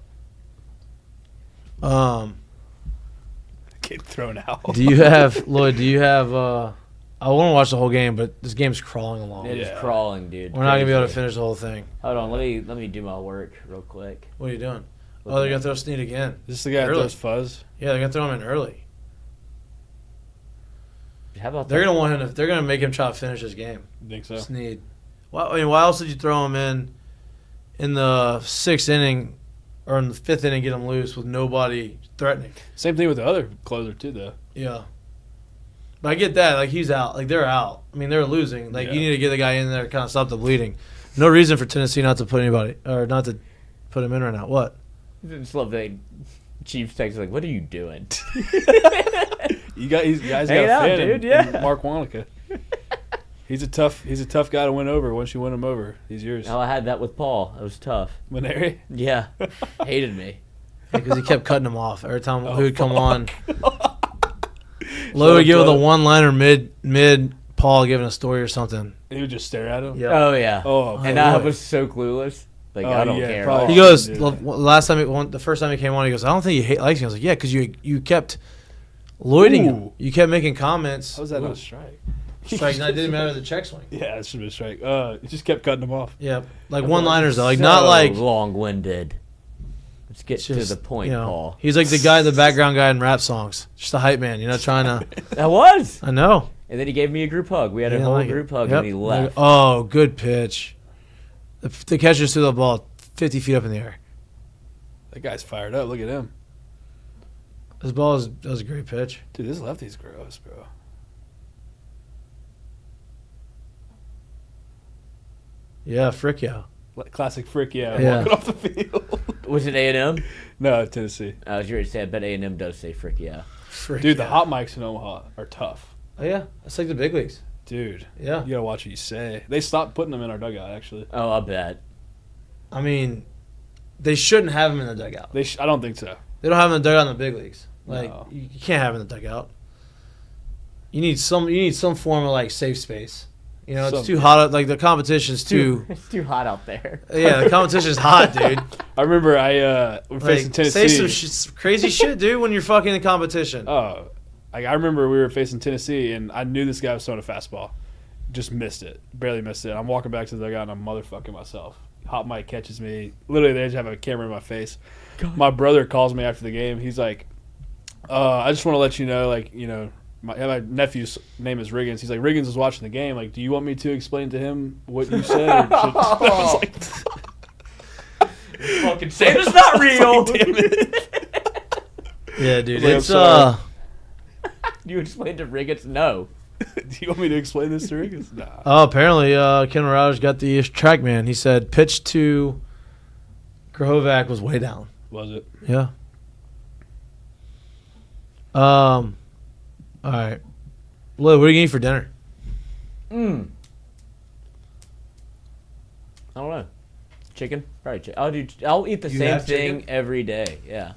Get thrown out. Do you have Lloyd? Do you have? I want to watch the whole game, but this game's crawling along. It is Yeah. crawling, dude. We're not gonna be able to Crazy. finish the whole thing. Hold on, let me do my work real quick. What are you doing? Oh, they're gonna throw Snead again. Is this the guy that Early. throws fuzz? Yeah, they're gonna throw him in early. How about They're that? gonna want him. They're gonna make him try to finish his game. You think so? Snead. Why else did you throw him in the sixth inning or in the fifth inning, get him loose with nobody threatening? Same thing with the other closer too, though. Yeah. But I get that. Like, he's out. Like, they're out. I mean, they're losing. Like, Yeah. you need to get the guy in there to kind of stop the bleeding. No reason for Tennessee not to put anybody or not to put him in right now. What? I just love that Chiefs text like, "What are you doing?" You guys got Hang a out, fan dude, in yeah. Mark Wanaka. He's a tough guy to win over. Once you win him over, he's yours. Oh, I had that with Paul. It was tough. Maneri? Yeah, hated me. Because he kept cutting him off every time Oh, he would come fuck. on. Lowe would give it a one-liner mid Paul giving a story or something. He would just stare at him. Yeah. Oh yeah. Oh, and my I Lord. was so clueless. Like Oh, I don't yeah, care. probably. He goes the first time he came on. He goes, I don't think he likes me. I was like, yeah, because you kept Lloyding him. Ooh. You kept making comments. How was that not a strike? Strike. It didn't matter the check swing. Yeah, it should have been a strike. He just kept cutting him off. Yeah, like one-liners though, like So not like long-winded. Let's get to just, the point, you know, Paul. He's like the guy, the background guy in rap songs, just a hype man, trying to. That was. I know. And then he gave me a group hug. We had He a didn't whole like it. group hug, Yep. and he left. Oh, good pitch. The catcher threw the ball 50 feet up in the air. That guy's fired up. Look at him. This ball that was a great pitch. Dude, this lefty's gross, bro. Yeah, frick yeah. Classic frick, yeah. Yeah. Walking off the field. Was it A&M? No, Tennessee. I was ready to say, I bet A&M does say frick yeah. Frick Dude, yeah. the hot mics in Omaha are tough. Oh yeah, that's like the big leagues. Dude, Yeah. you gotta watch what you say. They stopped putting them in our dugout, actually. Oh, I bet. I mean, they shouldn't have him in the dugout. I don't think so. They don't have him in the dugout in the big leagues. Like No. you can't have him in the dugout. You need some form of like safe space. It's Some- too hot. Like the competition's too. It's too hot out there. Yeah, the competition's hot, dude. I remember we're facing Like, Tennessee. say some crazy shit, dude, when you're fucking in competition. Oh, I remember we were facing Tennessee, and I knew this guy was throwing a fastball. Just missed it. Barely missed it. I'm walking back to the dugout, and I'm motherfucking myself. Hot mic catches me. Literally, they just have a camera in my face. My brother calls me after the game. He's like, I just want to let you know, like, my nephew's name is Riggins. He's like, Riggins was watching the game. Like, do you want me to explain to him what you said? Or I was like, Fucking Santa's not real. damn it. Yeah, dude. Like, I'm It's sorry. You explained to Riggins, no. Do you want me to explain this to Riggins? Nah. Oh, apparently Ken Rogers got the track man. He said pitch to Grahovac was way down. Was it? Yeah. All right. Lloyd, what are you eating for dinner? I don't know. Chicken? Probably I'll eat the You same have thing chicken? every day. Yeah.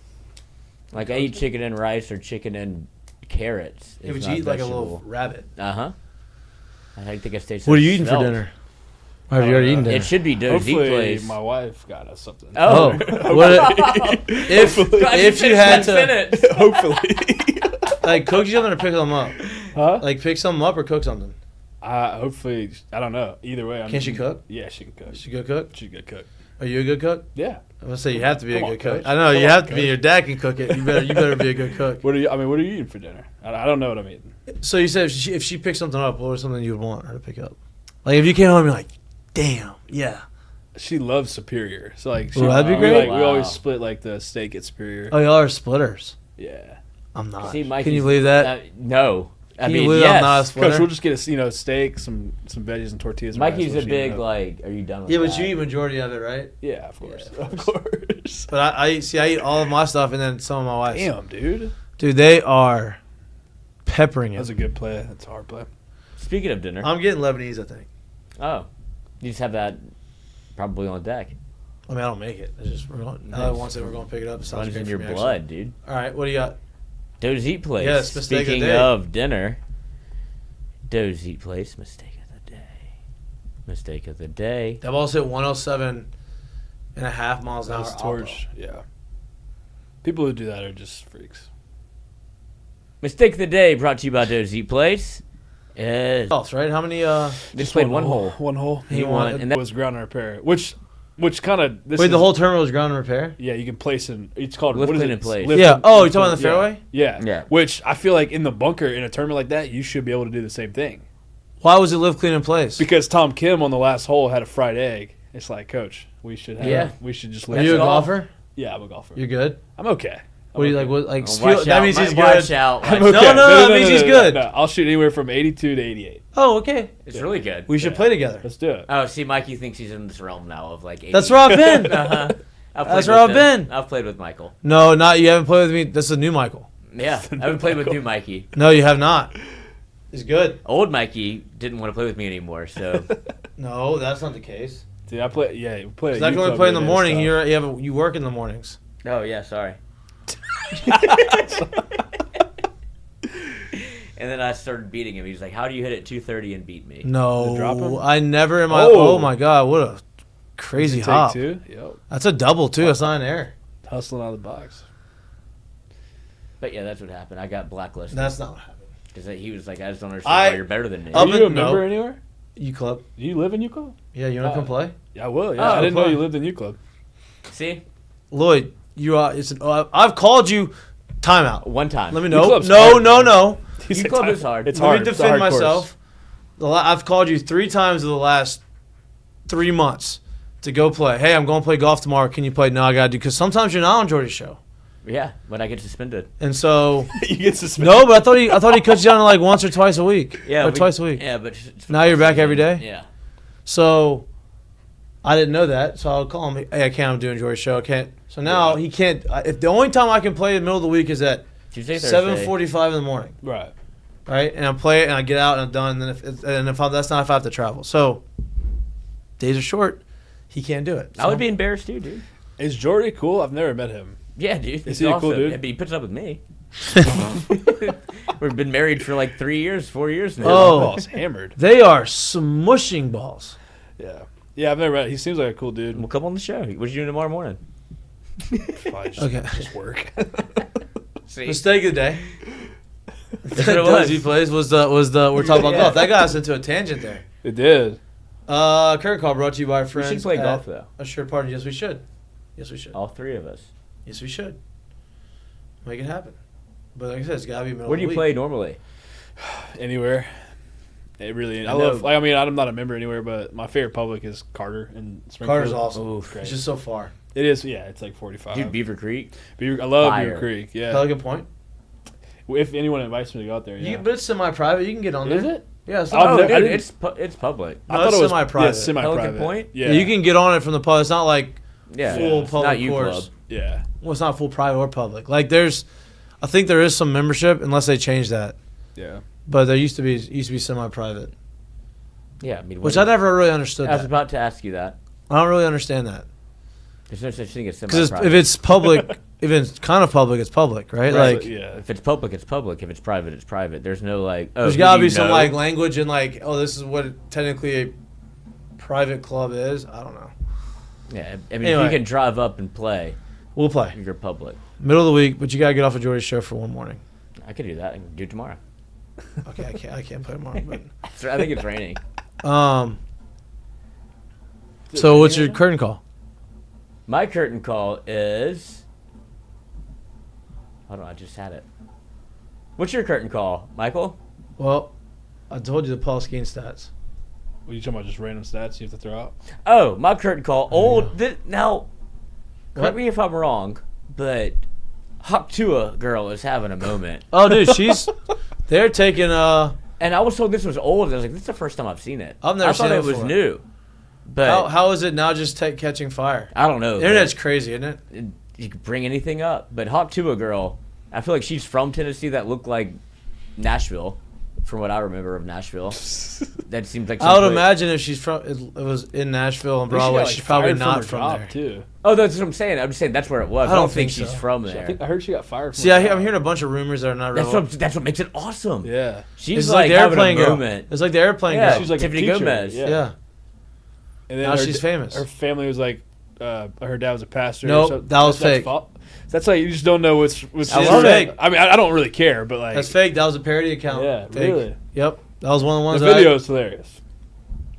Like I eat chicken and rice or chicken and carrots. Yeah, It's but you not eat like a vegetable. little rabbit. Uh-huh. I think I stay. What are you eating for dinner? Or have you already eaten dinner? It should be Dozy Hopefully, Place. my wife got us something. Oh. if you had to Hopefully. like cook something or pick them up, Huh? like pick something up or cook something. Hopefully, I don't know. Either way. Can she cook? Yeah, she can cook. She a good cook? She's a good cook. Are you a good cook? Yeah. I'm gonna say you have to be Come a on, good cook. Coach. I know Come you on, have to be. Coach. Your dad can cook it. You better be a good cook. What are you eating for dinner? I don't know what I'm eating. So you said if she picked something up, what was something you would want her to pick up? Like if you came home, and you're like, damn, yeah. She loves Superior. So like, Ooh, that'd be we, great. like, we always Wow. split like the steak at Superior. Oh, y'all are splitters. Yeah. I'm not. See, Can Mikey's- you believe that? No. I Can mean, you believe yes. I'm not a splitter? Coach, we'll just get a steak, some veggies and tortillas. and rice. Mikey's We'll a just eat it big up. like. Are you done with Yeah, that? but you eat majority of it, right? Yeah, of course, Yeah, of course. But I eat all of my stuff and then some of my wife's. Damn, dude. Dude, they are peppering That's it. a good play. That's a hard play. Speaking of dinner. I'm getting Lebanese, I think. Oh. You just have that probably on deck. I mean, I don't make it. It's just we're going. Now that once we're going to pick it up. It sounds Runs great in for your me, actually. blood, dude. All right, what do you got? Doe's Eat Place. Yes, mistake of the Speaking day. of dinner, Doe's Eat Place, mistake of the day. Mistake of the day. That ball's hit 107.5 miles an hour. That's a torch. Yeah. People who do that are just freaks. Mistake of the day brought to you by Doe's Eat Place. Else, right? How many? They just played one hole. One hole. He won. And And that that was ground and repair, which kind of Wait, the whole tournament was ground and repair. Yeah, you can place in. It's called Lift, what is clean, it? and place. Lift Yeah. and- Oh, lift you're talking and- about the fairway? Yeah. Yeah. Which I feel like in the bunker in a tournament like that, you should be able to do the same thing. Why was it live clean in place? Because Tom Kim on the last hole had a fried egg. It's like, Coach, we should have. Yeah. We should just. Are lift you a it. golfer? Yeah, I'm a golfer. You're good. I'm okay. What do you like? What like? feel- Watch that out, means he's watch good. out. I'm Watch okay. out. No, that means he's good. No, I'll shoot anywhere from 82 to 88. Oh, okay. It's really good. We should play together. Let's do it. Oh, see, Mikey thinks he's in this realm now of like 80. That's where I've been. Uh-huh. That's where I've been. I've played with Michael. No, not you. Haven't played with me. This is a new Michael. Yeah, I haven't played with new Mikey. No, you have not. He's good. Old Mikey didn't want to play with me anymore, so No, that's not the case. Dude, I play. Yeah, we play. Because I can only play in the morning. You work in the mornings. oh yeah, sorry. And then I started beating him. He's like, "How do you hit at 230 and beat me?" No, drop him? I never in my. Oh. Oh my god, what a crazy Take hop! two. Yep. That's a double too. That's not an air. Hustling out of the box. But yeah, that's what happened. I got blacklisted That's not what happened. because he was like, "I just don't understand why you're better than me." Up Are you a in- member no. anywhere? U Club. Do you live in U Club? Yeah, you wanna come play? Yeah, I will. Yeah, Oh, I didn't know play. you lived in U Club. See, Lloyd, you are. I've called you. Timeout. one time. Let me U know. Club's No, hard, no, man. no. He said Club time- is hard. It's Let hard. me It's a defend hard course. myself. I've called you 3 times in the last 3 months to go play. Hey, I'm going to play golf tomorrow. Can you play? No, I got to do because sometimes you're not on Jordy's show, Yeah, when I get suspended. and so You get suspended. no. But I thought he cut you down to like once or twice a week. Yeah, or twice a week. Yeah, but Now you're back every day? Yeah. So I didn't know that. So I'll call him. Hey, I can't. I'm doing Jordy's show. I can't. So now he can't. If the only time I can play in the middle of the week is at Tuesday, Thursday. 7:45 in the morning. Right. Right, and I play it, and I get out, and I'm done. And if that's not if I have to travel, so days are short. He can't do it. I would be embarrassed too, dude. Is Jordy cool? I've never met him. Yeah, dude. Is he a cool dude? Yeah, but he puts up with me. We've been married for like 3 years, 4 years now. Oh. Ball's hammered. They are smushing balls. Yeah. Yeah, I've never met. He seems like a cool dude. We'll come on the show. What are you doing tomorrow morning? Probably just, Okay. just work. See? Mistake of the day. That's what it was. He plays was the we're talking about Yeah. golf. That got us into a tangent there. It did. Current call brought to you by our We friends. should play at golf, though. A sure party. Yes, we should. Yes, we should. All 3 of us. Yes, we should. Make it happen. But like I said, it's gotta be middle Where do of you the play week. normally? Anywhere. It really. I I know. love. Like, I mean, I'm not a member anywhere, but my favorite public is Carter and Springfield. Carter's awesome. Ooh, Great. It's just so far. It is. Yeah, it's like 45. Dude, Beaver Creek. I love Fire. Beaver Creek. Yeah. Pelican Point. If anyone invites me to go out there, yeah. But it's semi-private. You can get on there. Is it? Yeah, it's Oh, not, Oh, no, I dude, didn't- it's public. No, it's semi-private. Yeah, semi-private. Pelican Point? Yeah. you can get on it from the public. It's not like Yeah, full it's public not U course. Club. Yeah. Well, it's not full private or public. Like I think there is some membership unless they change that. Yeah. But there used to be semi-private, Yeah, I mean, which I never really understood. I was That. about to ask you that. I don't really understand that There's no such thing as because semi-private. if it's public, if it's kind of public, it's public, right? Right, Like but yeah. If it's public, it's public. If it's private, it's private. There's no like. Oh, there's who got to do be you some know? like language and like, oh, this is what technically a private club is. I don't know. Yeah, I mean, Anyway. if you can drive up and play, We'll play you're public. middle of the week, but you gotta get off of Jordy's show for one morning. I could do that. I can do it tomorrow. Okay, I can't play tomorrow. But I think it's raining. So what's your curtain call? My curtain call is. Hold on, I just had it. What's your curtain call, Michael? Well, I told you the Paul Skenes stats. What are you talking about? Just random stats you have to throw out? Oh, my curtain call. Now, What? correct me if I'm wrong, but Hawk Tua girl is having a moment. Oh, dude, they're taking And I was told this was old. And I was like, this is the first time I've seen it. I've never I thought seen it it was before. new. But how is it now just catching fire? I don't know. The internet's crazy, isn't it? You could bring anything up. But Hawk Tua girl, I feel like she's from Tennessee that looked like Nashville, from what I remember of Nashville. That seems like I would someplace- imagine if she's from it was in Nashville and Broadway, she's probably not from there. Too. Oh, that's what I'm saying. I'm just saying that's where it was. I I don't don't think think she's so. from I there. think I heard she got fired. From See, her I'm job. hearing a bunch of rumors that are not That's relevant. what makes it awesome. Yeah. She's It's like the having airplane a girl. moment. It's like the airplane Yeah, girl. She's like a Tiffany teacher. Gomez. Yeah. And then Now her she's famous. Her family was like, her dad was a pastor. Nope, so that was fake. That's like you just don't know what's. I love it. I mean, I don't really care, but like That's fake. That was a parody account. Yeah, Fake. really? Yep. That was one of the ones the that video is hilarious.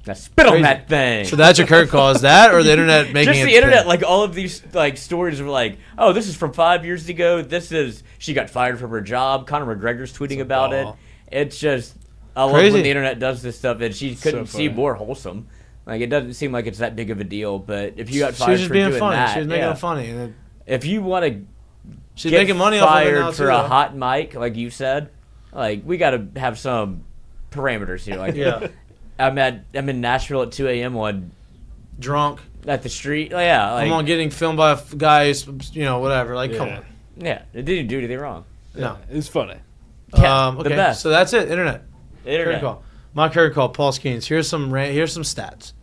Now spit on Crazy. that thing. So that's your curtain call. Is that or the internet making Just it the internet, thing? like all of these like stories were like, oh, this is from 5 years ago. This is she got fired from her job. Conor McGregor's tweeting about it. ball. It's just I love Crazy. when the internet does this stuff, and she couldn't So see funny. more wholesome. Like it doesn't seem like it's that big of a deal. But if you got She fired was just for being doing funny. that, She was making yeah. it funny. And then If you want to she's get making money off of it fired now for too. a though. hot mic, like you said, like we got to have some parameters here. Like Yeah. I'm in Nashville at 2 a.m. on Drunk. at the street. Yeah, like I'm on getting filmed by guys, whatever. Like, come Yeah. on. yeah, it didn't do anything wrong. No. It's funny. Yeah, the Okay, best. so that's it. Internet. Internet. Curtain call. My curtain call, Paul Skenes. Here's some stats.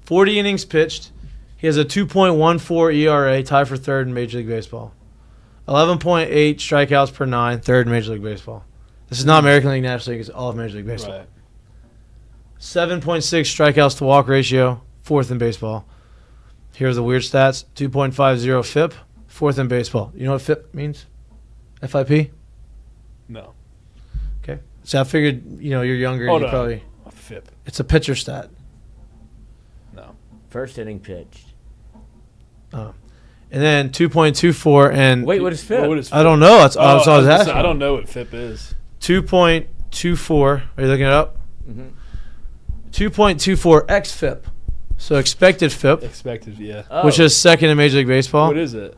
40 innings pitched. He has a 2.14 ERA, tied for third in Major League Baseball. 11.8 strikeouts per 9, third in Major League Baseball. This is not American League, National League. It's all of Major League Baseball. Right. 7.6 strikeouts to walk ratio, fourth in baseball. Here's the weird stats. 2.50 FIP, fourth in baseball. You know what FIP means? FIP? No. Okay. So I figured, you're younger. Hold You on. probably. A FIP. It's a pitcher stat. No. First inning pitched. And then 2.24 and Wait, what is FIP? What is I don't know. That's all I was gonna say, asking. I don't know what FIP is. 2.24. Are you looking it up? Mhm. 2.24 xFIP. So expected FIP, Expected, yeah. Oh. which is second in Major League Baseball. What is it?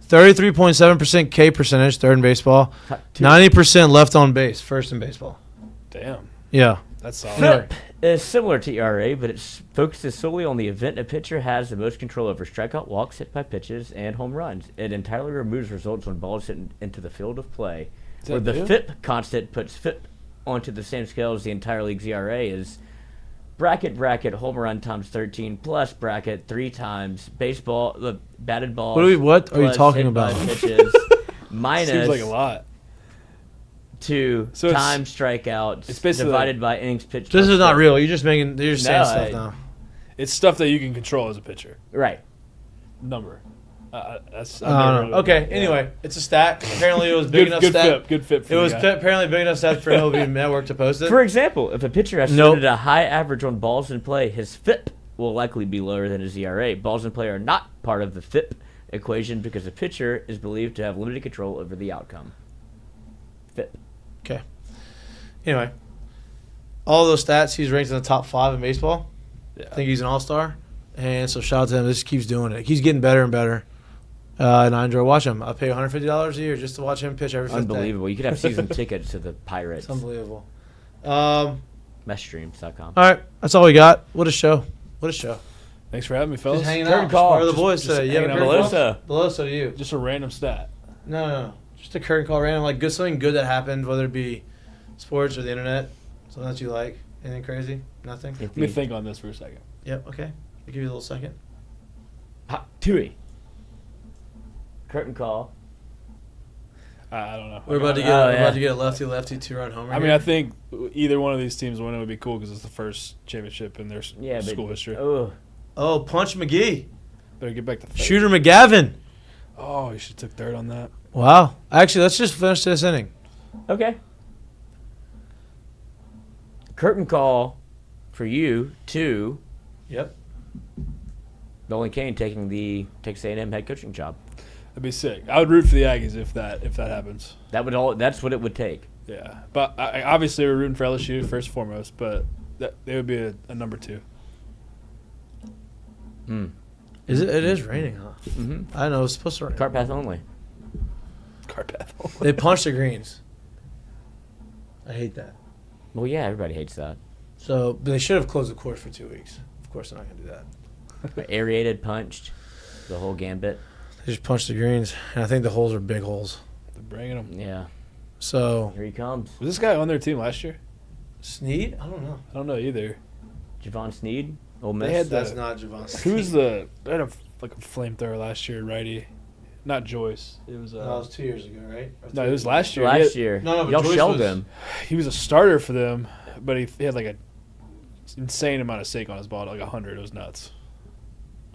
33.7% K percentage, third in baseball. 90% left on base, first in baseball. Damn. Yeah. That's solid. FIP is similar to ERA, but it focuses solely on the event a pitcher has the most control over strikeout, walks, hit by pitches, and home runs. It entirely removes results when balls hit into the field of play. Is Where that the new? FIP constant puts FIP onto the same scale as the entire league's ERA is bracket home run times 13 plus bracket 3 times baseball the batted balls. What are you plus talking hit by about? Pitches minus Seems like a lot. 2 So it's- times strikeouts it's basically divided by innings pitched. This plus is not FIP. real. You're just saying stuff I- now. It's stuff that you can control as a pitcher. Right. Number. That's. I don't know. Okay, anyway, it's a stat. Apparently it was big Good, enough good stat. FIP. Good FIP for It the was guy. apparently big enough stat for MLB Network to post it. For example, if a pitcher has Nope. submitted a high average on balls in play, his FIP will likely be lower than his ERA. Balls in play are not part of the FIP equation because the pitcher is believed to have limited control over the outcome. FIP. Okay. Anyway, all those stats, he's ranked in the top 5 in baseball. Yeah. I think he's an all-star. And so shout out to him. This keeps doing it. He's getting better and better. And I enjoy watching him. I pay $150 a year just to watch him pitch every 5th day. Unbelievable. You could have season tickets to the Pirates. It's unbelievable. Meshstreams.com. All right. That's all we got. What a show. What a show. Thanks for having me, fellas. Just hanging Curtain out. call. Part of the Just- boys just today. Yeah, hanging out. Beloso. Beloso to you. Just a random stat. No. Just a curtain call random. Like something good that happened, whether it be sports or the internet. Something that you like. Anything crazy? Nothing? Let me think on this for a second. Yep. Okay. I'll give you a little second. Tui. Curtain call. I don't know. We're about to get a lefty 2-run homer. I mean, I think either one of these teams winning would be cool because it's the first championship in their school history. Oh, Punch McGee. Better get back to third. Shooter McGavin. Oh, you should have took third on that. Wow. Actually, let's just finish this inning. Okay. Curtain call for you to Yep. Nolan Kane taking the Texas A&M head coaching job. That'd be sick. I would root for the Aggies if that happens. That's what it would take. Yeah, but obviously we're rooting for LSU first and foremost, but they would be a number 2. It is raining, huh? Mm-hmm. I know. It's supposed to rain. Cart path only. Carpath. They punched the greens. I hate that. Well, yeah, everybody hates that. So but they should have closed the course for 2 weeks. Of course, they're not going to do that. Aerated, punched, the whole gambit. They just punched the greens, and I think the holes are big holes. They're bringing them. Yeah. So Here he comes. Was this guy on their team last year? Snead? I don't know. I don't know either. Javon Sneed, Ole Miss. They had That's not Javon Snead. Who's they had a flamethrower last year, righty? Not Joyce. It was. No, it was 2 years ago, right? Or No, 3 it was years last year. Last year. No, but Y'all Joyce shelled was- him. He was a starter for them, but he had like a insane amount of stake on his ball, like 100. It was nuts.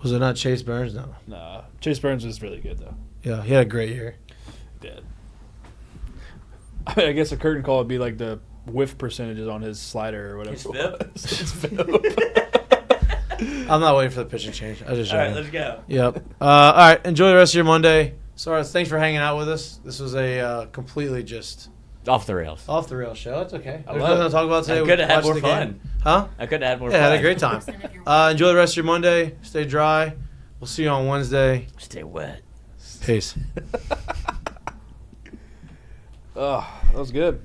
Was it not Chase Burns? No. Nah, Chase Burns was really good though. Yeah, he had a great year. Dead. I guess a curtain call would be like the whiff percentages on his slider or whatever. His FIP? His FIP. I'm not waiting for the pitching change. I just All right, joking. let's go. Yep. All right. Enjoy the rest of your Monday. Sorry. Thanks for hanging out with us. This was a completely just Off the rails. off the rails show. It's okay. There's love nothing it. to talk about today. I could have had Watch more the game. fun. Huh? I could have had more Yeah, fun. had a great time. Enjoy the rest of your Monday. Stay dry. We'll see you on Wednesday. Stay wet. Peace. Oh, that was good.